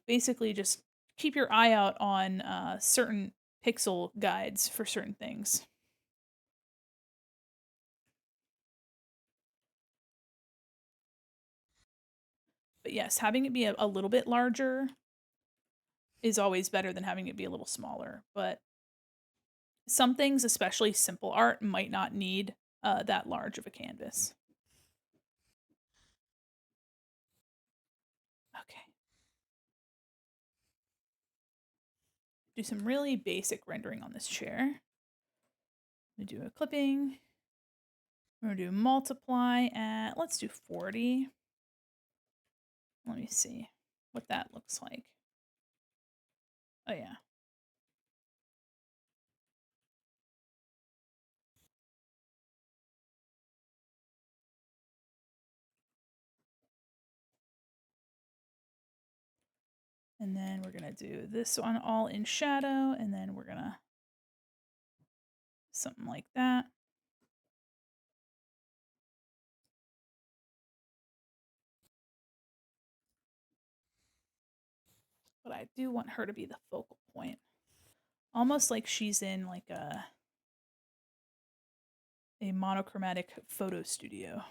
basically just keep your eye out on certain pixel guides for certain things. But yes, having it be a little bit larger is always better than having it be a little smaller. But some things, especially simple art, might not need that large of a canvas. Okay. Do some really basic rendering on this chair. I'm gonna do a clipping. We're gonna do multiply at, let's do 40. Let me see what that looks like. Oh yeah. And then we're gonna do this one all in shadow, and then we're gonna something like that. But I do want her to be the focal point. Almost like she's in like a monochromatic photo studio.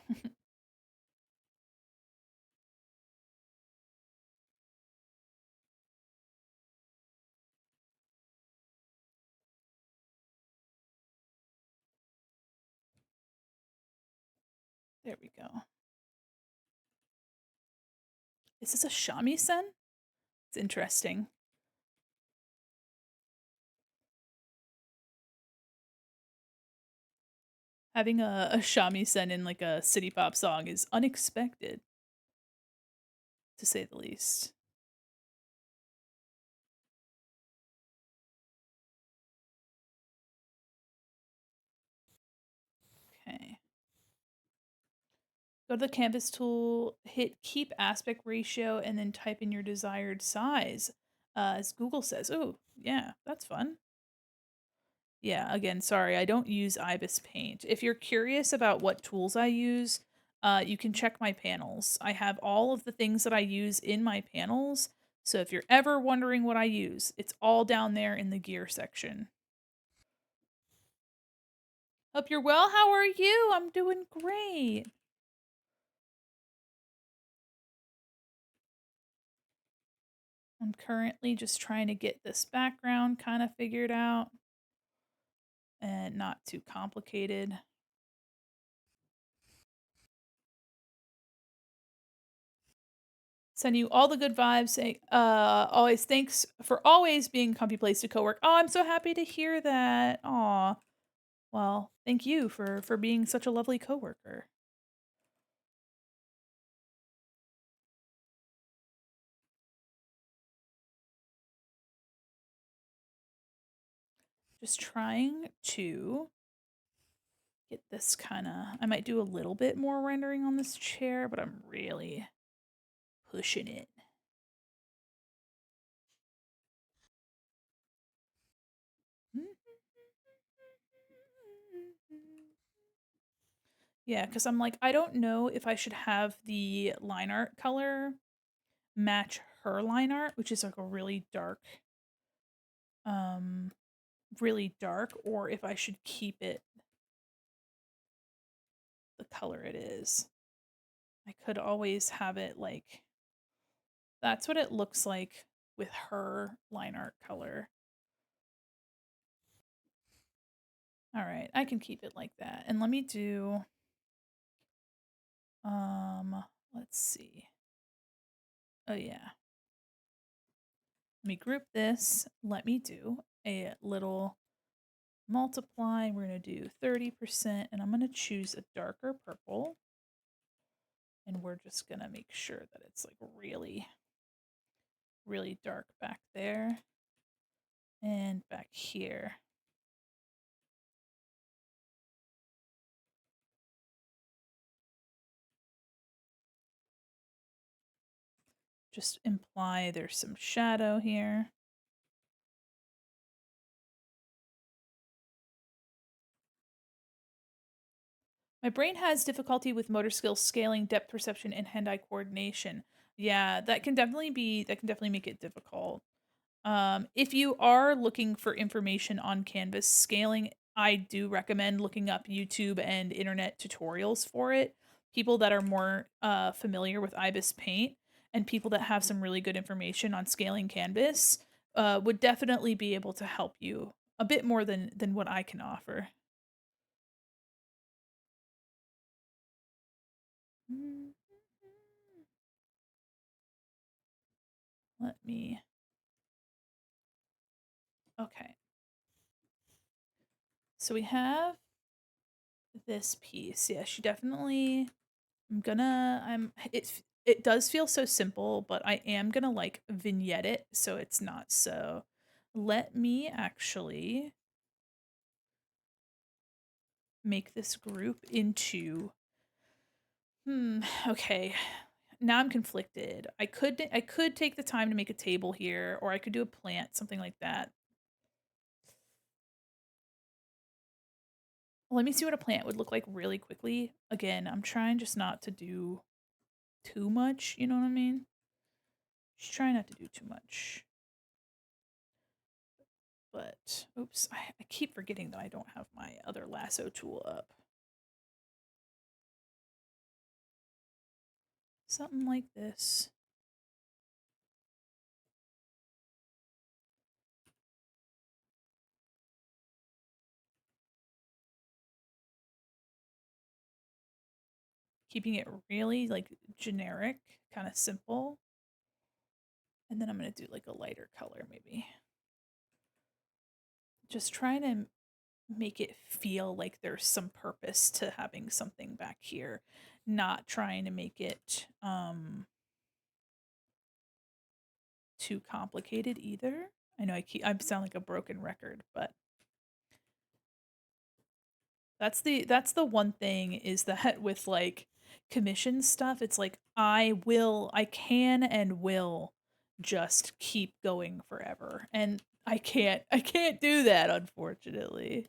There we go. Is this a shamisen? It's interesting. Having a shamisen in like a city pop song is unexpected, to say the least. Okay. Go to the canvas tool, hit keep aspect ratio, and then type in your desired size. As Google says. Oh, yeah, that's fun. Yeah, again, sorry, I don't use Ibis Paint. If you're curious about what tools I use, you can check my panels. I have all of the things that I use in my panels. So if you're ever wondering what I use, it's all down there in the gear section. Hope you're well. How are you? I'm doing great. I'm currently just trying to get this background kind of figured out and not too complicated. Send you all the good vibes. Say, always thanks for always being a comfy place to co-work. Oh, I'm so happy to hear that. Aw. Well, thank you for being such a lovely coworker. Just trying to get this kind of. I might do a little bit more rendering on this chair, but I'm really pushing it. Yeah, because I'm like, I don't know if I should have the line art color match her line art, which is like a um, really dark, or if I should keep it the color it is. I could always have it like, that's what it looks like with her line art color. All right, I can keep it like that. And let me do, let's see. Oh yeah. Let me group this. Let me do a little multiply. We're going to do 30%, and I'm going to choose a darker purple. And we're just going to make sure that it's like really, really dark back there and back here. Just imply there's some shadow here. My brain has difficulty with motor skills, scaling, depth perception, and hand-eye coordination. Yeah, that can definitely make it difficult. If you are looking for information on canvas scaling, I do recommend looking up YouTube and internet tutorials for it. People that are more familiar with IBIS Paint and people that have some really good information on scaling canvas would definitely be able to help you a bit more than what I can offer. Mm, Let me. Okay. So we have this piece. Yeah, she definitely it does feel so simple, but I am gonna like vignette it so it's not so. Let me actually make this group into okay. Now I'm conflicted. I could take the time to make a table here, or I could do a plant, something like that. Let me see what a plant would look like really quickly. Again, I'm trying just not to do too much, you know what I mean? Just trying not to do too much. But, oops, I keep forgetting that I don't have my other lasso tool up. Something like this. Keeping it really, like, generic, kind of simple. And then I'm going to do, like, a lighter color, maybe. Just trying to make it feel like there's some purpose to having something back here. Not trying to make it, too complicated either. I know I sound like a broken record, but that's the one thing is that with like commission stuff, it's like I can and will just keep going forever. And I can't do that unfortunately.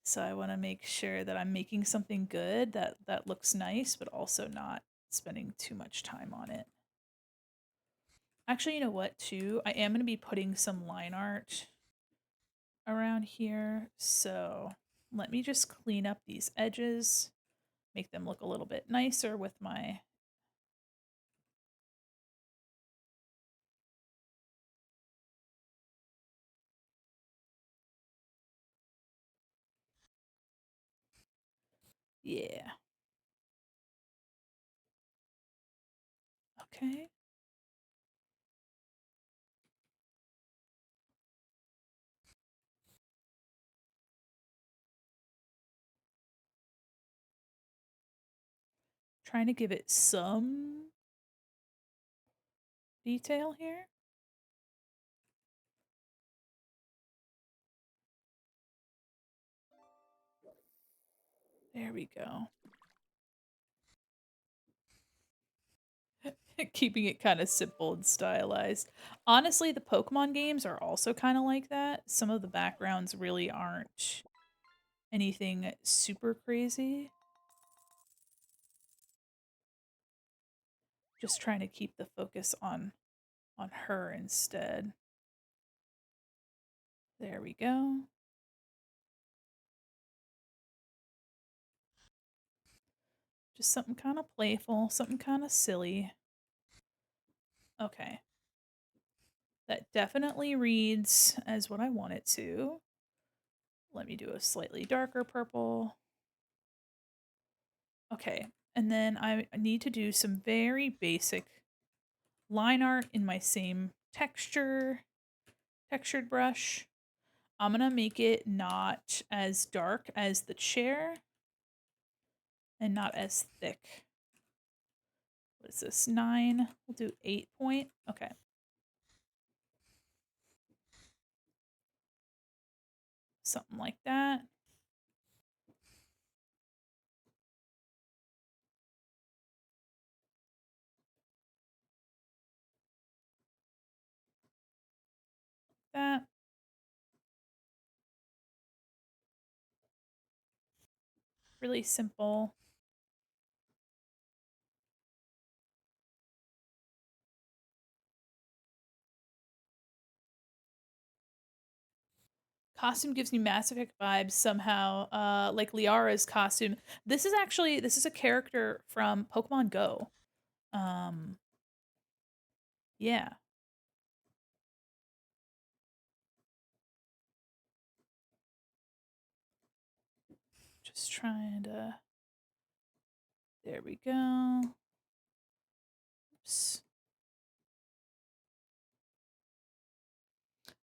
So I want to make sure that I'm making something good that looks nice but also not spending too much time on it. Actually, you know what, too? I am going to be putting some line art around here. So let me just clean up these edges, make them look a little bit nicer with my. Yeah. Okay. Trying to give it some detail here. There we go. Keeping it kind of simple and stylized. Honestly, the Pokemon games are also kind of like that. Some of the backgrounds really aren't anything super crazy. Just trying to keep the focus on her instead. There we go. Just something kind of playful, something kind of silly. Okay. That definitely reads as what I want it to. Let me do a slightly darker purple. Okay. And then I need to do some very basic line art in my same textured brush. I'm gonna make it not as dark as the chair and not as thick. What is this? 9. We'll do 8 point. Okay. Something like that. That. Really simple. Costume gives me Mass Effect vibes somehow, like Liara's costume. This is a character from Pokemon Go. Um, yeah, just trying to. There we go. Oops.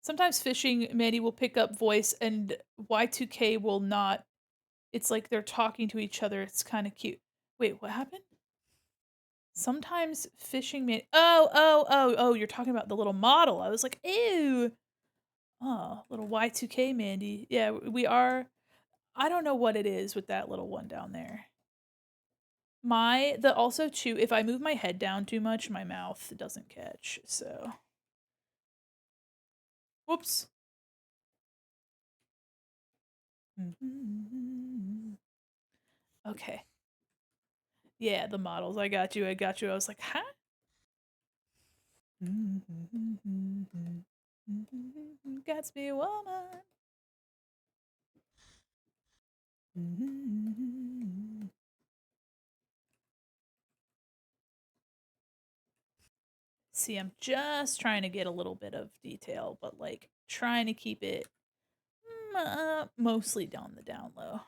Sometimes fishing Mandy will pick up voice and Y2K will not. It's like they're talking to each other. It's kind of cute. Wait, what happened? Sometimes fishing man. Oh, you're talking about the little model. I was like, ew. Oh, little Y2K Mandy. Yeah, we are. I don't know what it is with that little one down there. Also too, if I move my head down too much, my mouth doesn't catch. So, whoops. Okay. Yeah, the models. I got you. I got you. I was like, huh? Gatsby woman. See, I'm just trying to get a little bit of detail, but like trying to keep it mostly down the down low.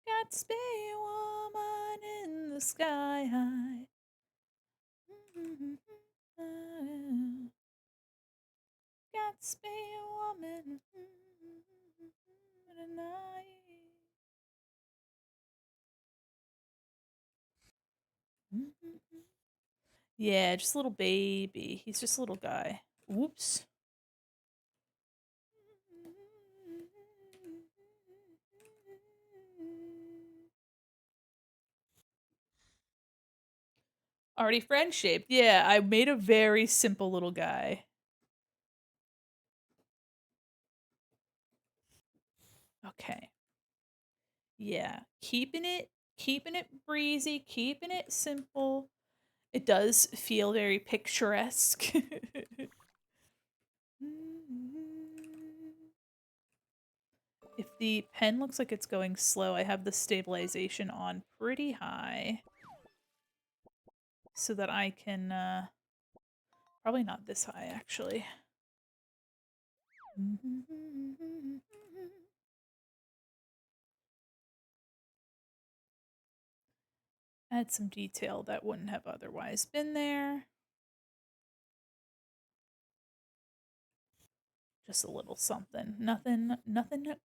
Gatsby woman in the sky high. Gatsby woman tonight. Yeah, just a little baby. He's just a little guy. Whoops. Already friend shaped. Yeah, I made a very simple little guy. Okay. Yeah, keeping it breezy, keeping it simple. It does feel very picturesque. If the pen looks like it's going slow, I have the stabilization on pretty high so that I can probably not this high actually. Add some detail that wouldn't have otherwise been there. Just a little something. Nothing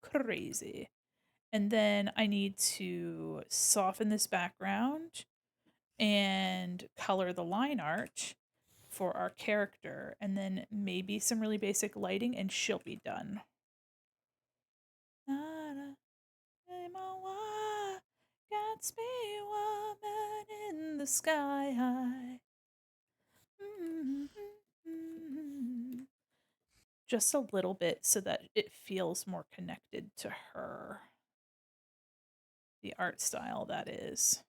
crazy. And then I need to soften this background and color the line art for our character, and then maybe some really basic lighting, and she'll be done. Gatsby woman in the sky high. Just a little bit so that it feels more connected to her. The art style, that is.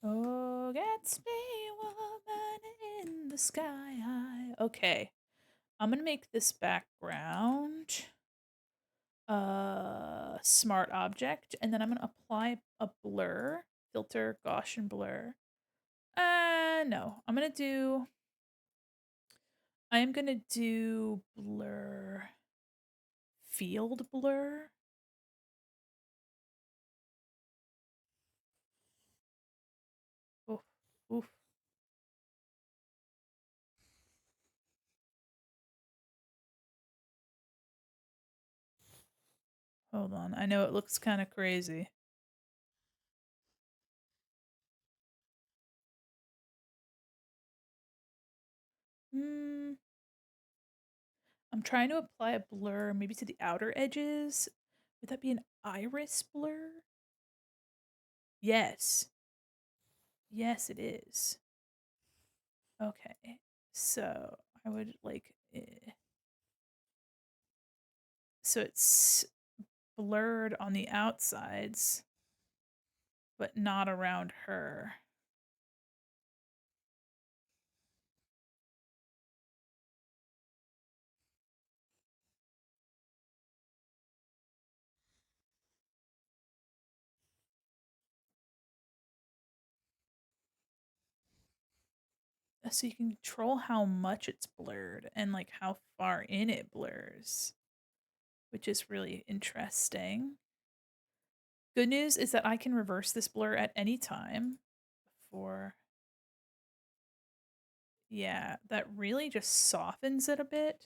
Oh, Gatsby woman in the sky high. Okay, I'm gonna make this background smart object, and then I'm gonna apply a blur, filter, Gaussian blur. No, I am gonna do blur, field blur. Oof, oof. Hold on, I know it looks kind of crazy. Hmm, I'm trying to apply a blur maybe to the outer edges. Would that be an iris blur? Yes. Yes, it is. Okay. So I would like so it's blurred on the outsides, but not around her. So you can control how much it's blurred and like how far in it blurs, which is really interesting. Good news is that I can reverse this blur at any time. For Yeah, that really just softens it a bit.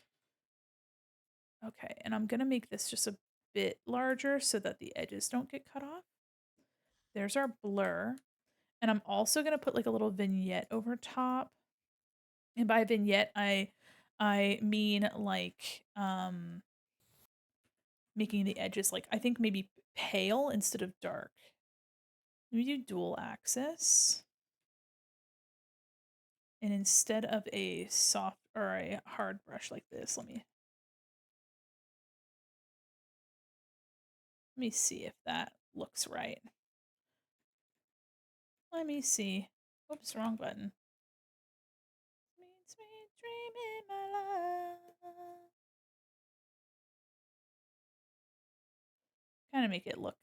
Okay, and I'm gonna make this just a bit larger so that the edges don't get cut off. There's our blur. And I'm also gonna put like a little vignette over top. And by vignette, I mean like making the edges like I think maybe pale instead of dark. Let me do dual axis. And instead of a soft or a hard brush like this, let me see if that looks right. Let me see. Oops, wrong button. Sweet, sweet dream in my life. Kind of make it look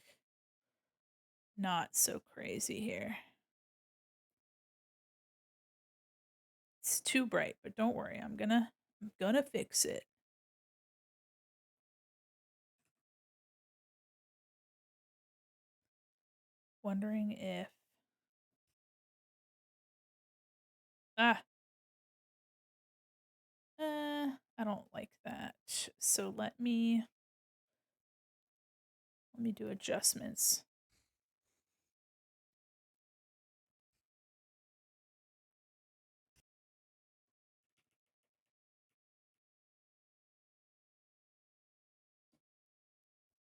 not so crazy here. It's too bright, but don't worry, I'm gonna fix it. Wondering if ah I don't like that. So let me do adjustments.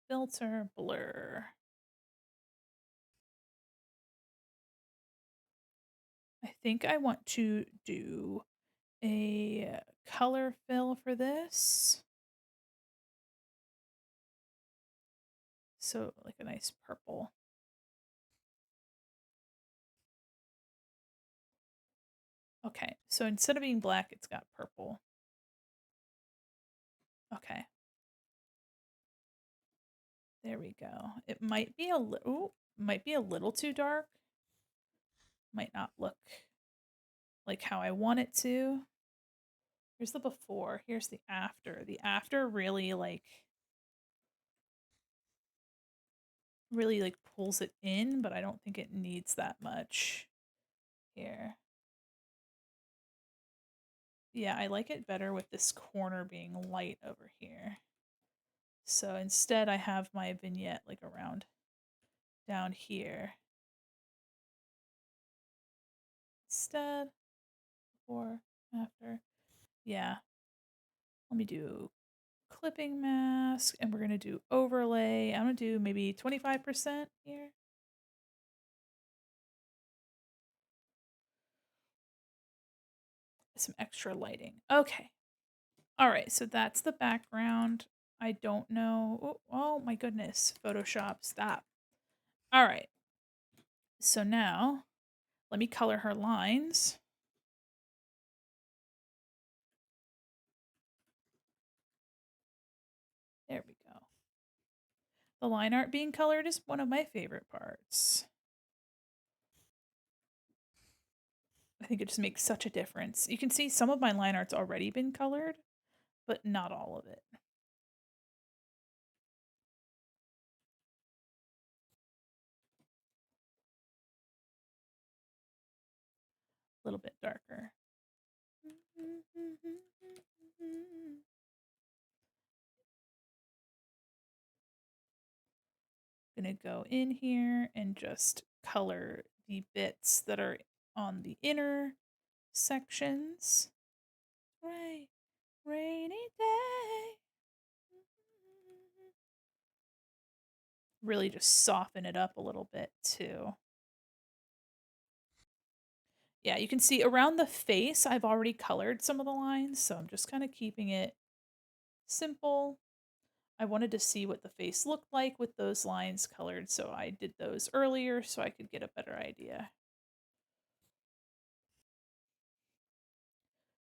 Filter blur. I think I want to do a color fill for this. So like a nice purple. Okay, so instead of being black, it's got purple. Okay. There we go. It might be a little too dark. Might not look like how I want it to. Here's the before, here's the after. The after really like pulls it in, but I don't think it needs that much here. Yeah, I like it better with this corner being light over here. So instead I have my vignette like around down here. Instead, before, after. Yeah. Let me do clipping mask and we're gonna do overlay. I'm gonna do maybe 25% here. Some extra lighting. Okay. All right, so that's the background. I don't know. Oh my goodness. Photoshop, stop. All right. So now let me color her lines. There we go. The line art being colored is one of my favorite parts. I think it just makes such a difference. You can see some of my line art's already been colored, but not all of it. A little bit darker. Gonna go in here and just color the bits that are on the inner sections. Right, rainy day. Really just soften it up a little bit too. Yeah, you can see around the face, I've already colored some of the lines, so I'm just kind of keeping it simple. I wanted to see what the face looked like with those lines colored, so I did those earlier so I could get a better idea.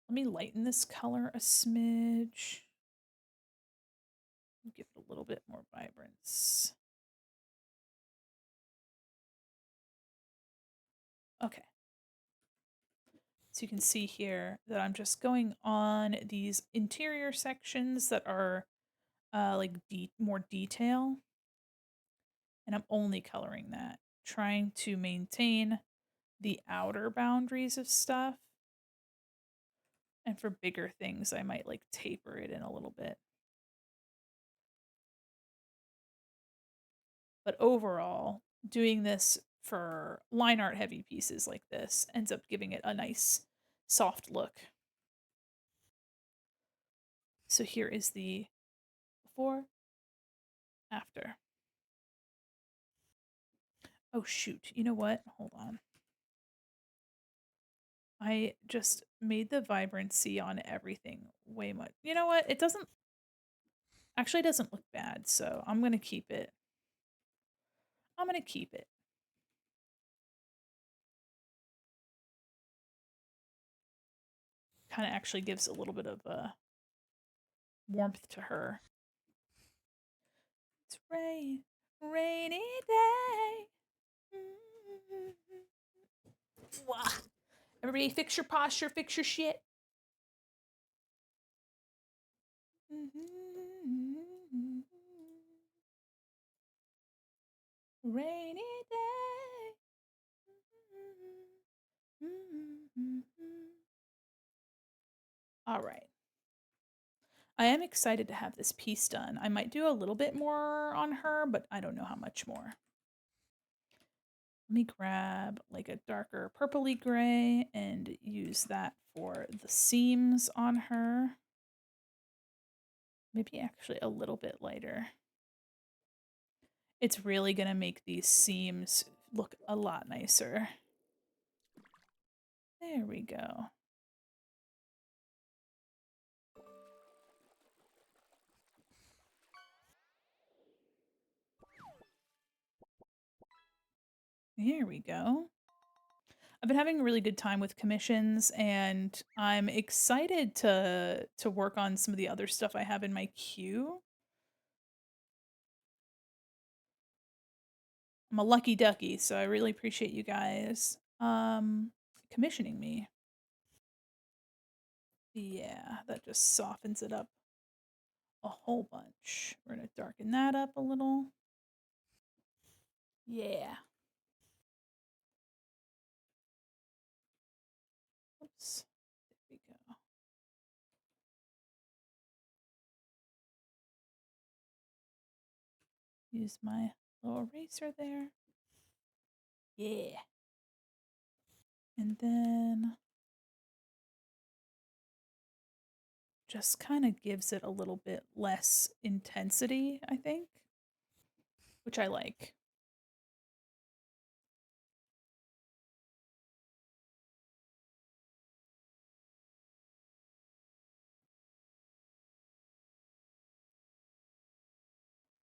Let me lighten this color a smidge. Give it a little bit more vibrance. Okay. So you can see here that I'm just going on these interior sections that are like more detail. And I'm only coloring that, trying to maintain the outer boundaries of stuff. And for bigger things, I might like taper it in a little bit. But overall, doing this for line art heavy pieces like this ends up giving it a nice soft look. So here is the before, after. Oh shoot, you know what? Hold on. I just made the vibrancy on everything way much. You know what? It doesn't actually, it doesn't look bad, so I'm going to keep it. I'm going to keep it. Kind of actually gives a little bit of warmth to her. It's rainy day. Wah. Everybody fix your posture, fix your shit. Rainy day. All right. I am excited to have this piece done. I might do a little bit more on her, but I don't know how much more. Let me grab like a darker purpley gray and use that for the seams on her. Maybe actually a little bit lighter. It's really going to make these seams look a lot nicer. There we go. There we go. I've been having a really good time with commissions, and I'm excited to work on some of the other stuff I have in my queue. I'm a lucky ducky, so I really appreciate you guys commissioning me. Yeah, that just softens it up a whole bunch. We're gonna darken that up a little. Yeah. Oops. There we go. Use my little eraser there. Yeah. And then just kind of gives it a little bit less intensity, I think, which I like.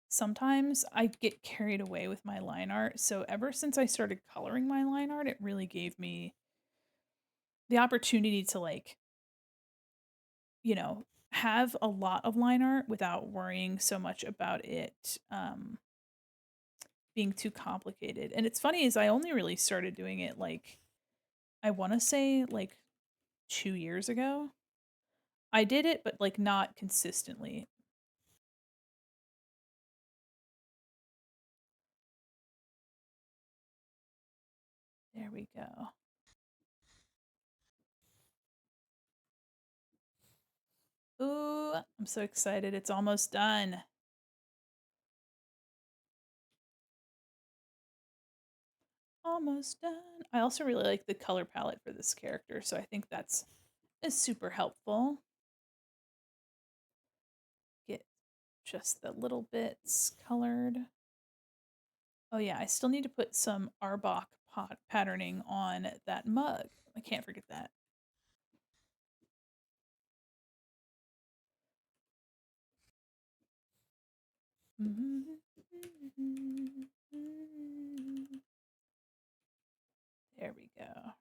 Sometimes I get carried away with my line art, so ever since I started coloring my line art, it really gave me the opportunity to like, you know, have a lot of line art without worrying so much about it being too complicated. And it's funny is I only really started doing it like I want to say like 2 years ago. I did it but like not consistently. There we go. Ooh, I'm so excited. It's almost done. Almost done. I also really like the color palette for this character, so I think that's is super helpful. Get just the little bits colored. Oh yeah, I still need to put some Arbok pot patterning on that mug. I can't forget that. There we go.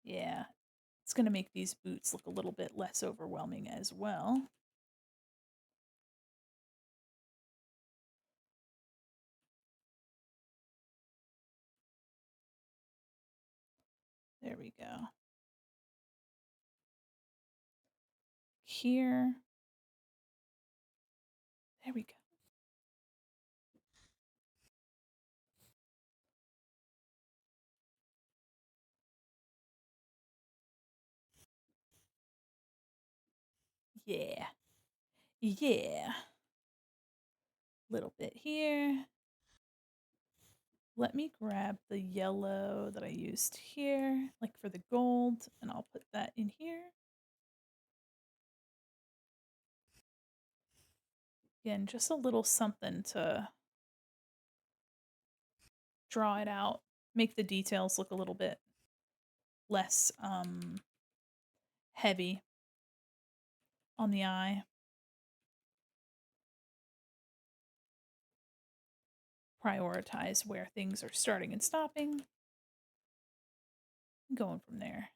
Yeah, it's going to make these boots look a little bit less overwhelming as well. There we go. Here. There we go. Yeah. Yeah. Little bit here. Let me grab the yellow that I used here, like for the gold, and I'll put that in here. Again, just a little something to draw it out, make the details look a little bit less heavy on the eye. Prioritize where things are starting and stopping. Going from there.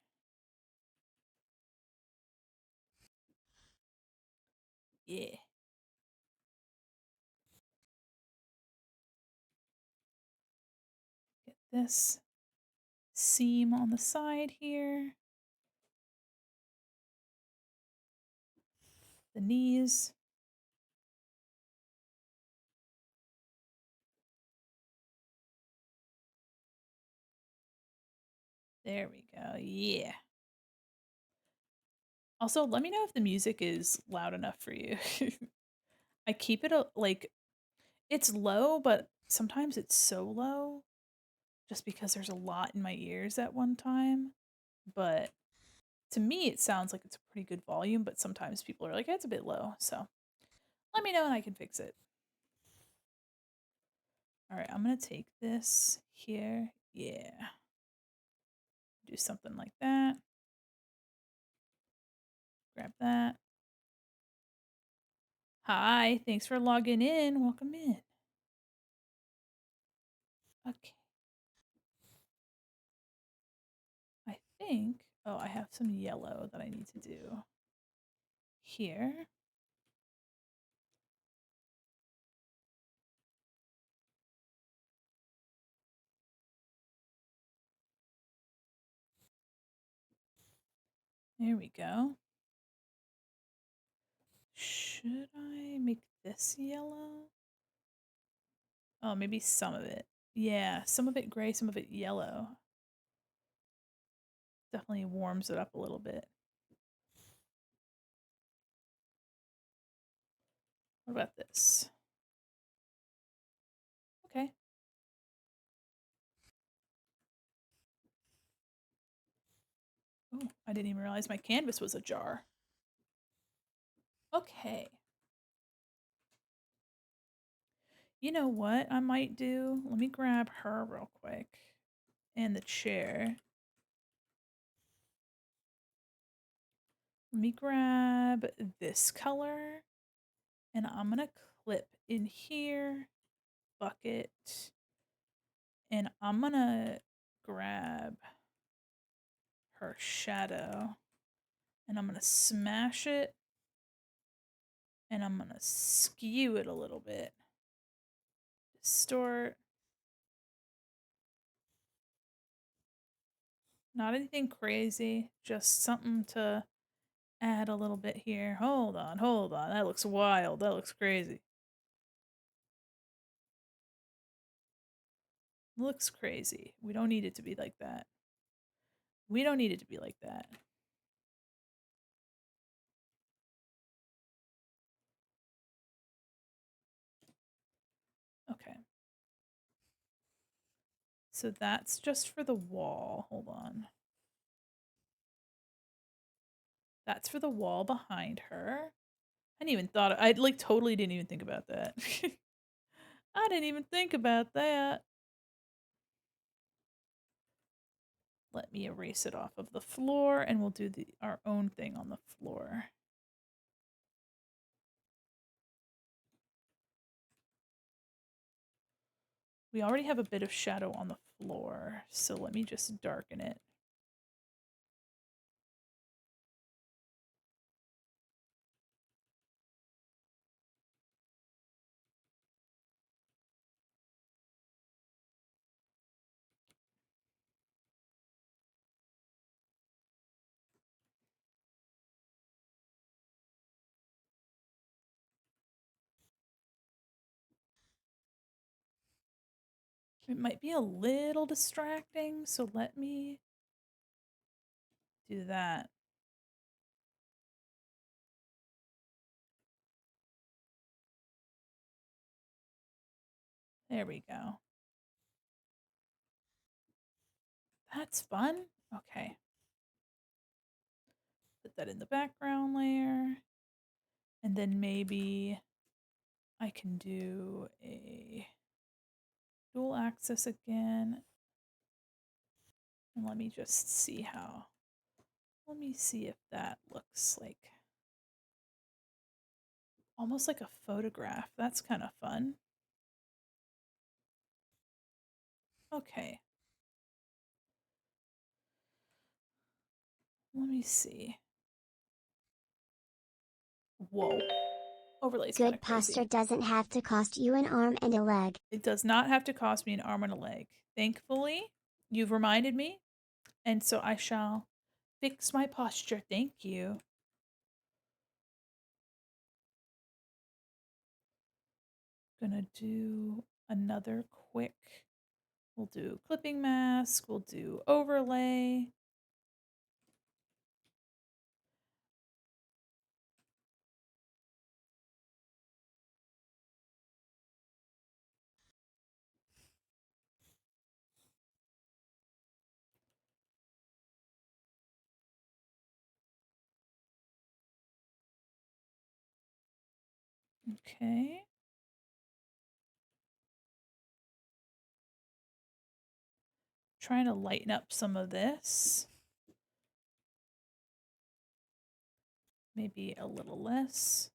Yeah. Get this seam on the side here. The knees. There we go. Yeah. Also, let me know if the music is loud enough for you. I keep it like it's low, but sometimes it's so low just because there's a lot in my ears at one time. But to me, it sounds like it's a pretty good volume, but sometimes people are like, it's a bit low. So let me know and I can fix it. All right, I'm going to take this here. Yeah. Do something like that. Grab that. Hi, thanks for logging in. Welcome in. Okay. I think, oh, I have some yellow that I need to do here. There we go. Should I make this yellow? Oh, maybe some of it. Yeah, some of it gray, some of it yellow. Definitely warms it up a little bit. What about this? Okay. Oh, I didn't even realize my canvas was ajar. Okay. You know what I might do? Let me grab her real quick. And the chair. Let me grab this color. And I'm going to clip in here. Bucket. And I'm going to grab her shadow. And I'm going to smash it. And I'm going to skew it a little bit. Distort. Not anything crazy, just something to add a little bit here. Hold on, hold on. That looks wild. That looks crazy. Looks crazy. We don't need it to be like that. We don't need it to be like that. Okay. So that's just for the wall. Hold on. That's for the wall behind her. I didn't even thought I like totally didn't even think about that. I didn't even think about that. Let me erase it off of the floor and we'll do our own thing on the floor. We already have a bit of shadow on the floor, so let me just darken it. It might be a little distracting, so let me do that. There we go. That's fun. Okay. Put that in the background layer. And then maybe I can do a dual axis again. And let me just see how. Let me see if that looks like almost like a photograph. That's kind of fun. Okay. Let me see. Whoa. Overlay's kind Good of crazy. posture doesn't have to cost you an arm and a leg. It does not have to cost me an arm and a leg. Thankfully, you've reminded me, and so I shall fix my posture. Thank you. Gonna do another quick. We'll do clipping mask. We'll do overlay. Okay. Trying to lighten up some of this. Maybe a little less.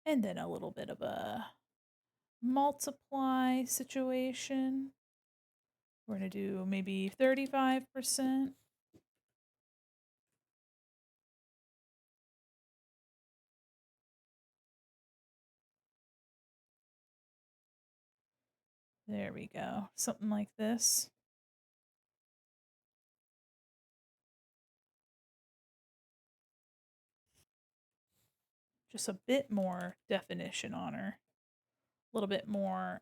And then a little bit of a multiply situation. We're going to do maybe 35%. There we go. Something like this. Just a bit more definition on her. A little bit more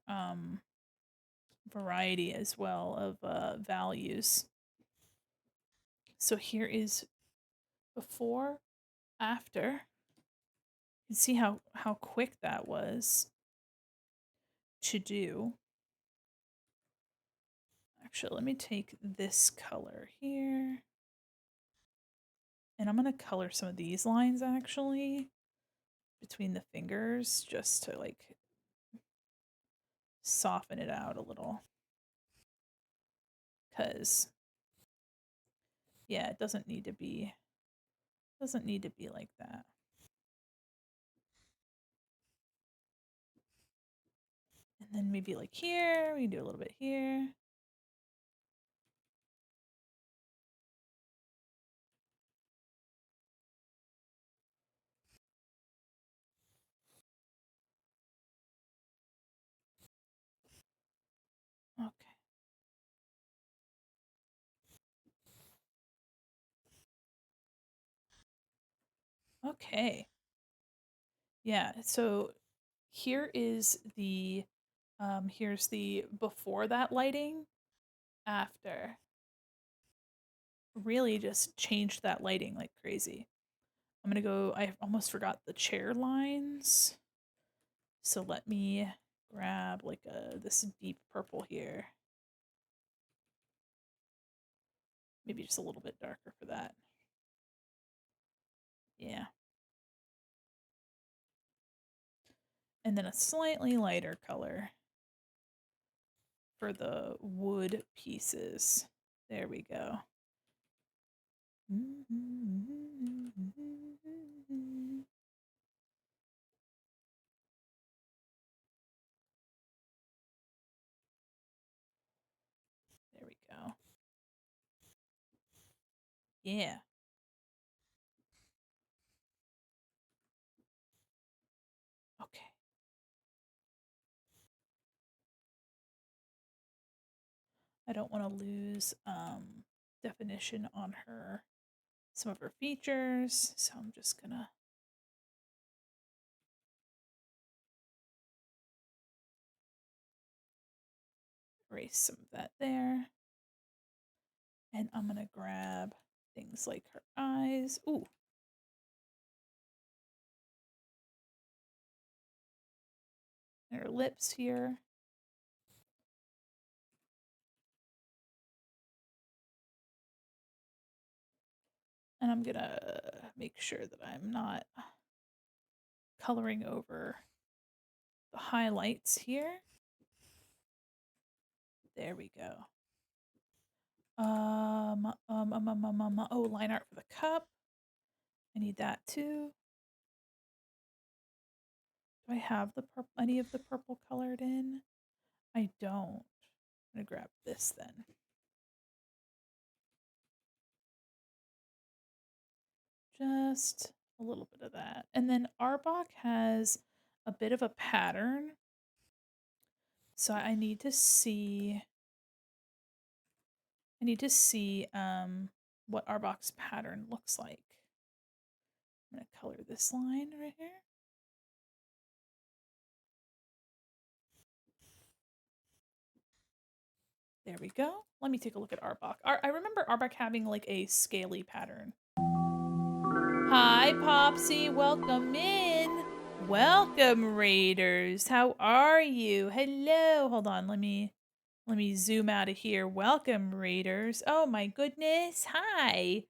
variety as well of values. So here is before, after. You can see how quick that was to do. Actually, let me take this color here. And I'm going to color some of these lines actually between the fingers just to like soften it out a little. Cuz yeah, it doesn't need to be like that. And then maybe like here, we can do a little bit here. Okay. Yeah, so here is the here's the before that lighting, after. Really just changed that lighting like crazy. I'm gonna go, I almost forgot the chair lines. So let me grab like this deep purple here. Maybe just a little bit darker for that. Yeah. And then a slightly lighter color for the wood pieces. There we go. There we go. Yeah. Okay. I don't want to lose definition on her, some of her features, so I'm just gonna erase some of that there. And I'm gonna grab things like her eyes. Ooh. And her lips here. And I'm gonna make sure that I'm not coloring over the highlights here. There we go. Oh, line art for the cup. I need that too. Do I have the any of the purple colored in? I don't. I'm gonna grab this then. Just a little bit of that. And then Arbok has a bit of a pattern. So I need to see what Arbok's pattern looks like. I'm gonna color this line right here. There we go. Let me take a look at Arbok. I remember Arbok having like a scaly pattern. Hi, Popsy. Welcome in. Welcome, Raiders. How are you? Hello. Hold on. Let me zoom out of here. Welcome, Raiders. Oh my goodness. Hi.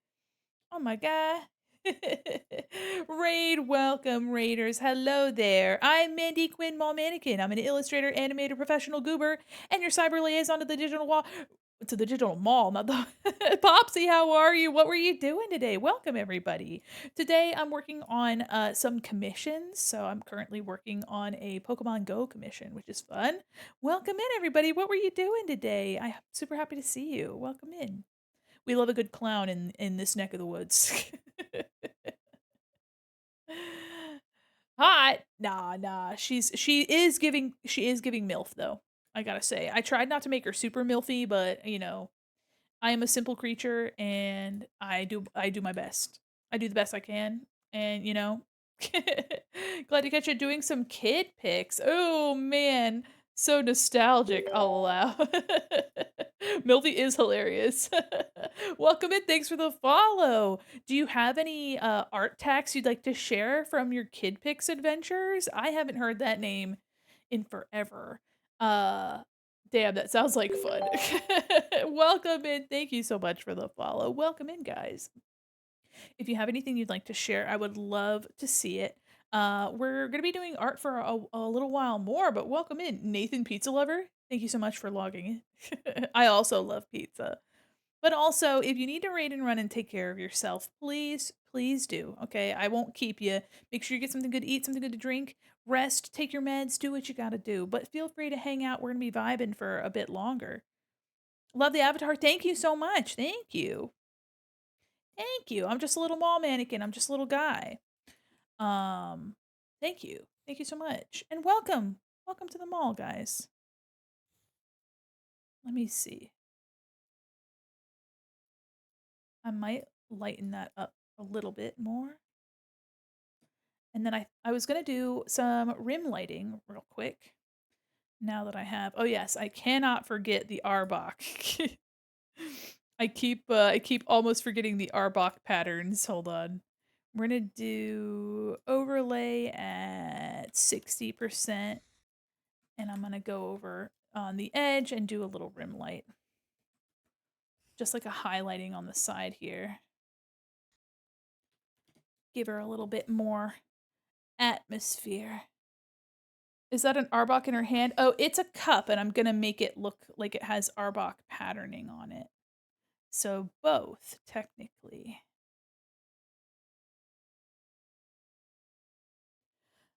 Oh my god. Raid, welcome, Raiders. Hello there. I'm Mandi Quin Mall Mannequin. I'm an illustrator, animator, professional goober, and your cyber liaison to the digital wall, to the digital mall, not the Popsy. How are you? What were you doing today? Welcome, everybody. Today I'm working on some commissions. So I'm currently working on a Pokemon Go commission, which is fun. Welcome in, everybody. What were you doing today? I'm super happy to see you. Welcome in. We love a good clown in this neck of the woods. Hot. Nah. She is giving MILF though. I gotta say. I tried not to make her super MILFy, but I am a simple creature and I do my best. I do the best I can. And glad to catch you doing some kid pics. Oh man. So nostalgic, I'll allow. Milty is hilarious. Welcome in. Thanks for the follow. Do you have any art tags you'd like to share from your Kid Pix adventures? I haven't heard that name in forever. Uh Damn, that sounds like fun. Welcome in. Thank you so much for the follow. Welcome in, guys. If you have anything you'd like to share, I would love to see it. We're going to be doing art for a little while more, but welcome in, Nathan Pizza Lover. Thank you so much for logging in. I also love pizza. But also, if you need to raid and run and take care of yourself, please do. Okay, I won't keep you. Make sure you get something good to eat, something good to drink, rest, take your meds, do what you gotta do. But feel free to hang out. We're gonna be vibing for a bit longer. Love the avatar. Thank you so much. Thank you. Thank you. I'm just a little mall mannequin. I'm just a little guy. Um, Thank you. Thank you so much. And welcome. Welcome to the mall, guys. Let me see. I might lighten that up a little bit more. And then I was gonna do some rim lighting real quick. Now that I have oh yes, I cannot forget the Arbok. I keep almost forgetting the Arbok patterns. Hold on. We're gonna do overlay at 60%, and I'm gonna go over on the edge and do a little rim light. Just like a highlighting on the side here. Give her a little bit more atmosphere. Is that an Arbok in her hand? Oh, it's a cup, and I'm gonna make it look like it has Arbok patterning on it. So both, technically.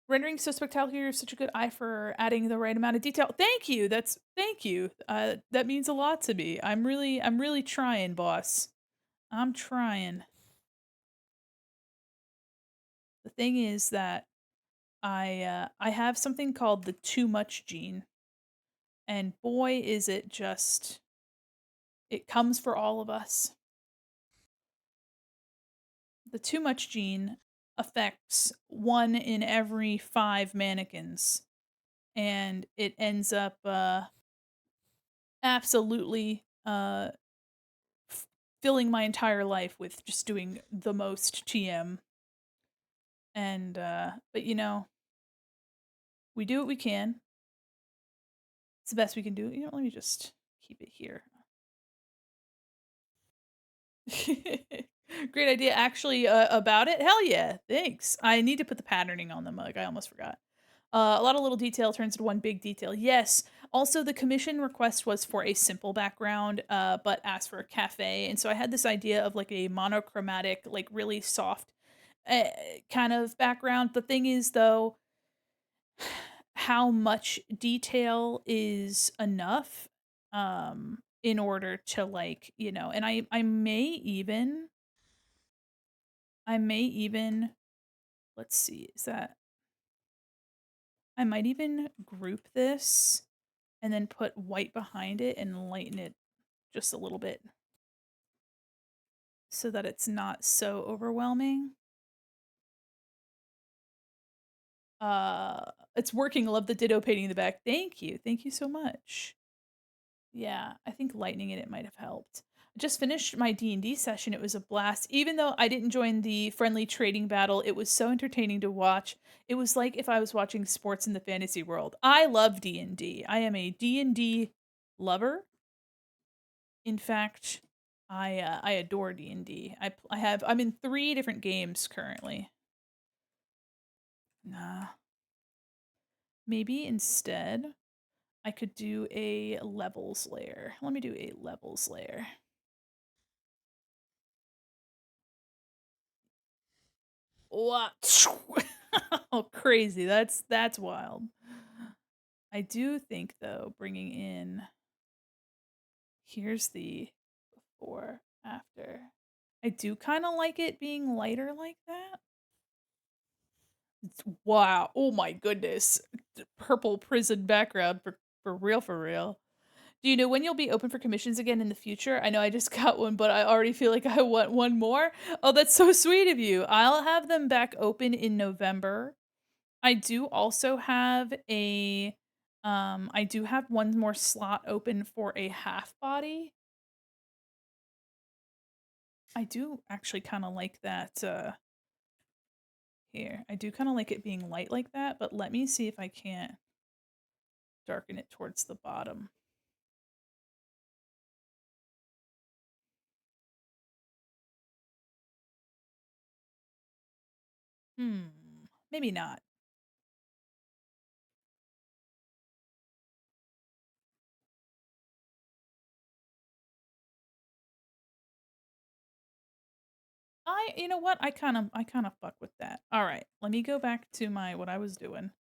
Rendering so spectacular, such a good eye for adding the right amount of detail. Thank you. Thank you. That means a lot to me. I'm really trying, boss. I'm trying. The thing is that I have something called the too much gene, and boy is it just it comes for all of us. The too much gene affects 1 in every 5 mannequins, and it ends up absolutely filling my entire life with just doing the most TM. And but we do what we can. It's the best we can do. Let me just keep it here. Great idea. Actually, about it. Hell yeah. Thanks. I need to put the patterning on them. Like I almost forgot. A lot of little detail turns into one big detail. Yes. Also, the commission request was for a simple background, but asked for a cafe, and so I had this idea of like a monochromatic, like really soft, kind of background. The thing is, though, how much detail is enough, in order to like and I may even let's see, is that I might even group this and then put white behind it and lighten it just a little bit so that it's not so overwhelming. It's working. Love the ditto painting in the back. Thank you. Thank you so much. Yeah, I think lightning in it might have helped. I just finished my D&D session. It was a blast. Even though I didn't join the friendly trading battle, it was so entertaining to watch. It was like if I was watching sports in the fantasy world. I love D&D. I am a D&D lover. In fact, I adore D&D. I'm in 3 different games currently. Nah. Maybe instead I could do a levels layer. Let me do a levels layer. What? Oh, crazy. That's wild. I do think though, bringing in here's the before after. I do kind of like it being lighter like that. Wow. Oh my goodness. Purple prison background for real for real. Do you know when you'll be open for commissions again in the future? I know I just got one, but I already feel like I want one more. Oh, that's so sweet of you. I'll have them back open in November. I do also have I do have one more slot open for a half body. I do actually kind of like that here. I do kind of like it being light like that, but let me see if I can't darken it towards the bottom. Maybe not. You know what? I kind of fuck with that. All right, let me go back to my what I was doing.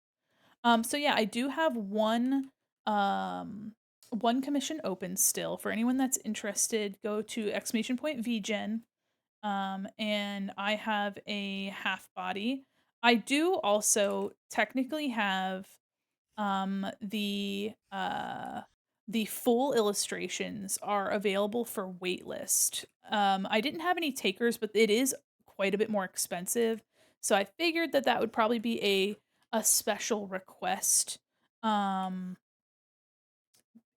So yeah, I do have um one commission open still. For anyone that's interested, go to exclamation point VGen. And I have a half body. I do also technically have the full illustrations are available for waitlist. I didn't have any takers, but it is quite a bit more expensive. So I figured that that would probably be a special request, um,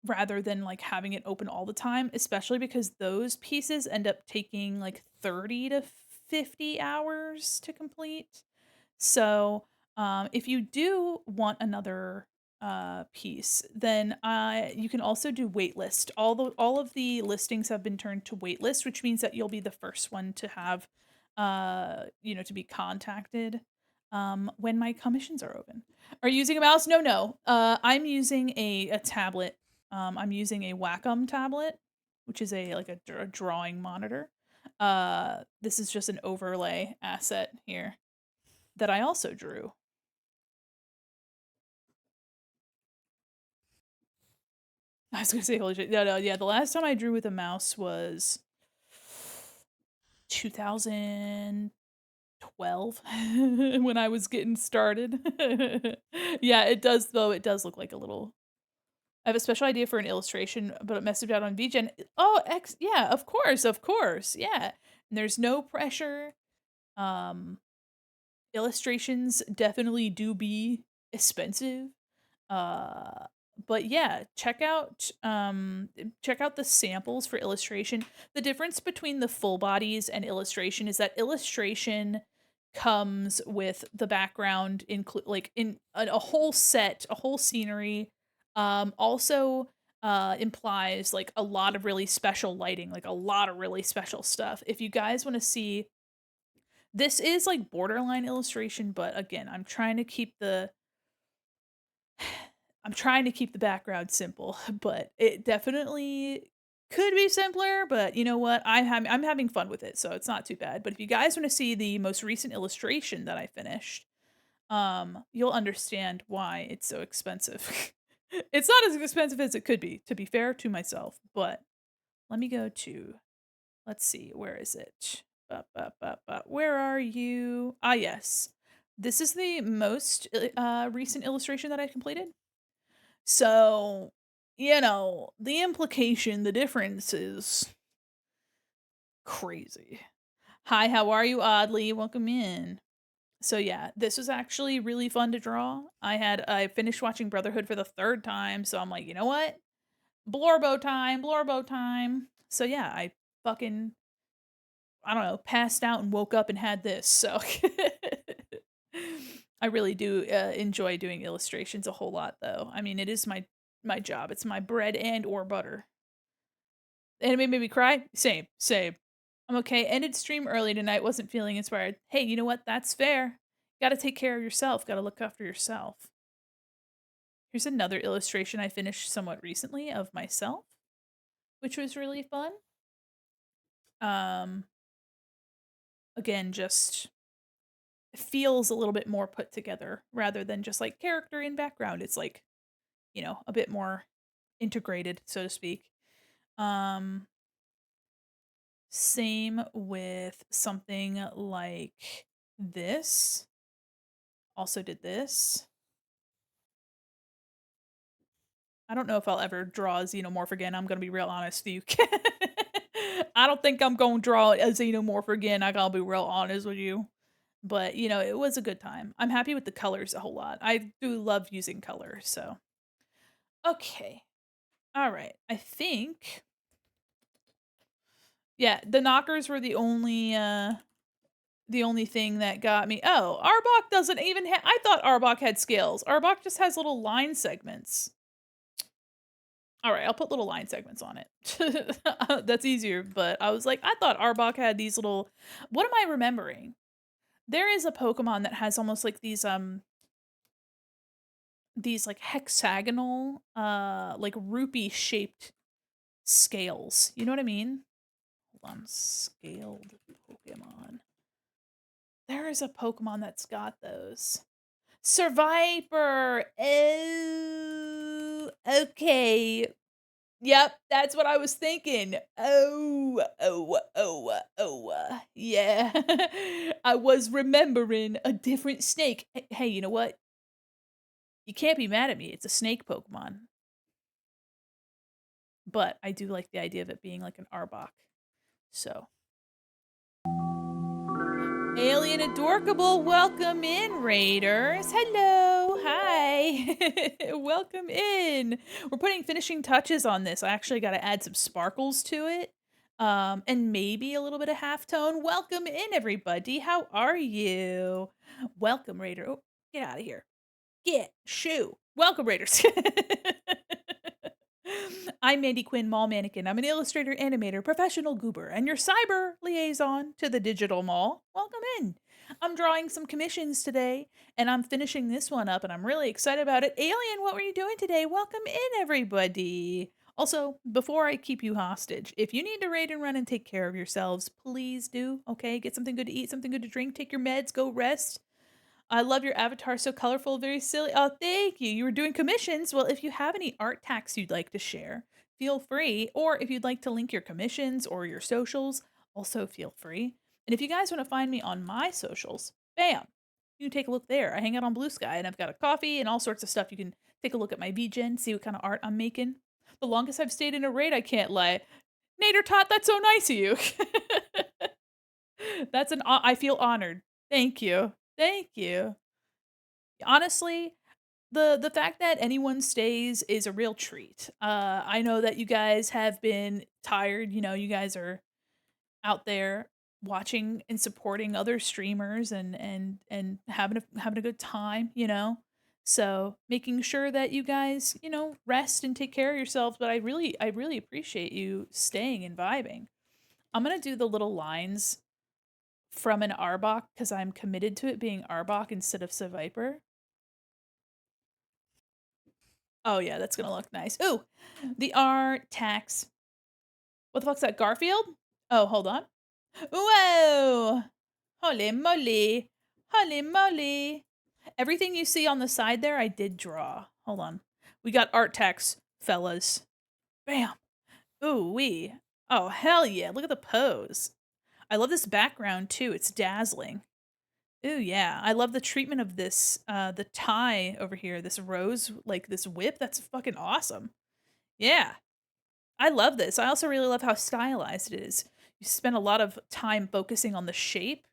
rather than, like, having it open all the time, especially because those pieces end up taking, like, 30 to 50 hours to complete. So, if you do want another piece, then you can also do waitlist. All of the listings have been turned to waitlist, which means that you'll be the first one to have, to be contacted when my commissions are open. Are you using a mouse? No, no. I'm using a tablet. I'm using a Wacom tablet, which is a like a drawing monitor. This is just an overlay asset here that I also drew. I was gonna say, holy shit. No, no, yeah. The last time I drew with a mouse was 2012 when I was getting started. Yeah, it does though. It does look like a little. I have a special idea for an illustration, but it messaged out on VGen. Oh, yeah, of course, yeah. And there's no pressure. Um, Illustrations definitely do be expensive. Uh, but yeah, check out the samples for illustration. The difference between the full bodies and illustration is that illustration comes with the background include like in a whole set, a whole scenery. Also implies like a lot of really special lighting, like a lot of really special stuff. If you guys want to see, this is like borderline illustration, but again, I'm trying to keep the background simple, but it definitely could be simpler, but you know what? I'm having fun with it, so it's not too bad. But if you guys want to see the most recent illustration that I finished, you'll understand why it's so expensive. It's not as expensive as it could be, to be fair to myself, but let me go to let's see, where is it? Where are you? Ah, yes. This is the most recent illustration that I completed. So, the implication, the difference is crazy. Hi, how are you, Oddly? Welcome in. So yeah, this was actually really fun to draw. I finished watching Brotherhood for the third time, so I'm like, you know what? Blorbo time, Blorbo time. So yeah, fucking I don't know, passed out and woke up and had this. So I really do enjoy doing illustrations a whole lot, though. I mean, it is my job. It's my bread and or butter. Anime made me cry. Same, same. I'm okay. Ended stream early tonight. Wasn't feeling inspired. Hey, you know what? That's fair. Got to take care of yourself. Got to look after yourself. Here's another illustration I finished somewhat recently of myself, which was really fun. Um, Again, just feels a little bit more put together rather than just like character in background. It's like, a bit more integrated, so to speak. Um Same with something like this. Also did this. I don't know if I'll ever draw a xenomorph again. I'm gonna be real honest with you. I don't think I'm gonna draw a xenomorph again. I gotta be real honest with you. But it was a good time. I'm happy with the colors a whole lot. I do love using color, so okay. All right. I think yeah, the knockers were the only thing that got me. Oh, Arbok doesn't even I thought Arbok had scales. Arbok just has little line segments. All right, I'll put little line segments on it. That's easier, but I was like, I thought Arbok had these little. What am I remembering? There is a Pokemon that has almost like these like hexagonal like rupee shaped scales. You know what I mean? Hold on, scaled Pokemon. There is a Pokemon that's got those. Survivor. Oh, okay. Yep, that's what I was thinking. Yeah. I was remembering a different snake. Hey, you know what? You can't be mad at me. It's a snake Pokemon. But I do like the idea of it being like an Arbok. So Alien Adorkable, welcome in, Raiders. Hello, hi. Welcome in. We're putting finishing touches on this. I actually got to add some sparkles to it, and maybe a little bit of halftone. Welcome in, everybody. How are you? Welcome, Raider. Oh, get out of here. Get shoo. Welcome, Raiders. I'm Mandi Quin, mall mannequin. I'm an illustrator, animator, professional goober, and your cyber liaison to the digital mall. Welcome in. I'm drawing some commissions today, and I'm finishing this one up, and I'm really excited about it. Alien, what were you doing today? Welcome in, everybody. Also, before I keep you hostage, if you need to raid and run and take care of yourselves, please do, okay? Get something good to eat, something good to drink, take your meds, go rest. I love your avatar, so colorful, very silly. Oh, thank you. You were doing commissions. Well, if you have any art tacks you'd like to share, feel free. Or if you'd like to link your commissions or your socials, also feel free. And if you guys want to find me on my socials, bam, you can take a look there. I hang out on Blue Sky and I've got a coffee and all sorts of stuff. You can take a look at my VGen, see what kind of art I'm making. The longest I've stayed in a raid, I can't lie. Nader Tot, that's so nice of you. I feel honored. Thank you. Thank you. Honestly, the fact that anyone stays is a real treat. I know that you guys have been tired, you guys are out there watching and supporting other streamers and having a good time. So, making sure that you guys, rest and take care of yourselves, but I really appreciate you staying and vibing. I'm going to do the little lines from an Arbok cuz I'm committed to it being Arbok instead of Seviper. Oh yeah, that's gonna look nice. Ooh, the art tax. What the fuck's that? Garfield? Oh, hold on. Whoa! Holy moly! Holy moly! Everything you see on the side there, I did draw. Hold on. We got art tax, fellas. Bam! Ooh wee! Oh hell yeah! Look at the pose. I love this background too. It's dazzling. Ooh yeah! I love the treatment of this. The tie over here. This rose, like this whip. That's fucking awesome. Yeah. I love this. I also really love how stylized it is. You spend a lot of time focusing on the shape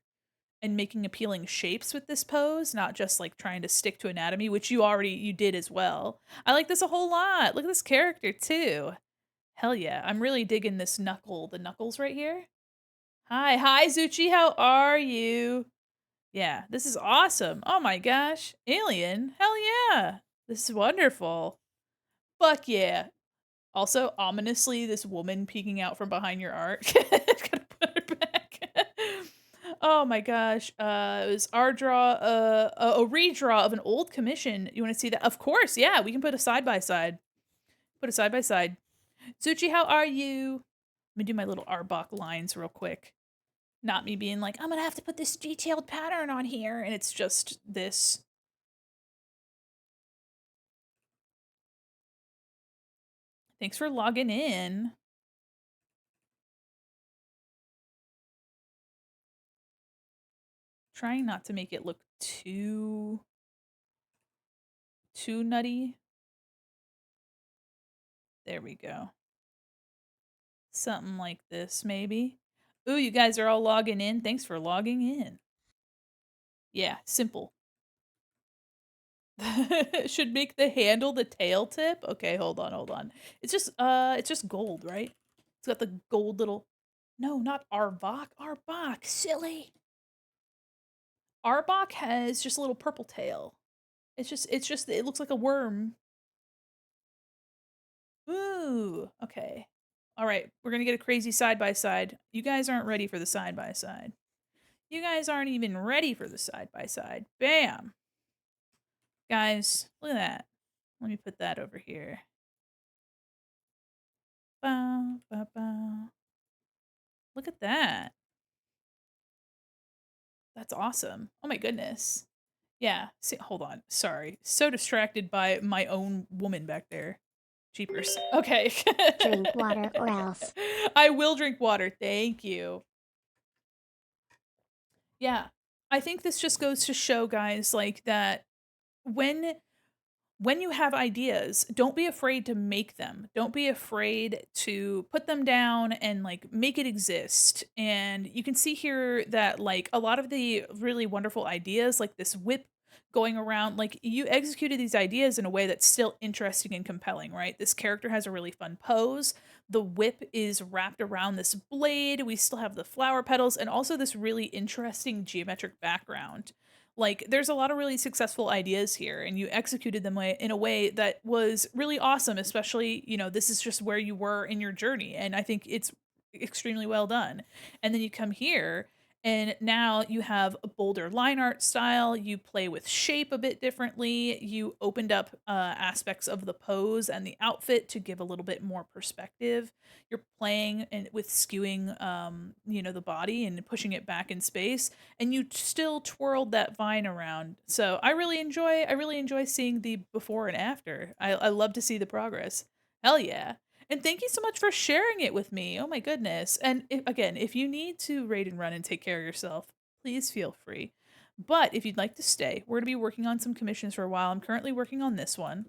and making appealing shapes with this pose, not just like trying to stick to anatomy, which you did as well. I like this a whole lot. Look at this character too. Hell yeah. I'm really digging this the knuckles right here. Hi Zuchi, how are you? Yeah, this is awesome. Oh my gosh. Alien. Hell yeah. This is wonderful. Fuck yeah. Also, ominously, this woman peeking out from behind your art. Gotta put her back. Oh my gosh. It was our draw, a redraw of an old commission. You want to see that? Of course, yeah. We can put a side by side. Put a side by side. Suchi, how are you? Let me do my little Arbok lines real quick. Not me being like, I'm gonna have to put this detailed pattern on here, and it's just this. Thanks for logging in. Trying not to make it look too nutty. There we go. Something like this, maybe. Ooh, you guys are all logging in. Thanks for logging in. Yeah, simple. Should make the handle the tail tip. Okay, hold on. It's just gold, right? It's got the gold little. No, not Arbok. Arbok, silly. Arbok has just a little purple tail. It looks like a worm. Ooh, okay. All right, we're gonna get a crazy side by side. You guys aren't ready for the side by side. You guys aren't even ready for the side by side. Bam! Guys, look at that. Let me put that over here. Bow, bow, bow. Look at that. That's awesome. Oh my goodness. Yeah. See, hold on. Sorry. So distracted by my own woman back there. Jeepers. Okay. Drink water or else. I will drink water. Thank you. Yeah. I think this just goes to show, guys, like that when when you have ideas, don't be afraid to make them. Don't be afraid to put them down and like make it exist. And you can see here that like a lot of the really wonderful ideas, like this whip going around, like you executed these ideas in a way that's still interesting and compelling, right? This character has a really fun pose. The whip is wrapped around this blade. We still have the flower petals and also this really interesting geometric background. Like, there's a lot of really successful ideas here, and you executed them in a way that was really awesome, especially, this is just where you were in your journey, and I think it's extremely well done. And then you come here, and now you have a bolder line art style, you play with shape a bit differently, you opened up aspects of the pose and the outfit to give a little bit more perspective. You're playing and with skewing, the body and pushing it back in space, and you still twirled that vine around. So I really enjoy seeing the before and after. I love to see the progress. Hell yeah. And thank you so much for sharing it with me. Oh my goodness. And again, if you need to raid and run and take care of yourself, please feel free. But if you'd like to stay, we're going to be working on some commissions for a while. I'm currently working on this one.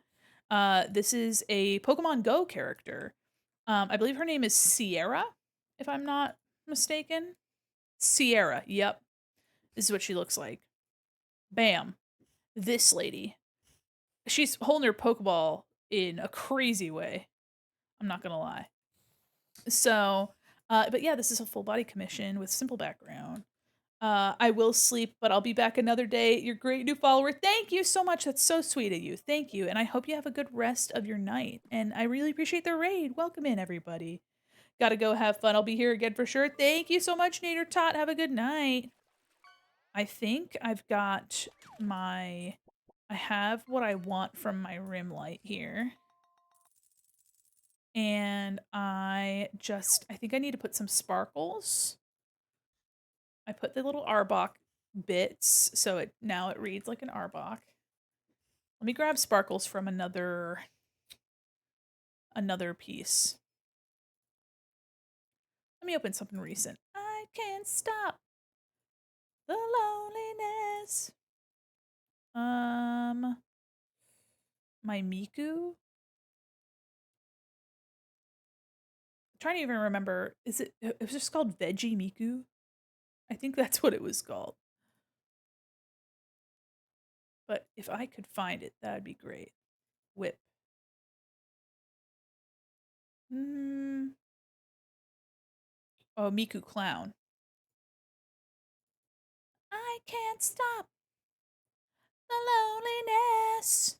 This is a Pokemon Go character. I believe her name is Sierra, if I'm not mistaken. Sierra, yep. This is what she looks like. Bam. This lady. She's holding her Pokeball in a crazy way. I'm not gonna lie. So, but yeah, this is a full body commission with simple background. I will sleep, but I'll be back another day. You're a great new follower. Thank you so much. That's so sweet of you. Thank you. And I hope you have a good rest of your night. And I really appreciate the raid. Welcome in, everybody. Gotta go have fun. I'll be here again for sure. Thank you so much, Nader Tot. Have a good night. I think I've got I have what I want from my rim light here. And I think I need to put some sparkles. I put the little Arbok bits, so now it reads like an Arbok. Let me grab sparkles from another piece. Let me open something recent. I can't stop the loneliness. My Miku. I'm trying to even remember. It was just called Veggie Miku? I think that's what it was called. But if I could find it, that'd be great. Whip. Mm. Oh, Miku Clown. I can't stop the loneliness.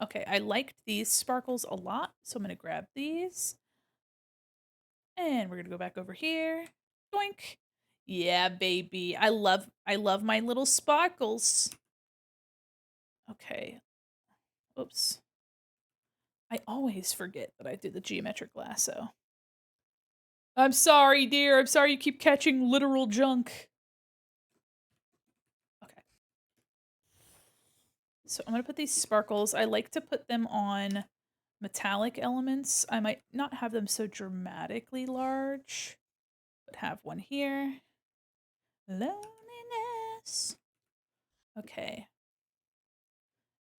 Okay, I liked these sparkles a lot, so I'm gonna grab these. And we're gonna go back over here. Doink. Yeah, baby. I love my little sparkles. Okay. Oops. I always forget that I did the geometric lasso. I'm sorry, dear. I'm sorry you keep catching literal junk. Okay. So I'm gonna put these sparkles. I like to put them on metallic elements. I might not have them so dramatically large, but have one here. Loneliness. Okay.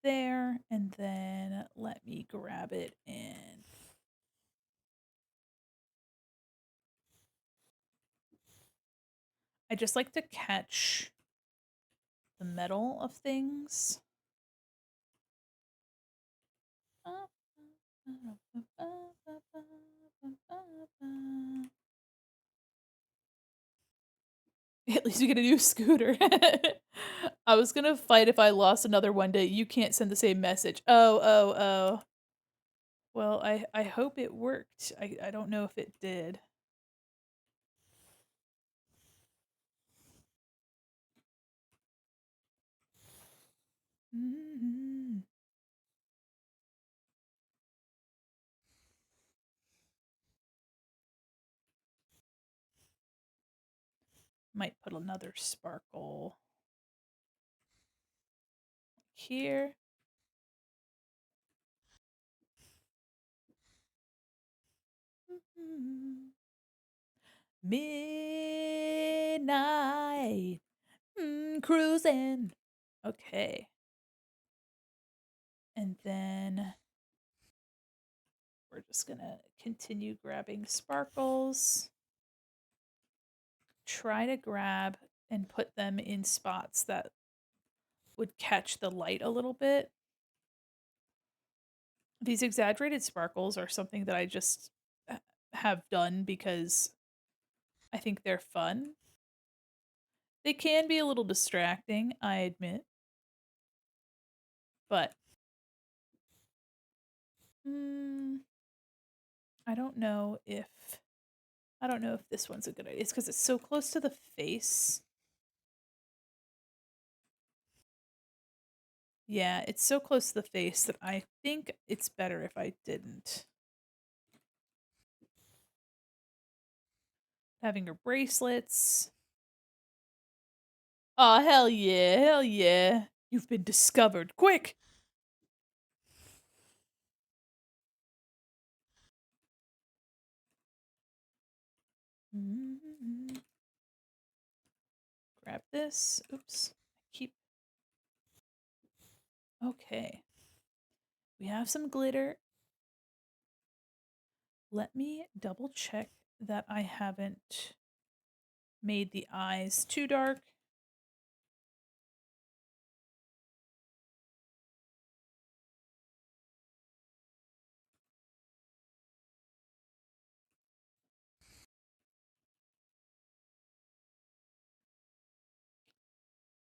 There, and then let me grab it and I just like to catch the metal of things. At least we get a new scooter. I was gonna fight if I lost another one day. You can't send the same message. Oh. Well, I hope it worked. I don't know if it did. Mhm. Might put another sparkle here. Midnight cruising. Okay. And then we're just gonna continue grabbing sparkles. Try to grab and put them in spots that would catch the light a little bit. These exaggerated sparkles are something that I just have done because I think they're fun. They can be a little distracting, I admit. But mm, I don't know if this one's a good idea. It's because it's so close to the face. Yeah, it's so close to the face that I think it's better if I didn't. Having her bracelets. Oh, hell yeah, hell yeah. You've been discovered. Quick! Grab this. Oops. Keep. Okay. We have some glitter. Let me double check that I haven't made the eyes too dark.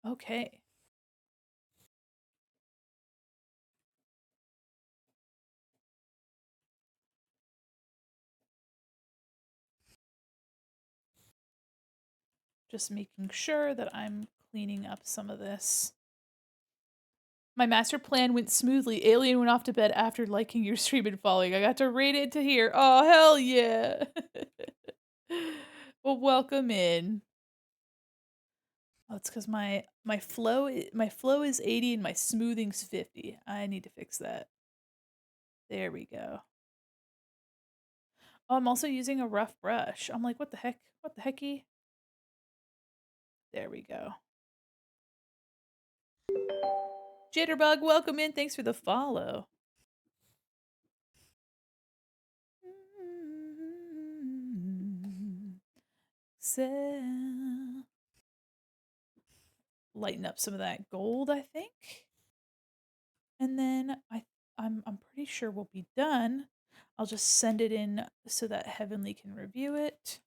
Okay. Just making sure that I'm cleaning up some of this. My master plan went smoothly. Alien went off to bed after liking your stream and following. I got to rate it to here. Oh, hell yeah. Well, welcome in. Oh, it's because my flow is 80 and my smoothing's 50. I need to fix that. There we go. Oh, I'm also using a rough brush. I'm like, what the heck? What the hecky? There we go. Jitterbug, welcome in. Thanks for the follow. Lighten up some of that gold, I think. And then I'm pretty sure we'll be done. I'll just send it in so that Heavenly can review it.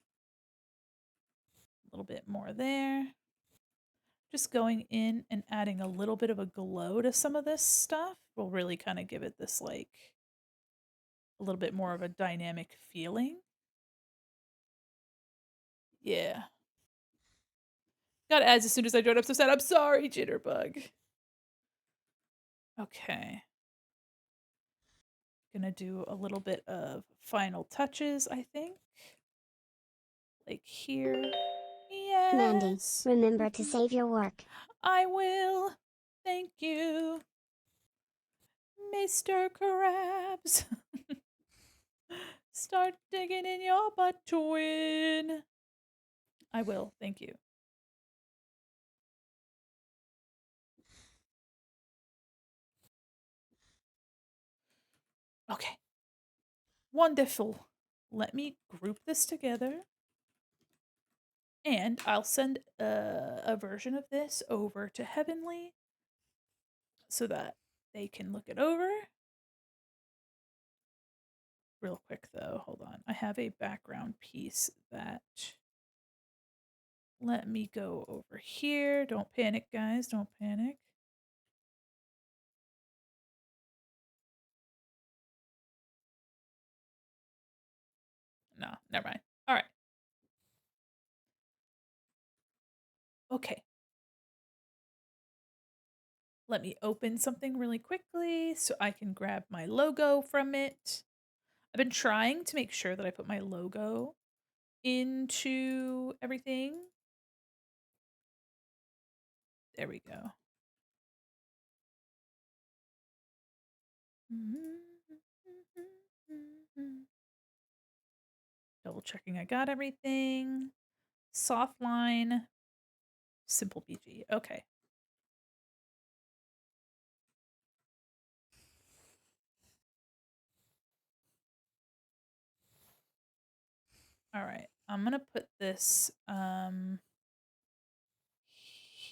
A little bit more there. Just going in and adding a little bit of a glow to some of this stuff will really kind of give it this like a little bit more of a dynamic feeling. Yeah. Got ads as soon as I joined up, so sad. I'm sorry, Jitterbug. Okay. Gonna do a little bit of final touches, I think. Like here. Mandi, Yes. remember to save your work. I will. Thank you, Mr. Krabs. Start digging in your butt, twin. I will. Thank you. Okay. Wonderful. Let me group this together. And I'll send a version of this over to Heavenly so that they can look it over. Real quick though, hold on. I have a background piece that. Let me go over here. Don't panic, guys. Don't panic. No, never mind. All right. Okay. Let me open something really quickly so I can grab my logo from it. I've been trying to make sure that I put my logo into everything. There we go. Double checking I got everything. Soft line, simple BG. Okay. All right. I'm gonna put this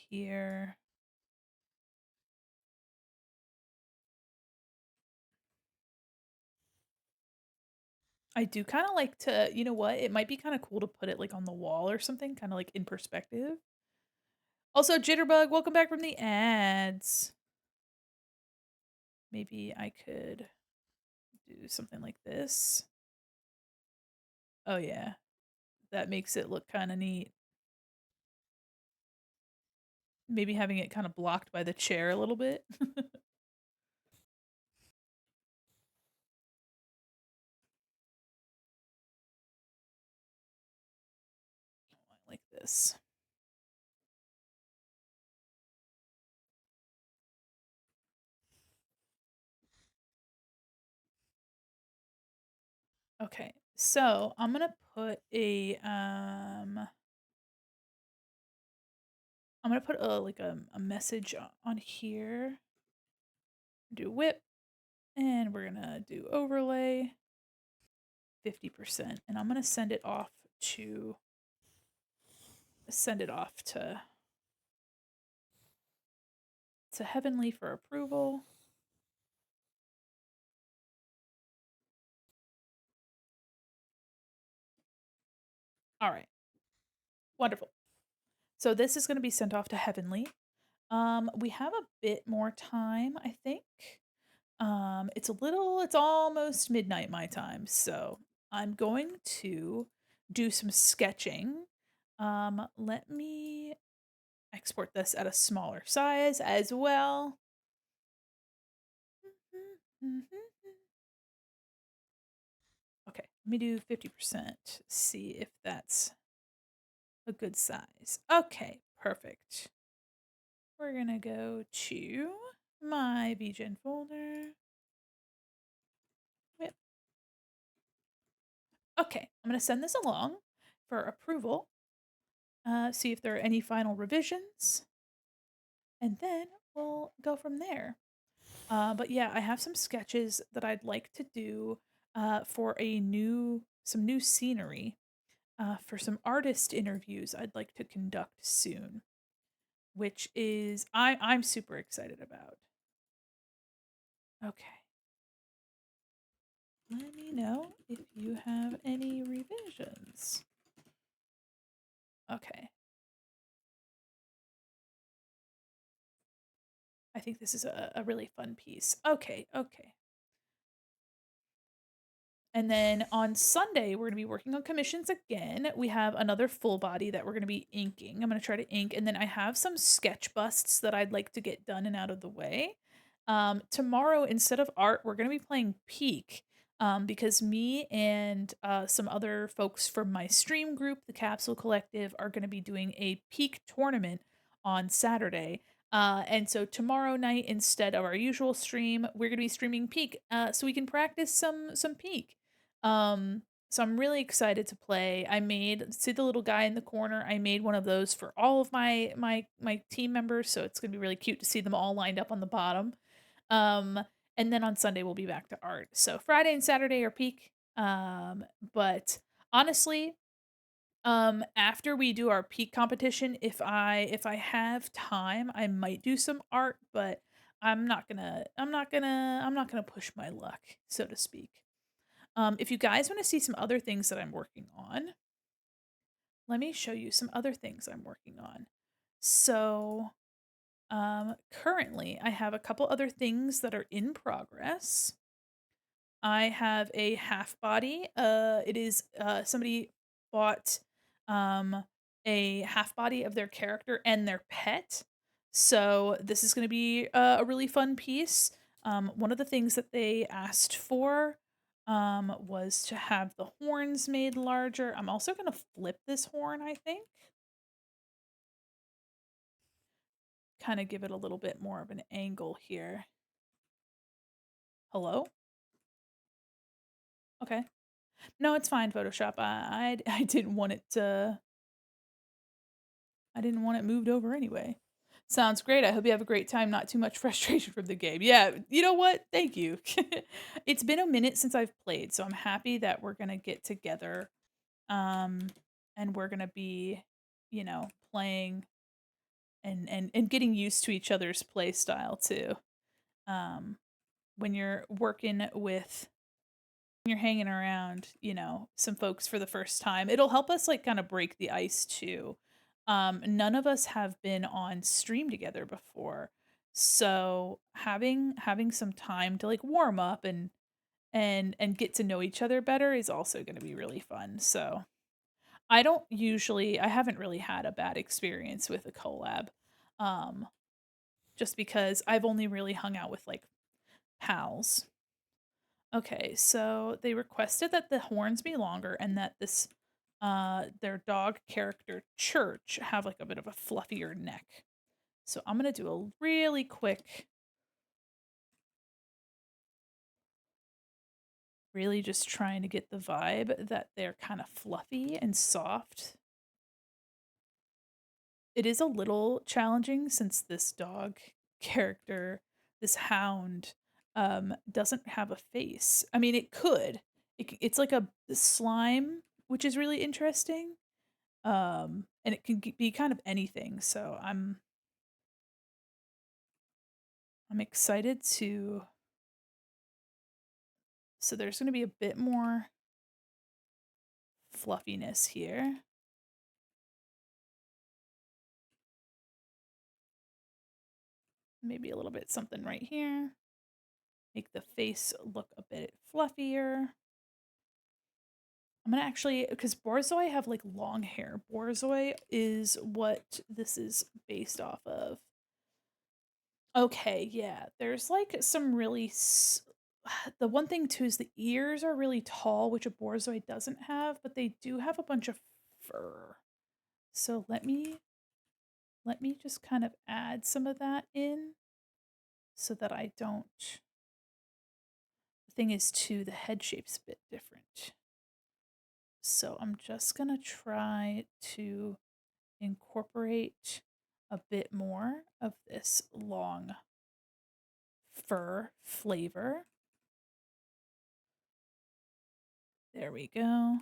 here. I do kind of like to, you know what? It might be kind of cool to put it like on the wall or something, kind of like in perspective. Also, Jitterbug, welcome back from the ads. Maybe I could do something like this. Oh yeah, that makes it look kind of neat. Maybe having it kind of blocked by the chair a little bit. Like this. Okay, so I'm gonna put I'm gonna put a like a message on here. Do whip, and we're gonna do overlay 50%, and I'm gonna to send it off to Heavenly for approval. All right, wonderful. So this is gonna be sent off to Heavenly. We have a bit more time, I think. It's almost midnight my time, so I'm going to do some sketching. Let me export this at a smaller size as well. Okay, let me do 50%, see if that's a good size. Okay, perfect. We're gonna go to my VGen folder. Yep. Okay, I'm gonna send this along for approval. See if there are any final revisions, and then we'll go from there. But yeah, I have some sketches that I'd like to do for some new scenery for some artist interviews I'd like to conduct soon, which is I'm super excited about. Okay. Let me know if you have any revisions. Okay. I think this is a really fun piece. Okay, okay. And then on Sunday, we're going to be working on commissions again. We have another full body that we're going to be inking. I'm going to try to ink. And then I have some sketch busts that I'd like to get done and out of the way. Tomorrow, instead of art, we're going to be playing Peak because me and some other folks from my stream group, the Capsule Collective, are going to be doing a Peak tournament on Saturday. And so tomorrow night, instead of our usual stream, we're going to be streaming Peak so we can practice some Peak. So I'm really excited to play. See the little guy in the corner. I made one of those for all of my team members, so it's gonna be really cute to see them all lined up on the bottom. Um, and then on Sunday we'll be back to art. So Friday and Saturday are peak. But honestly, after we do our peak competition, if I have time, I might do some art, but I'm not gonna push my luck, so to speak. If you guys want to see some other things that I'm working on, let me show you some other things I'm working on. So, currently, I have a couple other things that are in progress. I have a half body. It is somebody bought a half body of their character and their pet. So this is going to be a really fun piece. One of the things that they asked for was to have the horns made larger. I'm also going to flip this horn, I think. Kind of give it a little bit more of an angle here. Hello? Okay. No, it's fine, Photoshop. I didn't want it to I didn't want it moved over anyway. Sounds great. I hope you have a great time. Not too much frustration from the game. Yeah, you know what? Thank you. It's been a minute since I've played, so I'm happy that we're gonna get together Um, and we're gonna be, playing and getting used to each other's play style too. Um, when you're working with when you're hanging around, some folks for the first time, it'll help us like kind of break the ice too. None of us have been on stream together before. So having some time to like warm up and get to know each other better is also going to be really fun. So I haven't really had a bad experience with a collab. Um, just because I've only really hung out with like pals. Okay, so they requested that the horns be longer and that this their dog character Church have like a bit of a fluffier neck. So I'm going to do a really quick, really just trying to get the vibe that they're kind of fluffy and soft. It is a little challenging since this dog character, this hound, doesn't have a face. I mean, it could. It's like a slime, which is really interesting. And it can be kind of anything. So I'm excited to. So there's going to be a bit more fluffiness here. Maybe a little bit something right here. Make the face look a bit fluffier. I'm gonna actually, because Borzoi have like long hair. Borzoi is what this is based off of. Okay, yeah. There's like some really. The one thing too is the ears are really tall, which a Borzoi doesn't have, but they do have a bunch of fur. So let me just kind of add some of that in so that I don't. The thing is too, the head shape's a bit different. So I'm just gonna try to incorporate a bit more of this long fur flavor. There we go.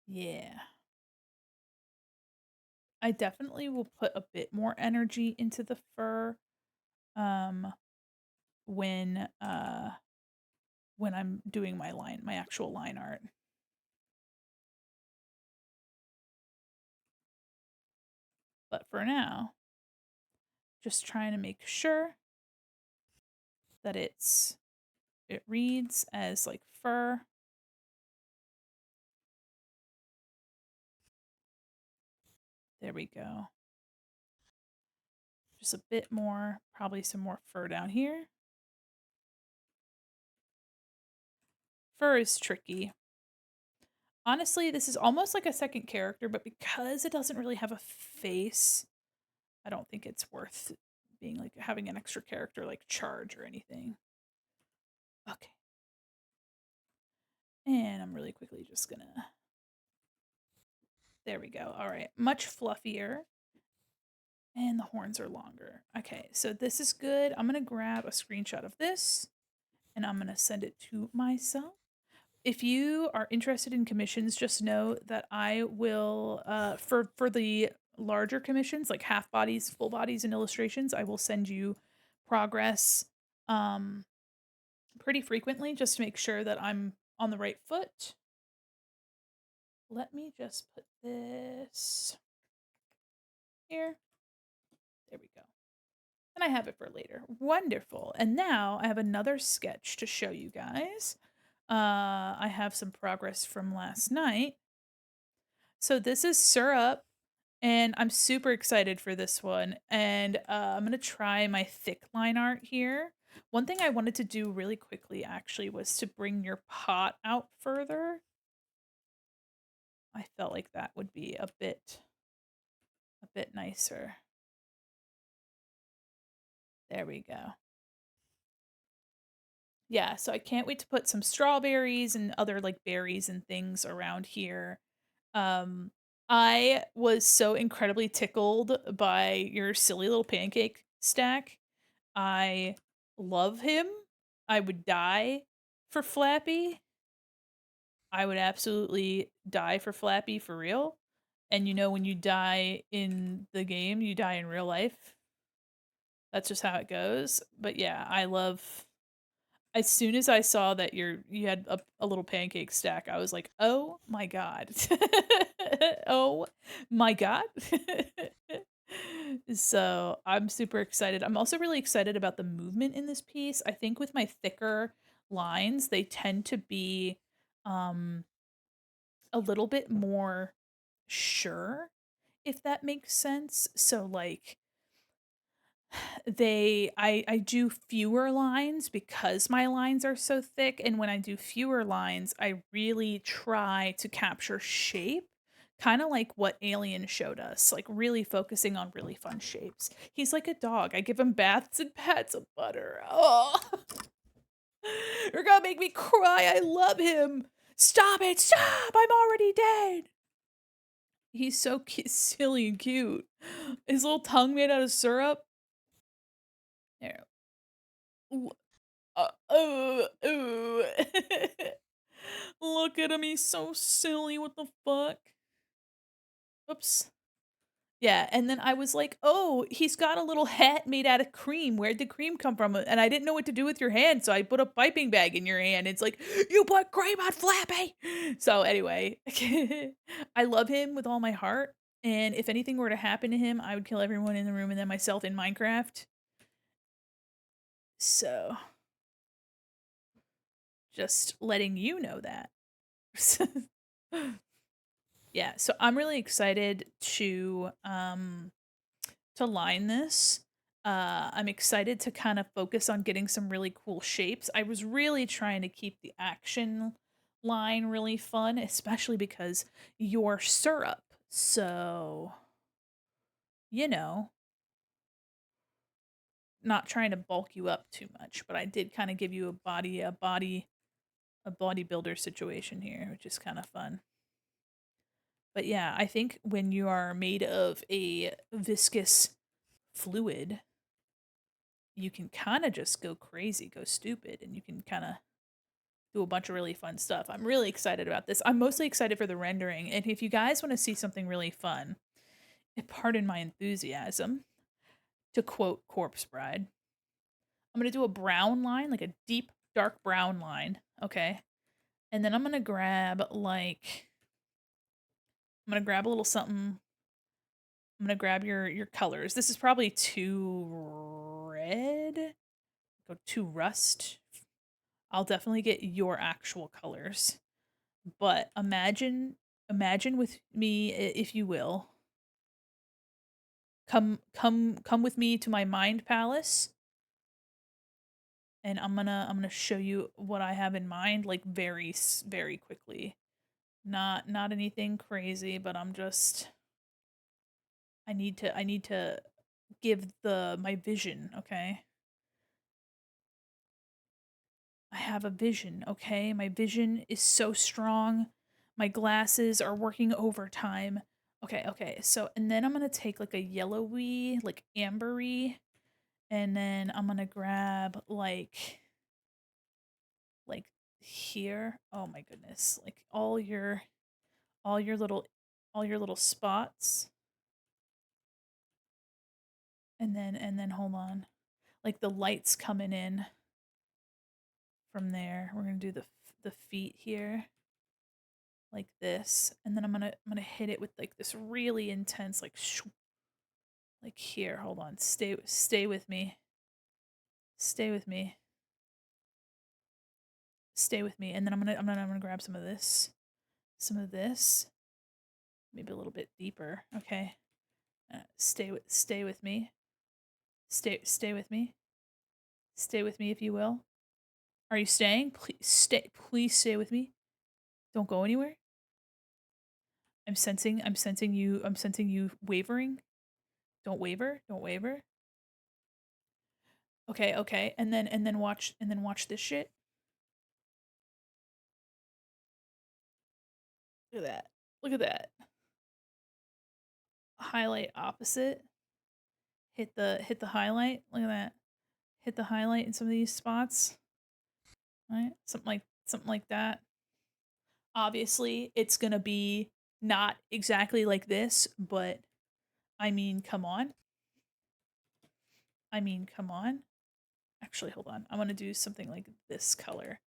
Yeah. I definitely will put a bit more energy into the fur um when uh when I'm doing my actual line art. But for now, just trying to make sure that it reads as like fur. There we go. Just a bit more, probably some more fur down here. Fur is tricky. Honestly, this is almost like a second character, but because it doesn't really have a face, I don't think it's worth being like having an extra character like Charge or anything. Okay. And I'm really quickly just gonna. There we go. All right. Much fluffier. And the horns are longer. Okay, so this is good. I'm gonna grab a screenshot of this and I'm gonna send it to myself. If you are interested in commissions, just know that I will for the larger commissions like half bodies, full bodies and illustrations, I will send you progress um pretty frequently just to make sure that I'm on the right foot. Let me just put this here. There we go. And I have it for later. Wonderful. And now I have another sketch to show you guys. I have some progress from last night. So this is Syrup, and I'm super excited for this one. And I'm going to try my thick line art here. One thing I wanted to do really quickly actually was to bring your pot out further. I felt like that would be a bit nicer. There we go. Yeah, so I can't wait to put some strawberries and other like berries and things around here. Um I was so incredibly tickled by your silly little pancake stack. I love him. I would die for Flappy. I would absolutely die for Flappy for real. And you know, when you die in the game, you die in real life. That's just how it goes. But yeah, I love as soon as I saw that you had a little pancake stack, I was like, "Oh my god." Oh my god. So, I'm super excited. I'm also really excited about the movement in this piece. I think with my thicker lines, they tend to be, um, a little bit more sure, if that makes sense. So, like, I do fewer lines because my lines are so thick, and when I do fewer lines, I really try to capture shape, kinda like what Alien showed us, like, really focusing on really fun shapes. He's like a dog, I give him baths and pats of butter. Oh, you're gonna make me cry, I love him. Stop it, stop, I'm already dead. He's so silly and cute. His little tongue made out of syrup. There. Ooh. Look at him, he's so silly, what the fuck? Oops. Yeah, and then I was like, "Oh, he's got a little hat made out of cream. Where'd the cream come from?" And I didn't know what to do with your hand, so I put a piping bag in your hand. It's like, "You put cream on Flappy!" So anyway, I love him with all my heart, and if anything were to happen to him, I would kill everyone in the room and then myself in Minecraft. So, just letting you know that. Yeah, so I'm really excited to line this. I'm excited to kind of focus on getting some really cool shapes. I was really trying to keep the action line really fun, especially because you're syrup. So, you know, not trying to bulk you up too much, but I did kind of give you a bodybuilder situation here, which is kind of fun. But yeah, I think when you are made of a viscous fluid, you can kind of just go crazy, go stupid, and you can kind of do a bunch of really fun stuff. I'm really excited about this. I'm mostly excited for the rendering. And if you guys want to see something really fun, pardon my enthusiasm, to quote Corpse Bride, I'm going to do a brown line, like a deep, dark brown line. Okay. And then I'm going to grab a little something. I'm going to grab your colors. This is probably too red. Go too rust. I'll definitely get your actual colors. But imagine with me, if you will. Come with me to my mind palace, and I'm gonna show you what I have in mind, like, very quickly. Not anything crazy, but I need to give the my vision, okay? I have a vision, okay? My vision is so strong. My glasses are working overtime. Okay. So, and then I'm gonna take like a yellowy, like ambery, and then I'm gonna grab like here. Oh my goodness. Like all your little all your little spots. And then hold on. Like the lights coming in from there. We're gonna do the feet here. Like this, and then I'm gonna hit it with like this really intense like like here. Hold on, stay with me, stay with me, stay with me, and then I'm gonna grab some of this, maybe a little bit deeper. Okay, stay with me, stay with me, stay with me if you will. Are you staying? Please stay with me. Don't go anywhere. I'm sensing you wavering. Don't waver, don't waver. Okay, and then watch this shit. Look at that. Look at that. Highlight opposite. Hit the highlight. Look at that. hit the highlight in some of these spots, right? Something like that. Obviously, it's gonna be not exactly like this, but I mean, come on. I mean, come on. Actually, hold on. I want to do something like this color.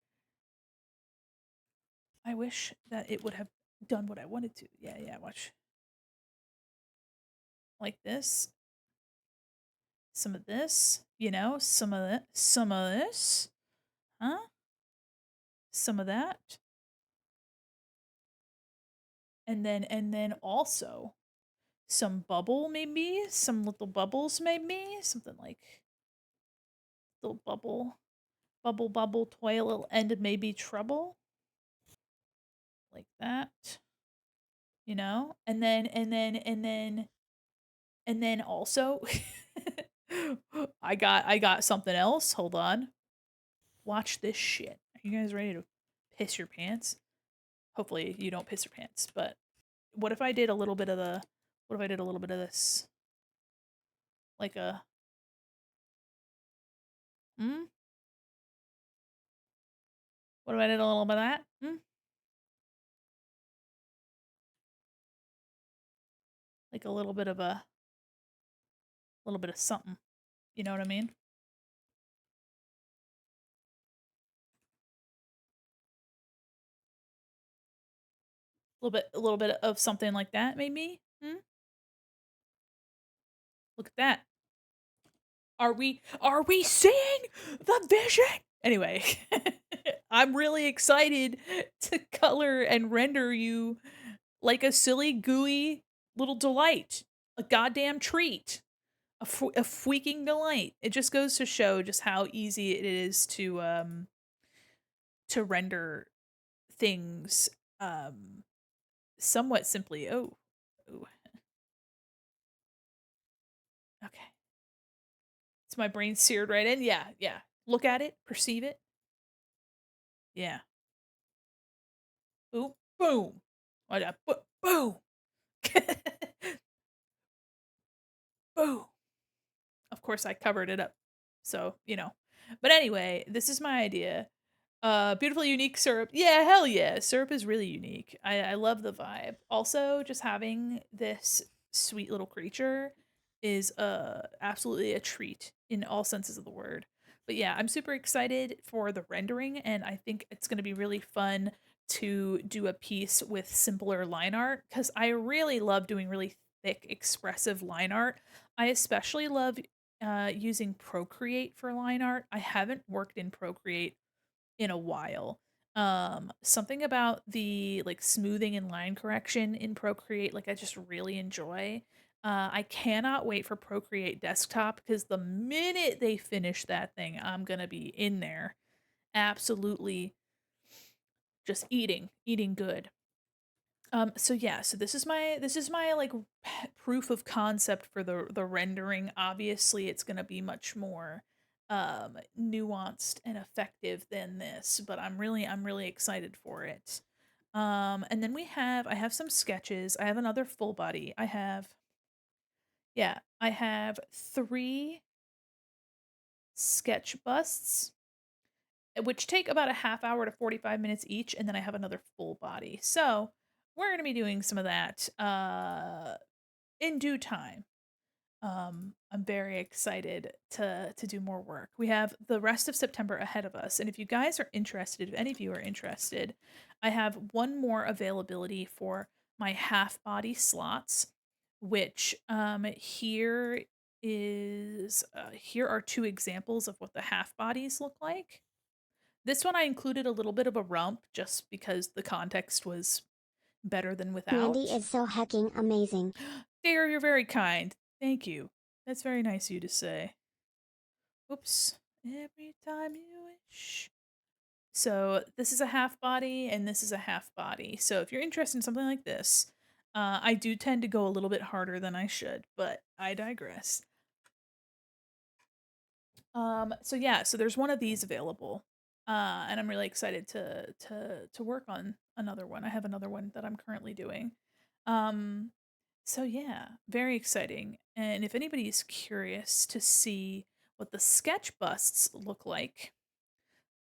I wish that it would have done what I wanted to. Yeah, yeah, watch. Like this. Some of this, some of that, some of this. Huh? Some of that. And then also some bubble maybe, some little bubbles maybe, something like little bubble toil end maybe trouble like that, and then also I got something else. Hold on. Watch this shit. Are you guys ready to piss your pants? Hopefully you don't piss your pants, but what if I did a little bit of this? Like a mm? What if I did a little bit of that? Like a little bit of something. You know what I mean? A little bit of something like that, maybe. Look at that. Are we seeing the vision? Anyway, I'm really excited to color and render you like a silly, gooey little delight, a goddamn treat, a freaking delight. It just goes to show just how easy it is to render things somewhat simply. Oh, oh, okay. It's my brain seared right in. Yeah, yeah. Look at it, perceive it. Yeah. Boom, boom. Oh, yeah. Boom. Boom. Of course, I covered it up. So, But anyway, this is my idea. Beautifully unique syrup. Yeah, hell yeah. Syrup is really unique. I love the vibe. Also, just having this sweet little creature is absolutely a treat in all senses of the word. But yeah, I'm super excited for the rendering, and I think it's going to be really fun to do a piece with simpler line art because I really love doing really thick, expressive line art. I especially love using Procreate for line art. I haven't worked in Procreate in a while. Something about the like smoothing and line correction in Procreate, like I just really enjoy. I cannot wait for Procreate Desktop because the minute they finish that thing, I'm gonna be in there, absolutely just eating good. So yeah, so this is my like proof of concept for the rendering. Obviously, it's gonna be much more nuanced and effective than this, but I'm really excited for it. And then I have some sketches. I have another full body. I have 3 sketch busts, which take about a half hour to 45 minutes each, and then I have another full body. So, we're going to be doing some of that in due time. I'm very excited to do more work. We have the rest of September ahead of us, and if you guys are interested, if any of you are interested, I have one more availability for my half body slots, which here are 2 examples of what the half bodies look like. This one I included a little bit of a rump just because the context was better than Mandi without. is so hecking amazing. Dear, you're very kind. Thank you. That's very nice of you to say. Oops. Every time you wish. So this is a half body and this is a half body. So if you're interested in something like this, I do tend to go a little bit harder than I should, but I digress. So yeah, so there's one of these available. And I'm really excited to work on another one. I have another one that I'm currently doing. Um so yeah, very exciting. And if anybody is curious to see what the sketch busts look like.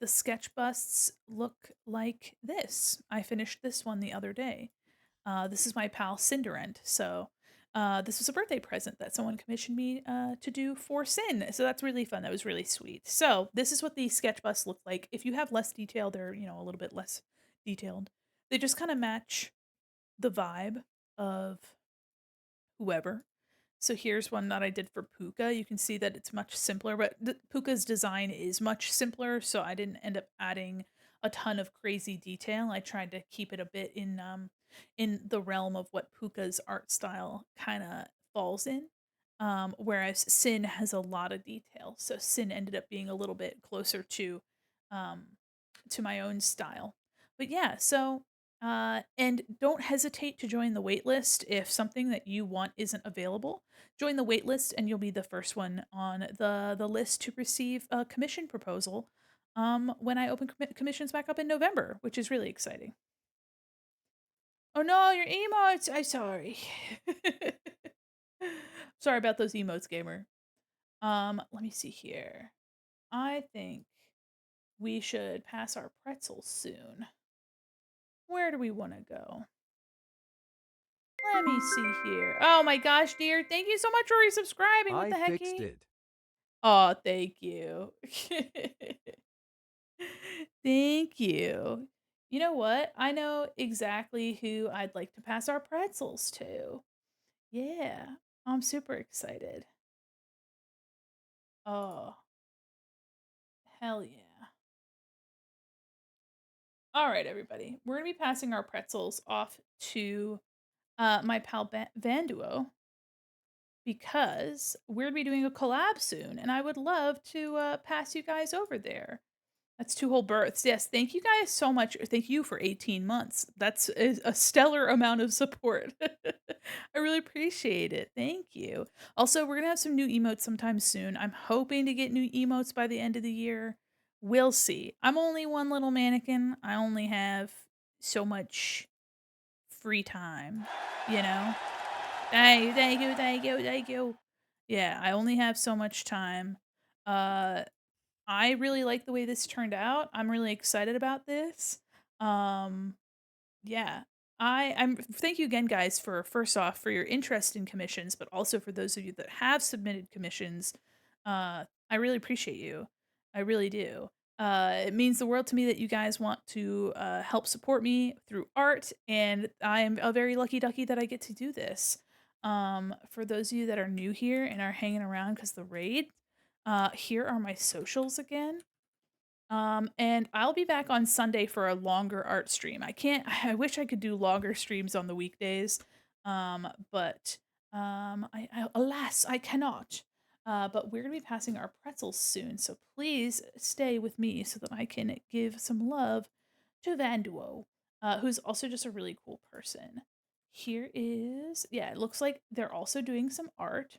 The sketch busts look like this. I finished this one the other day. This is my pal Cinderend. So this was a birthday present that someone commissioned me to do for Sin. So that's really fun. That was really sweet. So this is what the sketch busts look like. If you have less detail, they're a little bit less detailed. They just kind of match the vibe of whoever. So here's one that I did for Puka. You can see that it's much simpler, but Puka's design is much simpler, so I didn't end up adding a ton of crazy detail. I tried to keep it a bit in the realm of what Puka's art style kind of falls in. Whereas Sin has a lot of detail. So Sin ended up being a little bit closer um to my own style. But yeah, so and don't hesitate to join the waitlist if something that you want isn't available. Join the waitlist, and you'll be the first one on the list to receive a commission proposal. When I open commissions back up in November, which is really exciting. Oh no, your emotes! I'm sorry. Sorry about those emotes, gamer. Let me see here. I think we should pass our pretzels soon. Where do we want to go? Let me see here. Oh my gosh, dear. Thank you so much for resubscribing. What I the fixed hecky? it. Oh, thank you. Thank you. You know what? I know exactly who I'd like to pass our pretzels to. Yeah, I'm super excited. Oh, hell yeah. All right, everybody. We're going to be passing our pretzels off to my pal Vanduo because we're going to be doing a collab soon, and I would love to pass you guys over there. That's 2 whole births. Yes, thank you guys so much. Thank you for 18 months. That's a stellar amount of support. I really appreciate it. Thank you. Also, we're gonna have some new emotes sometime soon. I'm hoping to get new emotes by the end of the year. We'll see. I'm only one little mannequin. I only have so much free time, you know? Thank you, thank you, thank you, thank you. Yeah, I only have so much time. Uh I really like the way this turned out. I'm really excited about this. Um, yeah. I'm thank you again guys for first off for your interest in commissions, but also for those of you that have submitted commissions. I really appreciate you. I really do. It means the world to me that you guys want to help support me through art, and I'm a very lucky ducky that I get to do this. For those of you that are new here and are hanging around because the raid, here are my socials again. And I'll be back on Sunday for a longer art stream. I can't I wish I could do longer streams on the weekdays. But I alas, I cannot. But we're gonna be passing our pretzels soon, so please stay with me so that I can give some love to Vanduo, who's also just a really cool person. Here is yeah, it looks like they're also doing some art.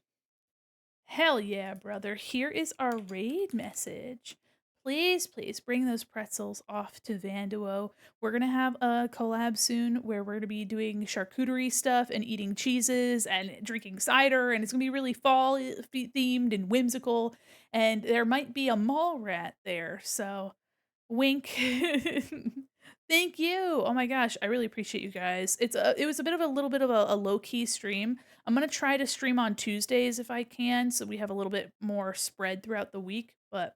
Hell yeah, brother. Here is our raid message. Please, please bring those pretzels off to Vanduo. We're going to have a collab soon where we're going to be doing charcuterie stuff and eating cheeses and drinking cider. And it's going to be really fall themed and whimsical. And there might be a mall rat there. So, wink. Thank you. Oh my gosh, I really appreciate you guys. It was a bit of a little bit of a low key stream. I'm gonna try to stream on Tuesdays if I can, so we have a little bit more spread throughout the week. But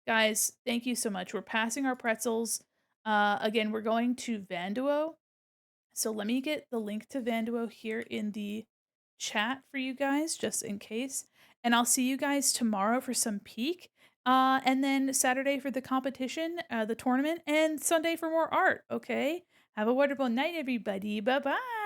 guys, thank you so much. We're passing our pretzels. Again, we're going to Vanduo. So let me get the link to Vanduo here in the chat for you guys, just in case. And I'll see you guys tomorrow for some peak. And then Saturday for the competition, the tournament, and Sunday for more art. Okay. Have a wonderful night, everybody. Bye bye.